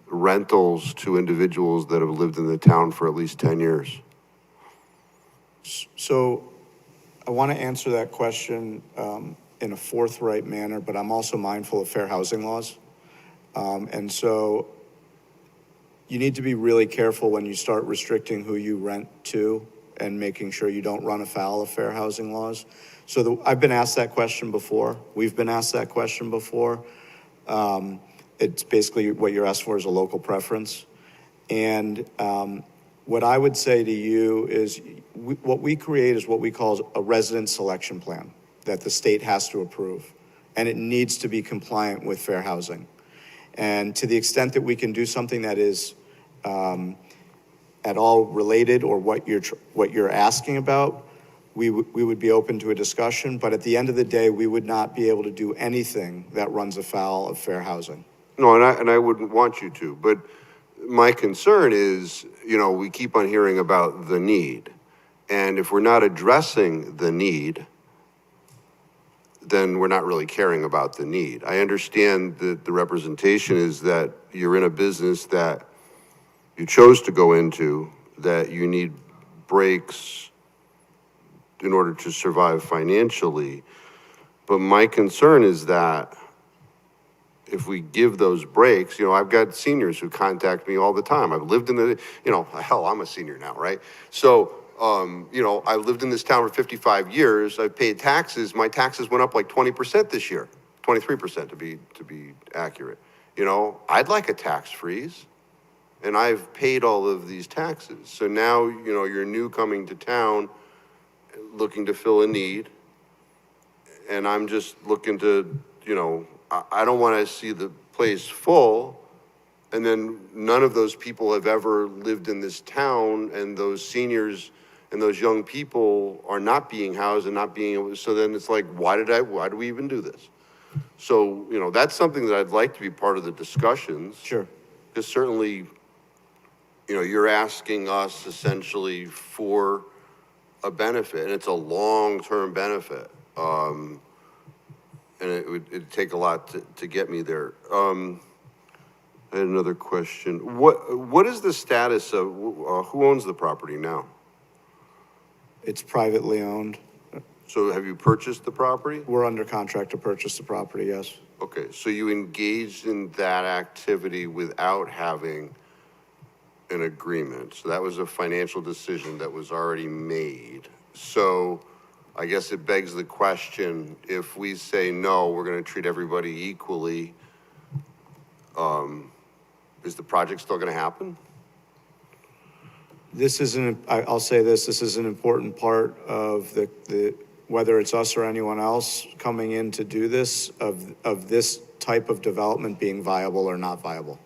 rentals to individuals that have lived in the town for at least 10 years? So I want to answer that question in a forthright manner, but I'm also mindful of fair housing laws. And so you need to be really careful when you start restricting who you rent to and making sure you don't run afoul of fair housing laws. So I've been asked that question before. We've been asked that question before. It's basically what you're asked for is a local preference. And what I would say to you is what we create is what we call a resident selection plan that the state has to approve. And it needs to be compliant with fair housing. And to the extent that we can do something that is at all related or what you're asking about, we would be open to a discussion. But at the end of the day, we would not be able to do anything that runs afoul of fair housing. No, and I wouldn't want you to, but my concern is, we keep on hearing about the need. And if we're not addressing the need, then we're not really caring about the need. I understand that the representation is that you're in a business that you chose to go into, that you need breaks in order to survive financially. But my concern is that if we give those breaks, I've got seniors who contact me all the time. I've lived in hell, I'm a senior now, right? So, I've lived in this town for 55 years. I've paid taxes. My taxes went up like 20% this year, 23% to be accurate. I'd like a tax freeze, and I've paid all of these taxes. So now, you're new coming to town, looking to fill a need, and I'm just looking to, I don't want to see the place full, and then none of those people have ever lived in this town, and those seniors and those young people are not being housed and not being able to, so then it's like, why do we even do this? So, that's something that I'd like to be part of the discussions. Sure. Because certainly, you're asking us essentially for a benefit, and it's a long-term benefit. And it'd take a lot to get me there. I had another question. What is the status of, who owns the property now? It's privately owned. So have you purchased the property? We're under contract to purchase the property, yes. Okay, so you engaged in that activity without having an agreement. So that was a financial decision that was already made. So I guess it begs the question, if we say no, we're going to treat everybody equally, is the project still going to happen? I'll say this is an important part of the whether it's us or anyone else coming in to do this, of this type of development being viable or not viable.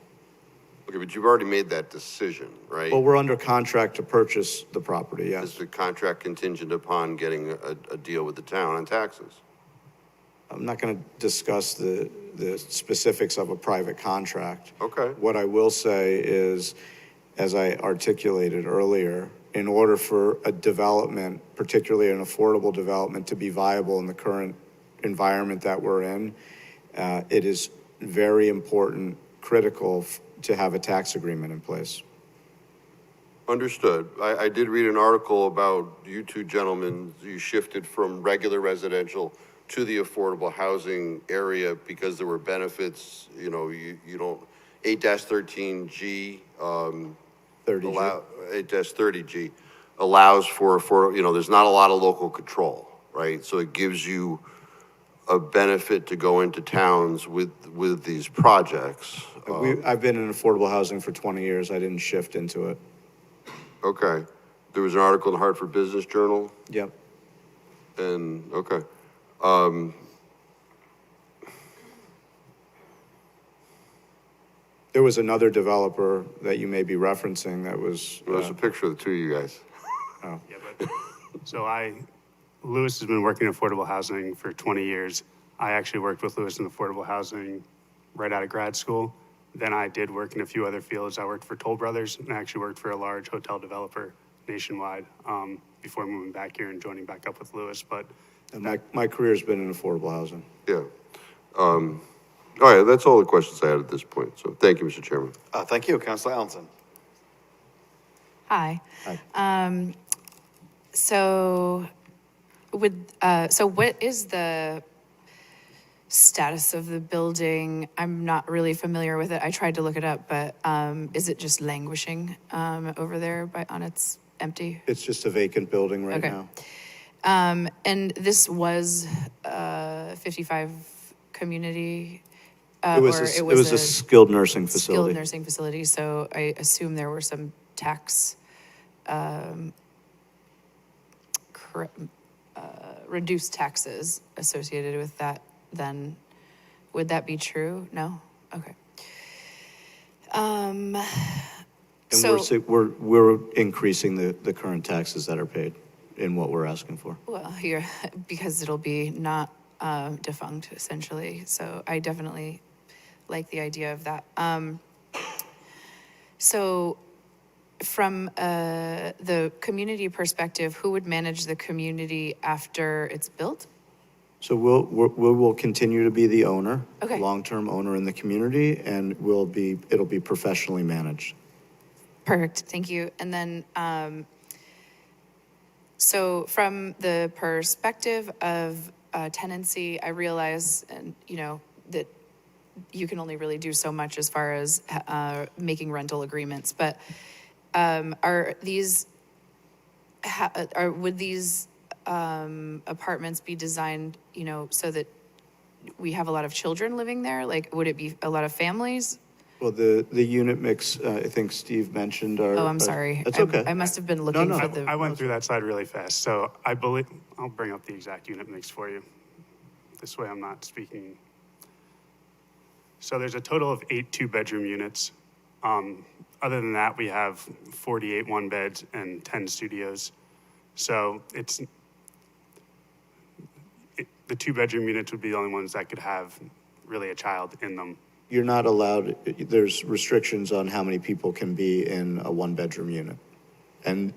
Okay, but you've already made that decision, right? Well, we're under contract to purchase the property, yes. Is the contract contingent upon getting a deal with the town on taxes? I'm not going to discuss the specifics of a private contract. Okay. What I will say is, as I articulated earlier, in order for a development, particularly an affordable development, to be viable in the current environment that we're in, it is very important, critical to have a tax agreement in place. Understood. I did read an article about you two gentlemen, you shifted from regular residential to the affordable housing area because there were benefits, you don't, 8-13G, 8-30G allows for there's not a lot of local control, right? So it gives you a benefit to go into towns with these projects. I've been in affordable housing for 20 years. I didn't shift into it. Okay. There was an article in the Hartford Business Journal? Yep. And, okay. There was another developer that you may be referencing that was... There's a picture of the two of you guys. Oh. Yeah, but, Lewis has been working in affordable housing for 20 years. I actually worked with Lewis in affordable housing right out of grad school. Then I did work in a few other fields. I worked for Toll Brothers, and I actually worked for a large hotel developer nationwide before moving back here and joining back up with Lewis. But my career's been in affordable housing. Yeah. All right, that's all the questions I had at this point. So thank you, Mr. Chairman. Thank you, Councilor Allenson. Hi. Hi. So what is the status of the building, I'm not really familiar with it. I tried to look it up, but is it just languishing over there on its empty? It's just a vacant building right Okay. now. And this was 55 community? It was a skilled nursing facility. Skilled nursing facility, so I assume there were some tax, reduced taxes associated with that then. Would that be true? No? Okay. And So, we're increasing the current taxes that are paid in what we're asking for. well, here, because it'll be not defunct essentially, so I definitely like the idea of that. So from the community perspective, who would manage the community after it's built? So we will continue to be the owner, Okay. long-term owner in the community, and it'll be professionally managed. Perfect, thank you. And then, so from the perspective of tenancy, I realize, and that you can only really do so much as far as making rental agreements, but would these apartments be designed, so that we have a lot of children living there? Like, would it be a lot of families? Well, the unit mix, I think Steve mentioned are. Oh, I'm sorry. That's okay. I must have been looking no. for the. I went through that slide really fast, so I believe, I'll bring up the exact unit mix for you. This way I'm not speaking. So there's a total of 8 two-bedroom units. Other than that, we have 48 one-beds and 10 studios. So the two-bedroom units would be the only ones that could have really a child in them. You're not allowed, there's restrictions on how many people can be in a one-bedroom unit. And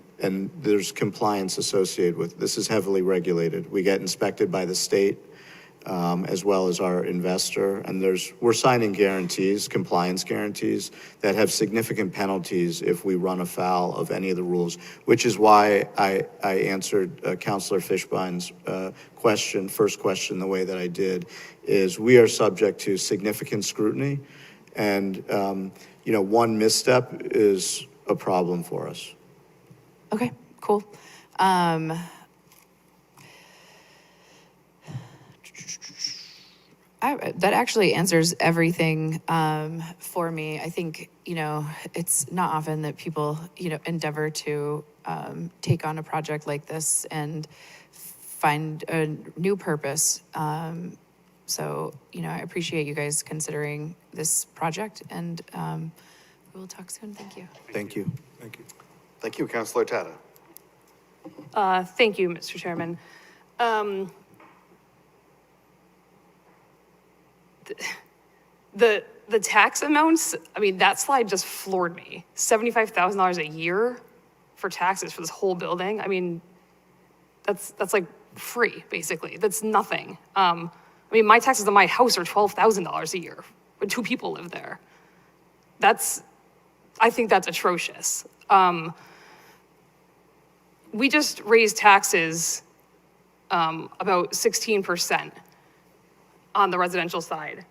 there's compliance associated with, this is heavily regulated. We get inspected by the state, as well as our investor, and we're signing guarantees, compliance guarantees, that have significant penalties if we run afoul of any of the rules, which is why I answered Councilor Fishbein's first question the way that I did, is we are subject to significant scrutiny, and one misstep is a problem for us. Okay, cool. That actually answers everything for me. I think, it's not often that people, endeavor to take on a project like this and find a new purpose. So, I appreciate you guys considering this project, and we will talk soon. Thank you. Thank you. Thank you. Thank you, Councilor Tata. Thank you, Mr. Chairman. The tax amounts, that slide just floored me. $75,000 a year for taxes for this whole building. That's like free, basically. That's nothing. My taxes on my house are $12,000 a year when 2 people live there. I think that's atrocious. We just raised taxes about 16% on the residential side.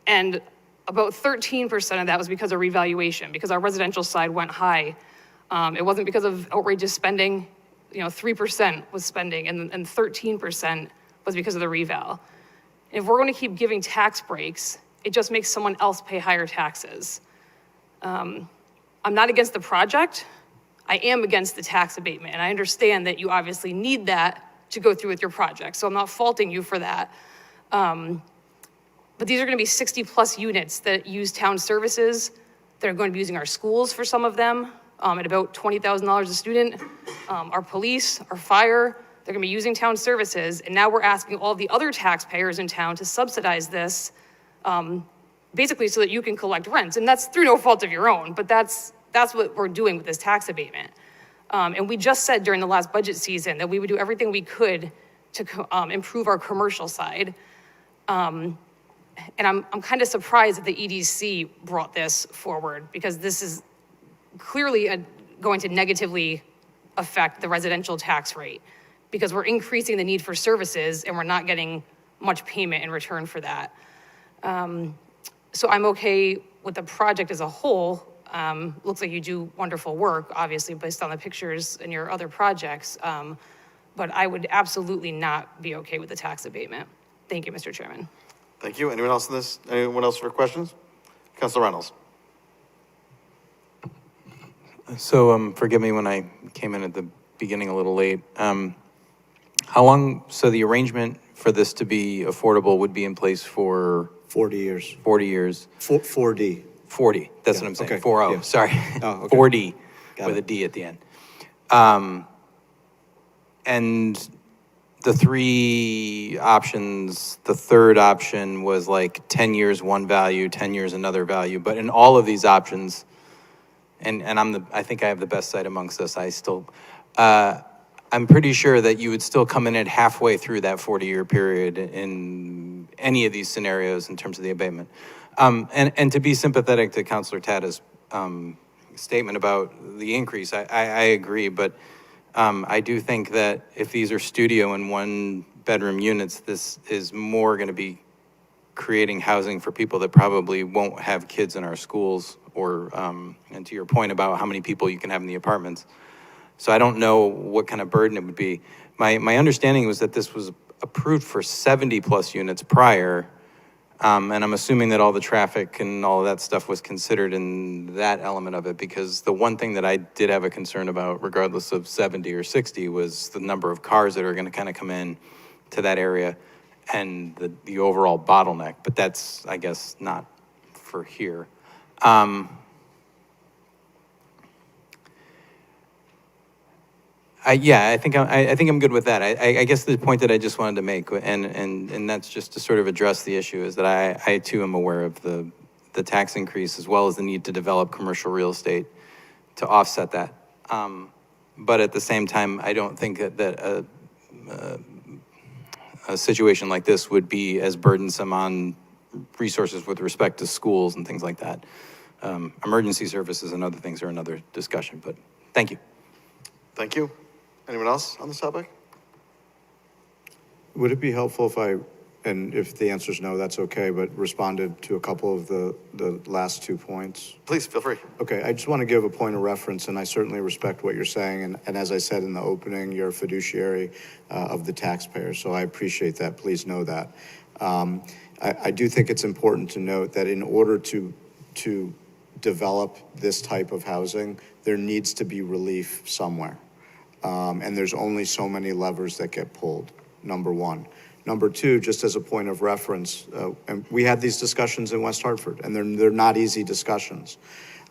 And about 13% of that was because of revaluation, because our residential side went high. It wasn't because of outrageous spending. 3% was spending, and 13% was because of the reval. And if we're going to keep giving tax breaks, it just makes someone else pay higher taxes. I'm not against the project. I am against the tax abatement, and I understand that you obviously need that to go through with your project, so I'm not faulting you for that. But these are going to be 60-plus units that use town services, that are going to be using our schools for some of them, at about $20,000 a student. Our police, our fire, they're going to be using town services, and now we're asking all the other taxpayers in town to subsidize this, basically so that you can collect rents. And that's through no fault of your own, but that's what we're doing with this tax abatement. And we just said during the last budget season that we would do everything we could to improve our commercial side. And I'm kind of surprised that the EDC brought this forward, because this is clearly going to negatively affect the residential tax rate, because we're increasing the need for services and we're not getting much payment in return for that. So I'm okay with the project as a whole. Looks like you do wonderful work, obviously, based on the pictures in your other projects. But I would absolutely not be okay with the tax abatement. Thank you, Mr. Chairman. Thank you. Anyone else in this? Anyone else for questions? Councilor Reynolds. So forgive me when I came in at the beginning a little late. How long, so the arrangement for this to be affordable would be in place for? 40 years. 40 years. 4D. 40, that's Yeah, what I'm saying, okay, 40, yeah. sorry. Oh, okay. 4D Got with it. a D at the end. And the three options, the third option was like 10 years one value, 10 years another value. But in all of these options, and I think I have the best side amongst us, I'm pretty sure that you would still come in at halfway through that 40-year period in any of these scenarios in terms of the abatement. And to be sympathetic to Councilor Tata's statement about the increase, I agree, but I do think that if these are studio and one-bedroom units, this is more going to be creating housing for people that probably won't have kids in our schools, or, and to your point about how many people you can have in the apartments. So I don't know what kind of burden it would be. My understanding was that this was approved for 70-plus units prior, and I'm assuming that all the traffic and all of that stuff was considered in that element of it, because the one thing that I did have a concern about, regardless of 70 or 60, was the number of cars that are going to kind of come in to that area and the overall bottleneck. But that's, I guess, not for here. I think I'm good with that. I guess the point that I just wanted to make, and that's just to sort of address the issue, is that I too am aware of the tax increase, as well as the need to develop commercial real estate to offset that. But at the same time, I don't think that a situation like this would be as burdensome on resources with respect to schools and things like that. Emergency services and other things are another discussion, but thank you. Thank you. Anyone else on this topic? Would it be helpful if and if the answer is no, that's okay, but responded to a couple of the last 2 points? Please, feel free. Okay, I just want to give a point of reference, and I certainly respect what you're saying, and as I said in the opening, you're a fiduciary of the taxpayer, so I appreciate that. Please know that. I do think it's important to note that in order to develop this type of housing, there needs to be relief somewhere. And there's only so many levers that get pulled, number one. Number two, just as a point of reference, and we had these discussions in West Hartford, and they're not easy discussions.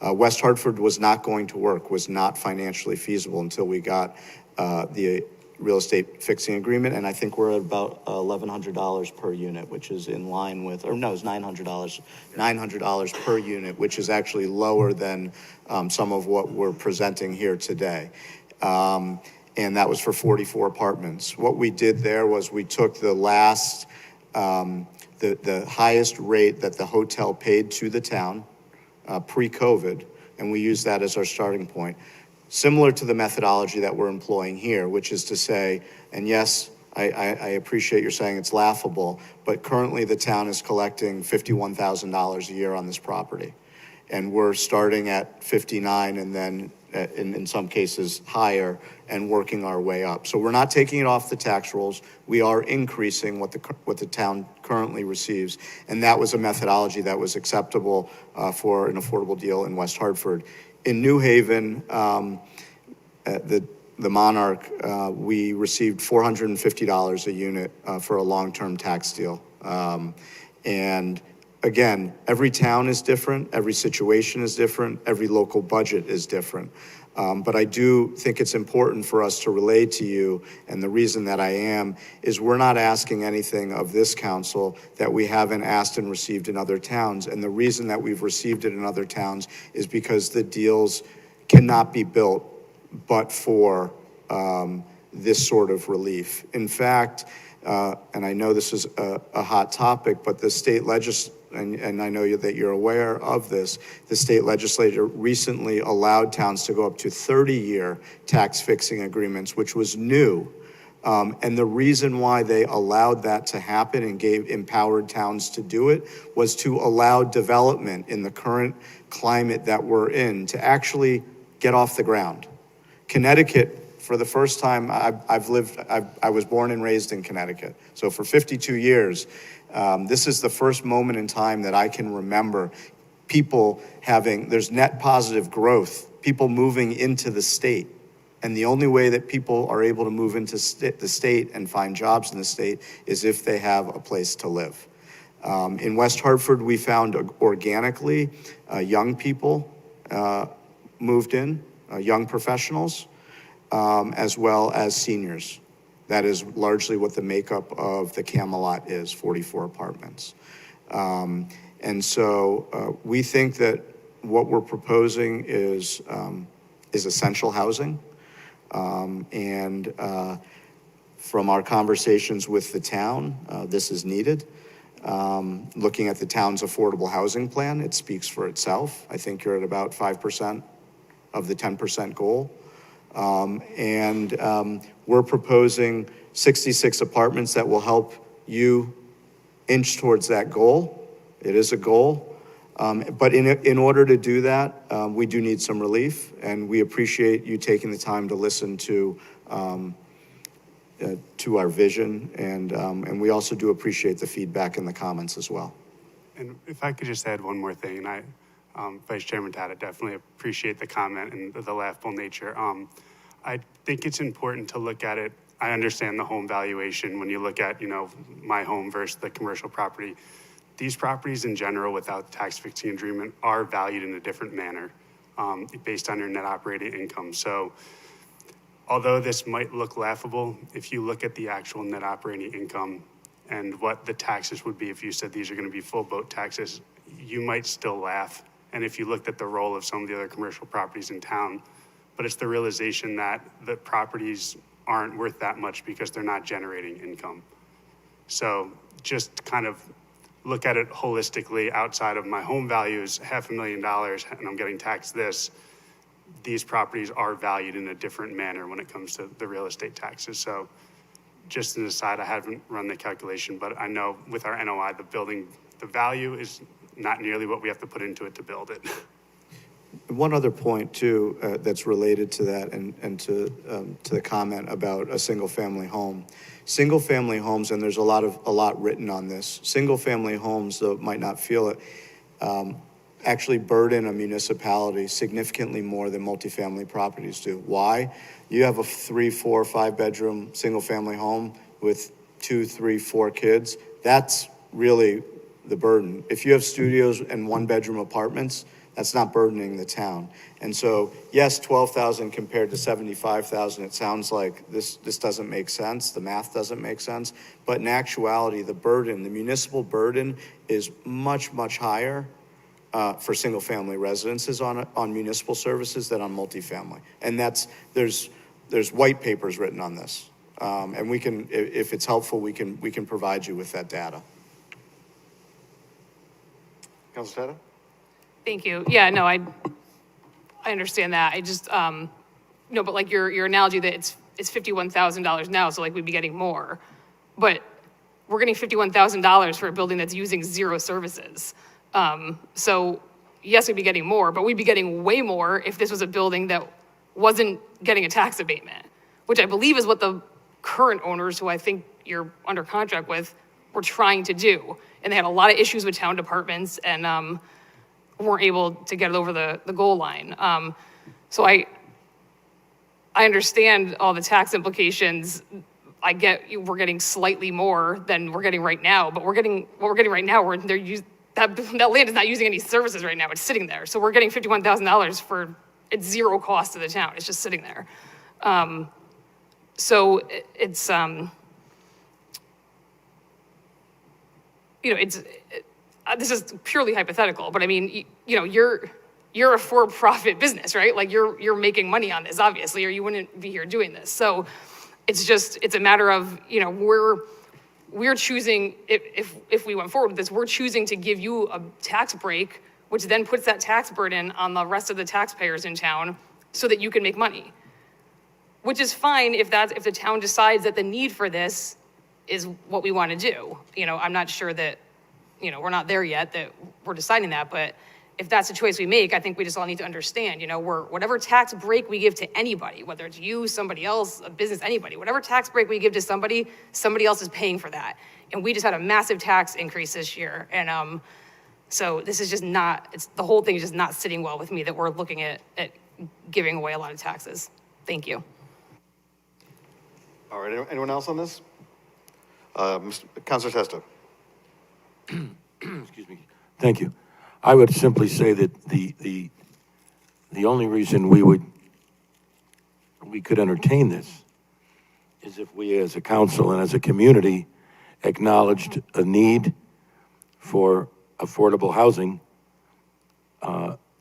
West Hartford was not going to work, was not financially feasible until we got the real estate fixing agreement, and I think we're at about $1,100 per unit, which is in line with, or no, it's $900 per unit, which is actually lower than some of what we're presenting here today. And that was for 44 apartments. What we did there was we took the last, the highest rate that the hotel paid to the town pre-COVID, and we used that as our starting point. Similar to the methodology that we're employing here, which is to say, and yes, I appreciate you're saying it's laughable, but currently the town is collecting $51,000 a year on this property. And we're starting at 59 and then in some cases higher and working our way up. So we're not taking it off the tax rolls. We are increasing what the town currently receives. And that was a methodology that was acceptable for an affordable deal in West Hartford. In New Haven, the Monarch, we received $450 a unit for a long-term tax deal. And again, every town is different, every situation is different, every local budget is different. But I do think it's important for us to relay to you, and the reason that I am, is we're not asking anything of this council that we haven't asked and received in other towns. And the reason that we've received it in other towns is because the deals cannot be built but for this sort of relief. In fact, and I know this is a hot topic, but the state legislature, and I know that you're aware of this, the state legislature recently allowed towns to go up to 30-year tax fixing agreements, which was new And the reason why they allowed that to happen and empowered towns to do it was to allow development in the current climate that we're in to actually get off the ground. Connecticut, for the first time, I was born and raised in Connecticut. So for 52 years, this is the first moment in time that I can remember people there's net positive growth, people moving into the state. And the only way that people are able to move into the state and find jobs in the state is if they have a place to live. In West Hartford, we found organically young people moved in, young professionals, as well as seniors. That is largely what the makeup of the Camelot is, 44 apartments. And so we think that what we're proposing is essential housing. From our conversations with the town, this is needed. Looking at the town's affordable housing plan, it speaks for itself. I think you're at about 5% of the 10% goal. We're proposing 66 apartments that will help you inch towards that goal. It is a goal. But in order to do that, we do need some relief, and we appreciate you taking the time to listen to our vision, and we also do appreciate the feedback and the comments as well. And if I could just add one more thing, and I, Vice Chairman Tata, definitely appreciate the comment and the laughable nature. I think it's important to look at it. I understand the home valuation when you look at, my home versus the commercial property. These properties in general, without the tax fixing agreement, are valued in a different manner based on your net operating income. So although this might look laughable, if you look at the actual net operating income and what the taxes would be if you said these are going to be full boat taxes, you might still laugh. And if you looked at the role of some of the other commercial properties in town, but it's the realization that the properties aren't worth that much because they're not generating income. So just kind of look at it holistically. Outside of my home value is $500,000 and I'm getting taxed this, these properties are valued in a different manner when it comes to the real estate taxes. So just an aside, I haven't run the calculation, but I know with our NOI, the value is not nearly what we have to put into it to build it. One other point too, that's related to that and to the comment about a single family home. Single family homes, and there's a lot written on this, single family homes, though might not feel it, actually burden a municipality significantly more than multifamily properties do. Why? You have a 3, 4, 5 bedroom single family home with 2, 3, 4 kids. That's really the burden. If you have studios and 1 bedroom apartments, that's not burdening the town. And so, yes, 12,000 compared to 75,000, it sounds like this doesn't make sense, the math doesn't make sense, but in actuality, the municipal burden is much, much higher for single-family residences on municipal services than on multifamily. And there's white papers written on this. And we can, if it's helpful, we can provide you with that data. Councilor Tata? Thank you. Yeah, no, I understand that. I just, no, but like your analogy that it's $51,000 now, so like we'd be getting more. But we're getting $51,000 for a building that's using 0 services. So yes, we'd be getting more, but we'd be getting way more if this was a building that wasn't getting a tax abatement, which I believe is what the current owners, who I think you're under contract with, were trying to do. And they had a lot of issues with town departments and weren't able to get it over the goal line. So I understand all the tax implications. I get we're getting slightly more than we're getting right now, but what we're getting right now, where that land is not using any services right now. It's sitting there. So we're getting $51,000 for it's 0 cost to the town. It's just sitting there. So it's this is purely hypothetical, but I mean, you're a for-profit business, right? Like you're making money on this, obviously, or you wouldn't be here doing this. So it's a matter of, we're choosing, if we went forward with this, we're choosing to give you a tax break, which then puts that tax burden on the rest of the taxpayers in town so that you can make money. which is fine if the town decides that the need for this is what we want to do. You know, I'm not sure that, you know, we're not there yet that we're deciding that, but if that's the choice we make, I think we just all need to understand, you know, whatever tax break we give to anybody, whether it's you, somebody else, a business, anybody, whatever tax break we give to somebody, somebody else is paying for that. And we just had a massive tax increase this year. And so this is just not, the whole thing is just not sitting well with me that we're looking at giving away a lot of taxes. Thank you. All right, anyone else on this? Councilor Testa. Excuse me. Thank you. I would simply say that the only reason we could entertain this is if we as a council and as a community acknowledged a need for affordable housing,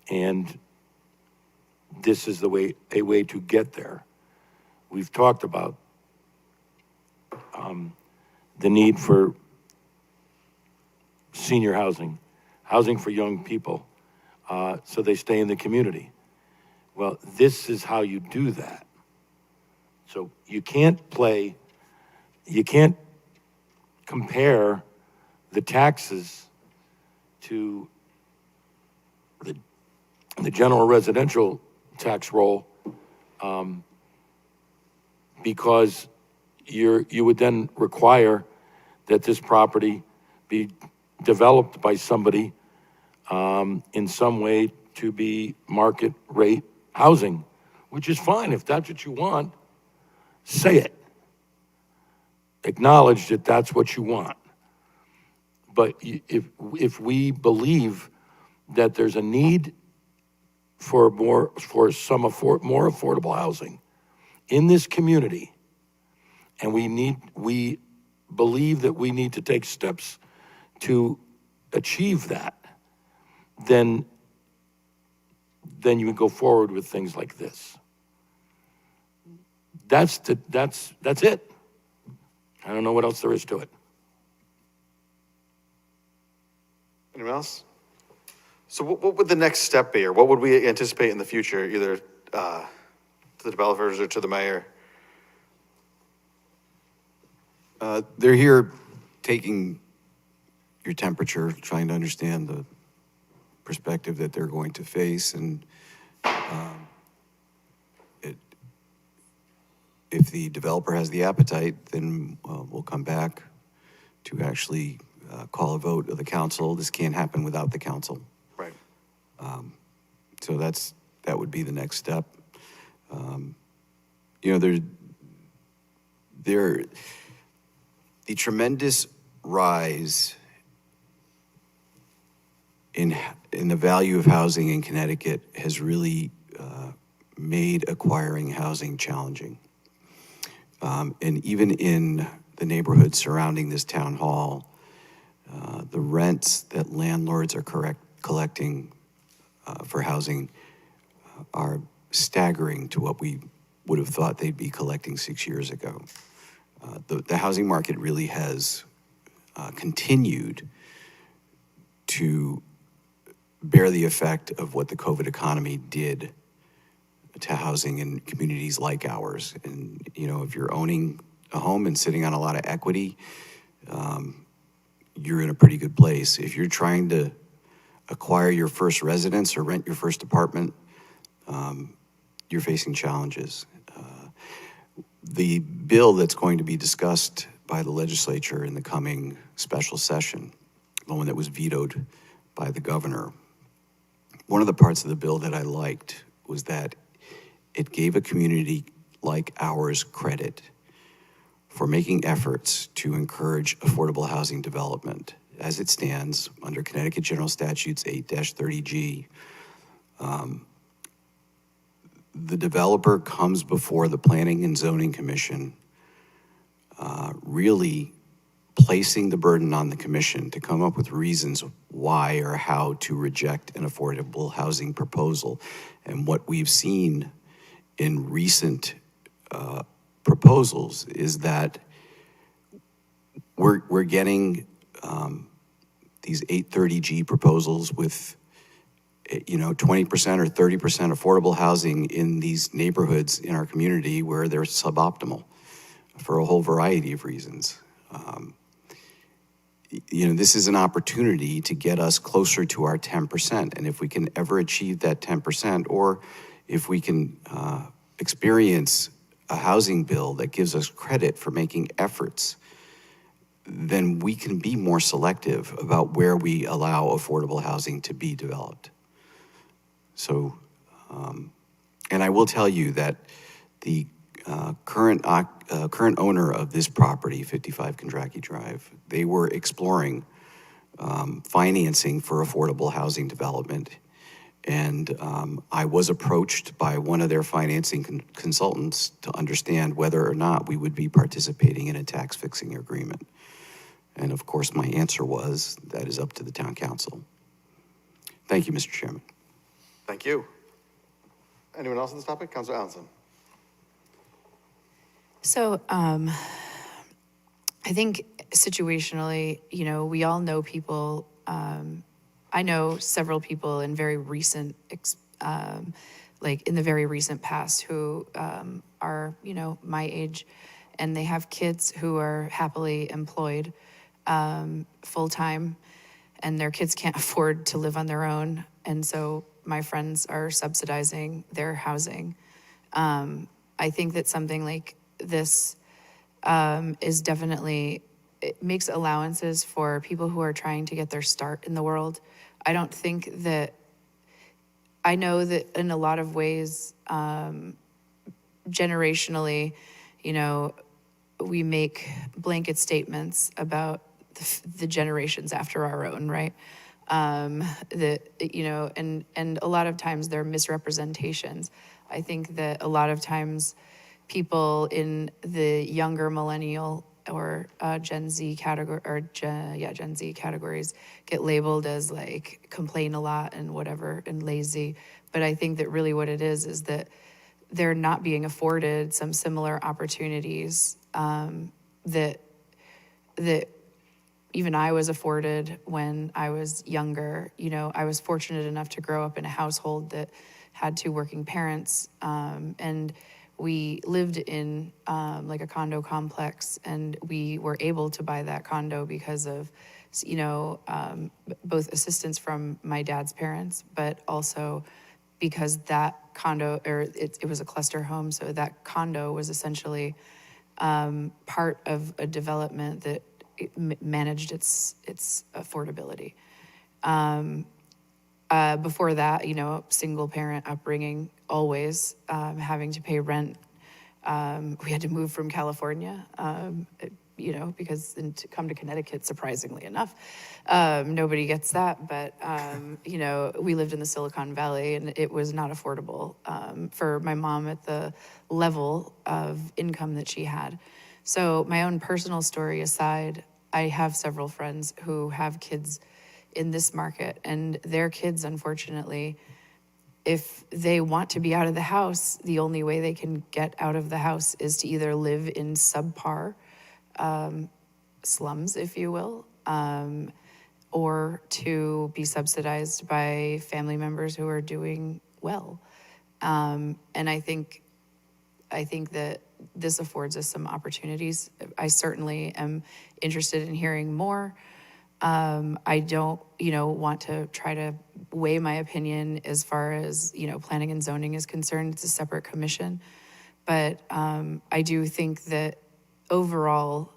and this is a way to get there. We've talked about the need for senior housing for young people, so they stay in the community. Well, this is how you do that. So you can't compare the taxes to the general residential tax roll, because you would then require that this property be developed by somebody in some way to be market rate housing, which is fine. If that's what you want, say it. Acknowledge that that's what you want. But if we believe that there's a need for more affordable housing in this community, and we believe that we need to take steps to achieve that, then you can go forward with things like this. That's it. I don't know what else there is to it. Anyone else? So what would the next step be, or what would we anticipate in the future, either to the developers or to the mayor? They're here taking your temperature, trying to understand the perspective that they're going to face, and if the developer has the appetite, then we'll come back to actually call a vote of the council. This can't happen without the council. Right. So that would be the next step. You know, the tremendous rise in the value of housing in Connecticut has really made acquiring housing challenging. And even in the neighborhoods surrounding this town hall, the rents that landlords are collecting for housing are staggering to what we would have thought they'd be collecting 6 years ago. The housing market really has continued to bear the effect of what the COVID economy did to housing in communities like ours. And, you know, if you're owning a home and sitting on a lot of equity, you're in a pretty good place. If you're trying to acquire your first residence or rent your first apartment, you're facing challenges. The bill that's going to be discussed by the legislature in the coming special session, the one that was vetoed by the governor, one of the parts of the bill that I liked was that it gave a community like ours credit for making efforts to encourage affordable housing development. As it stands, under Connecticut General Statutes 8-30G, the developer comes before the Planning and Zoning Commission, really placing the burden on the commission to come up with reasons why or how to reject an affordable housing proposal. And what we've seen in recent proposals is that we're getting these 830G proposals with 20% or 30% affordable housing in these neighborhoods in our community where they're suboptimal for a whole variety of reasons. This is an opportunity to get us closer to our 10%. And if we can ever achieve that 10%, or if we can experience a housing bill that gives us credit for making efforts, then we can be more selective about where we allow affordable housing to be developed. So, and I will tell you that the current owner of this property, 55 Kendracky Drive, they were exploring financing for affordable housing development. And I was approached by one of their financing consultants to understand whether or not we would be participating in a tax fixing agreement. And of course, my answer was, that is up to the town council. Thank you, Mr. Chairman. Thank you. Anyone else on this topic? Councilor Allenson. So I think situationally, we all know people. I know several people in very recent, like in the very recent past, who are, my age, and they have kids who are happily employed full time, and their kids can't afford to live on their own, and so my friends are subsidizing their housing. I think that something like this is definitely, it makes allowances for people who are trying to get their start in the world. I don't think that, I know that in a lot of ways, generationally, we make blanket statements about the generations after our own, right? And a lot of times they're misrepresentations. I think that a lot of times people in the younger millennial or Gen Z category, or Gen Z categories get labeled as like complain a lot and whatever and lazy. But I think that really what it is that they're not being afforded some similar opportunities that even I was afforded when I was younger. I was fortunate enough to grow up in a household that had two working parents, and we lived in like a condo complex, and we were able to buy that condo because of, both assistance from my dad's parents, but also because that condo, or it was a cluster home, so that condo was essentially part of a development that managed its affordability. Before that, single parent upbringing, always having to pay rent. We had to move from California, because to come to Connecticut, surprisingly enough, nobody gets that. But, we lived in the Silicon Valley, and it was not affordable for my mom at the level of income that she had. So my own personal story aside, I have several friends who have kids in this market, and their kids, unfortunately, if they want to be out of the house, the only way they can get out of the house is to either live in subpar slums, if you will, or to be subsidized by family members who are doing well. And I think that this affords us some opportunities. I certainly am interested in hearing more. I don't, want to try to weigh my opinion as far as, planning and zoning is concerned. It's a separate commission. But I do think that overall,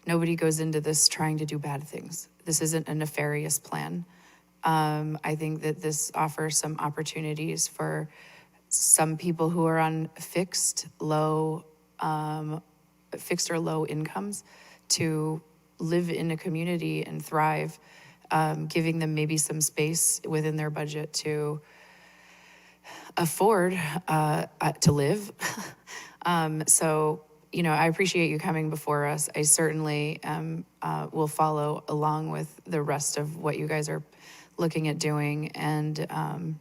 nobody goes into this trying to do bad things. This isn't a nefarious plan. I think that this offers some opportunities for some people who are on fixed or low incomes to live in a community and thrive, giving them maybe some space within their budget to afford to live. So, I appreciate you coming before us. I certainly will follow along with the rest of what you guys are looking at doing. And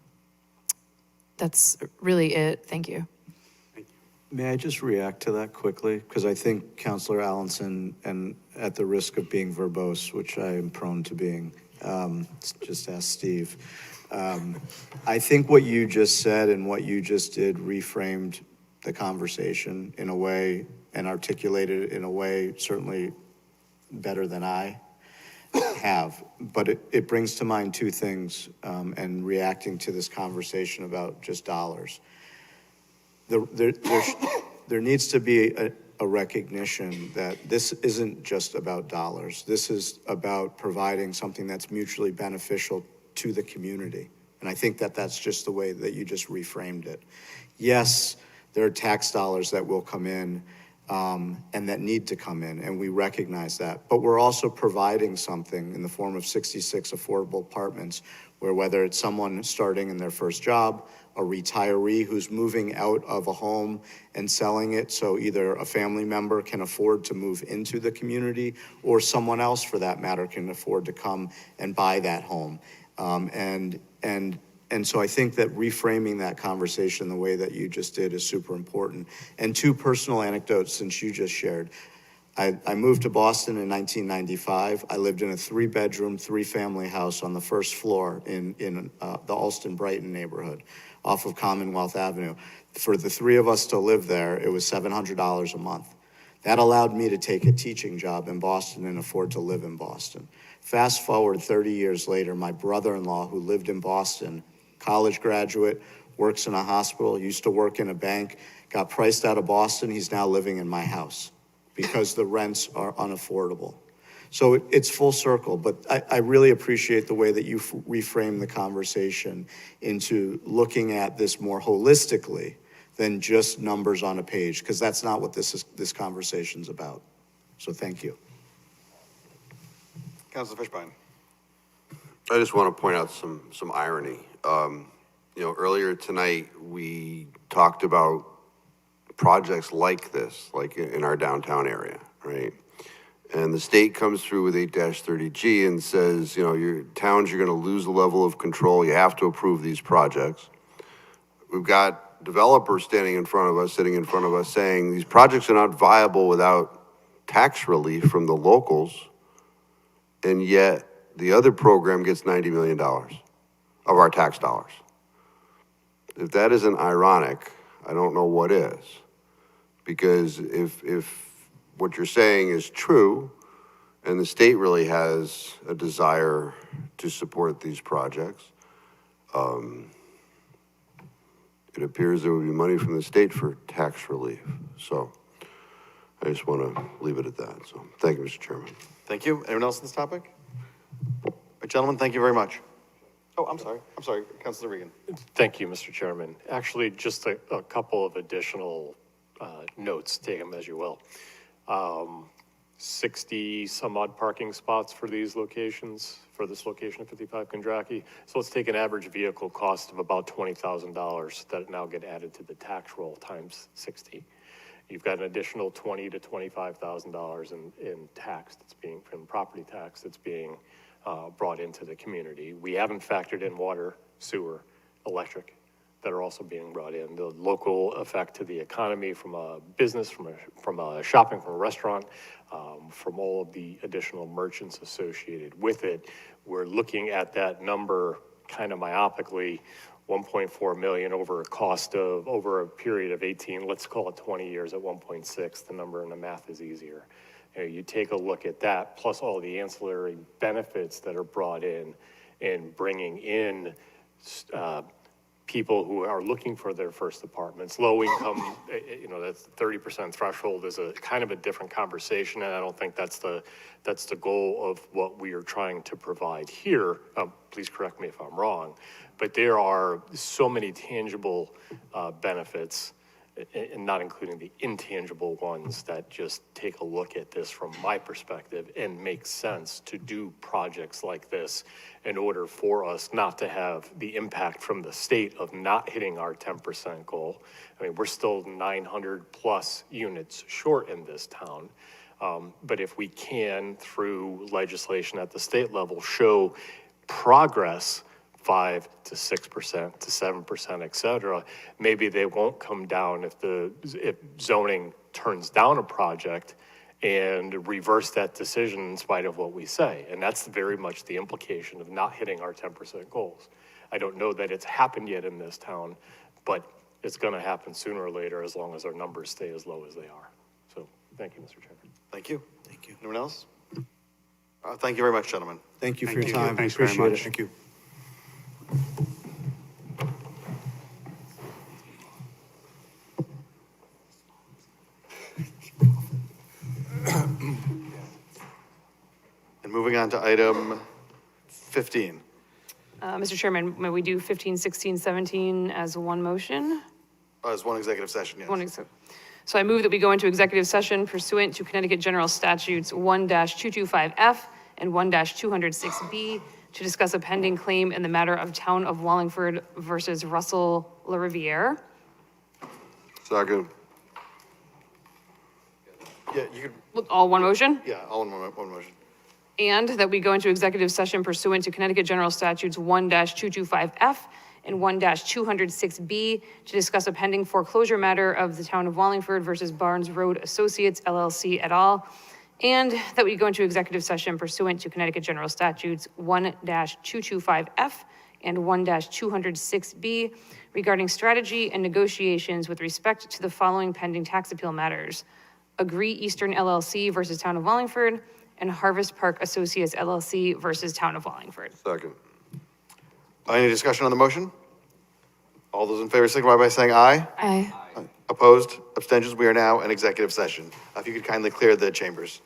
that's really it. Thank you. May I just react to that quickly? Because I think Councilor Allenson, and at the risk of being verbose, which I am prone to being, just ask Steve. I think what you just said and what you just did reframed the conversation in a way and articulated it in a way certainly better than I have. But it brings to mind two things, and reacting to this conversation about just dollars. There needs to be a recognition that this isn't just about dollars. This is about providing something that's mutually beneficial to the community. And I think that that's just the way that you just reframed it. Yes, there are tax dollars that will come in, and that need to come in, and we recognize that. But we're also providing something in the form of 66 affordable apartments, where whether it's someone starting in their first job, a retiree who's moving out of a home and selling it, so either a family member can afford to move into the community, or someone else, for that matter, can afford to come and buy that home. And so I think that reframing that conversation the way that you just did is super important. And two personal anecdotes, since you just shared. I moved to Boston in 1995. I lived in a 3-bedroom, 3-family house on the first floor in the Alston-Brighton neighborhood off of Commonwealth Avenue. For the three of us to live there, it was $700 a month. That allowed me to take a teaching job in Boston and afford to live in Boston. Fast forward 30 years later, my brother-in-law, who lived in Boston, college graduate, works in a hospital, used to work in a bank, got priced out of Boston. He's now living in my house because the rents are unaffordable. So it's full circle, but I really appreciate the way that you reframe the conversation into looking at this more holistically than just numbers on a page, because that's not what this conversation's about. So thank you. Councilor Fishbein. I just want to point out some irony. Earlier tonight, we talked about projects like this, like in our downtown area, right? And the state comes through with 8-30G and says, your towns, you're going to lose the level of control. You have to approve these projects. We've got developers sitting in front of us saying these projects are not viable without tax relief from the locals. And yet the other program gets $90 million of our tax dollars. If that isn't ironic, I don't know what is. Because if what you're saying is true, and the state really has a desire to support these projects, it appears there would be money from the state for tax relief. So I just want to leave it at that. So thank you, Mr. Chairman. Thank you. Anyone else on this topic? Gentlemen, thank you very much. Oh, I'm sorry, Councilor Regan. Thank you, Mr. Chairman. Actually, just a couple of additional notes, take them as you will. 60 some odd parking spots for these locations, for this location of 55 Kendracky. So let's take an average vehicle cost of about $20,000 that now get added to the tax roll times 60. You've got an additional $20,000 to $25,000 in tax that's being, from property tax that's being brought into the community. We haven't factored in water, sewer, electric that are also being brought in. The local effect to the economy from a business, from a shopping, from a restaurant, from all of the additional merchants associated with it. We're looking at that number kind of myopically, 1.4 million over a period of 18, let's call it 20 years at 1.6. The number in the math is easier. You take a look at that, plus all the ancillary benefits that are brought in bringing in people who are looking for their first apartments, low income, that's 30% threshold is a kind of a different conversation, and I don't think that's the goal of what we are trying to provide here. Please correct me if I'm wrong, but there are so many tangible benefits, and not including the intangible ones, that just take a look at this from my perspective and make sense to do projects like this in order for us not to have the impact from the state of not hitting our 10% goal. I mean, we're still 900 plus units short in this town. But if we can, through legislation at the state level, show progress 5 to 6% to 7%, et cetera. Maybe they won't come down if zoning turns down a project and reverse that decision in spite of what we say. And that's very much the implication of not hitting our 10% goals. I don't know that it's happened yet in this town, but it's going to happen sooner or later as long as our numbers stay as low as they are. So thank you, Mr. Chairman. Thank you. Thank you. Anyone else? Thank you very much, gentlemen. Thank you for Thank your you. time. Thanks very Appreciate much. it. Thank you. And moving on to item 15. Mr. Chairman, may we do 15, 16, 17 as one motion? As one executive session, yes. So I move that we go into executive session pursuant to Connecticut General Statutes 1-225F and 1-206B to discuss a pending claim in the matter of Town of Wallingford versus Russell LaRiviere. Second. Yeah, you could, All one motion? yeah, all in one motion. And that we go into executive session pursuant to Connecticut General Statutes 1-225F and 1-206B to discuss a pending foreclosure matter of the Town of Wallingford versus Barnes Road Associates LLC et al. And that we go into executive session pursuant to Connecticut General Statutes 1-225F and 1-206B regarding strategy and negotiations with respect to the following pending tax appeal matters: Agree Eastern LLC versus Town of Wallingford and Harvest Park Associates LLC versus Town of Wallingford. Second. Any discussion on the motion? All those in favor signify by saying aye. Aye. Opposed? Abstentions? We are now in executive session. If you could kindly clear the chambers.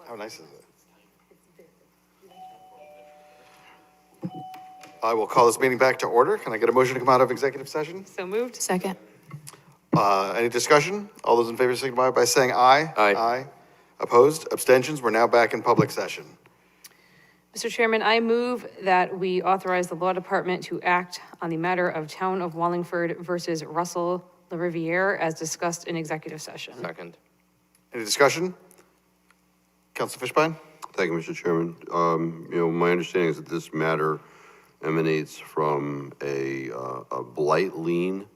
How nice is it? I will call this meeting back to order. Can I get a motion to come out of executive session? So moved. Second. Any discussion? All those in favor signify by saying aye. Aye. Aye. Opposed? Abstentions? We're now back in public session. Mr. Chairman, I move that we authorize the law department to act on the matter of Town of Wallingford versus Russell LaRiviere as discussed in executive session. Second. Any discussion? Council Fishbein? Thank you, Mr. Chairman. My understanding is that this matter emanates from a blight lien,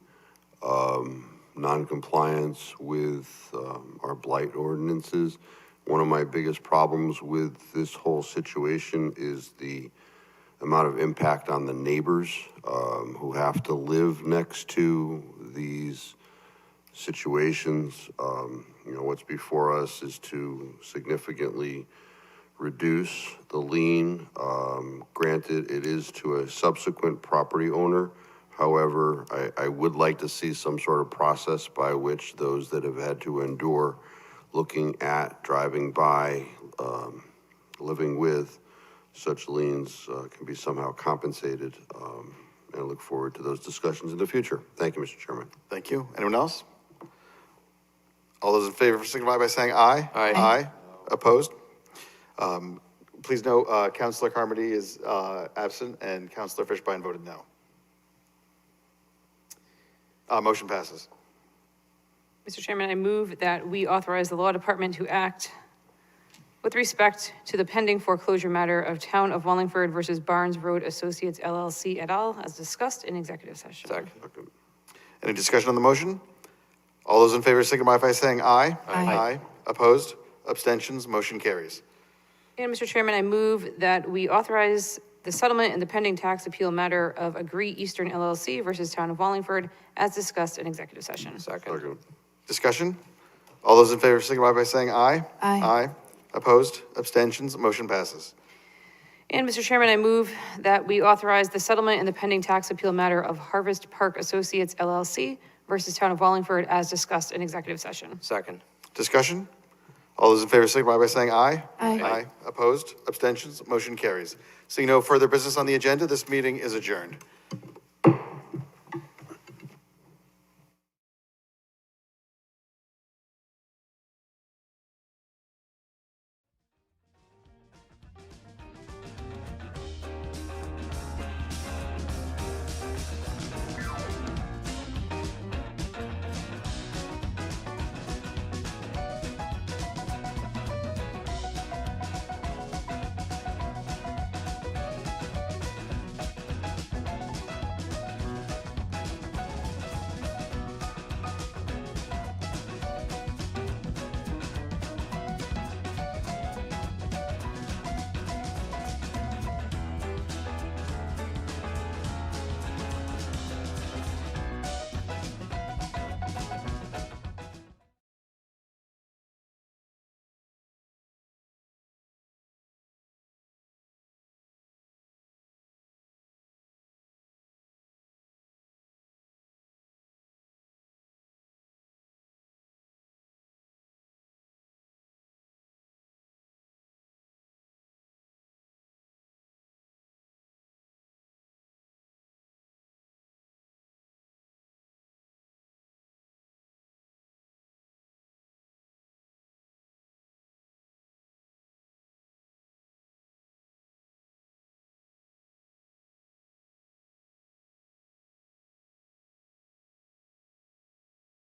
non-compliance with our blight ordinances. One of my biggest problems with this whole situation is the amount of impact on the neighbors who have to live next to these situations. What's before us is to significantly reduce the lien. Granted, it is to a subsequent property owner. However, I would like to see some sort of process by which those that have had to endure looking at, driving by, living with such liens can be somehow compensated. And I look forward to those discussions in the future. Thank you, Mr. Chairman. Thank you. Anyone else? All those in favor signify by saying aye. Aye. Aye. Opposed? Please note, Councilor Carmody is absent and Councilor Fishbein voted no. Motion passes. Mr. Chairman, I move that we authorize the law department to act with respect to the pending foreclosure matter of Town of Wallingford versus Barnes Road Associates LLC et al. As discussed in executive session. Second. Any discussion on the motion? All those in favor signify by saying aye. Aye. Opposed? Abstentions? Motion carries. And Mr. Chairman, I move that we authorize the settlement in the pending tax appeal matter of Agree Eastern LLC versus Town of Wallingford as discussed in executive session. Second. Discussion? All those in favor signify by saying aye. Aye. Aye. Opposed? Abstentions? Motion passes. And Mr. Chairman, I move that we authorize the settlement in the pending tax appeal matter of Harvest Park Associates LLC versus Town of Wallingford as discussed in executive session. Second. Discussion? All those in favor signify by saying aye. Aye. Aye. Opposed? Abstentions? Motion carries. Seeing no further business on the agenda, this meeting is adjourned.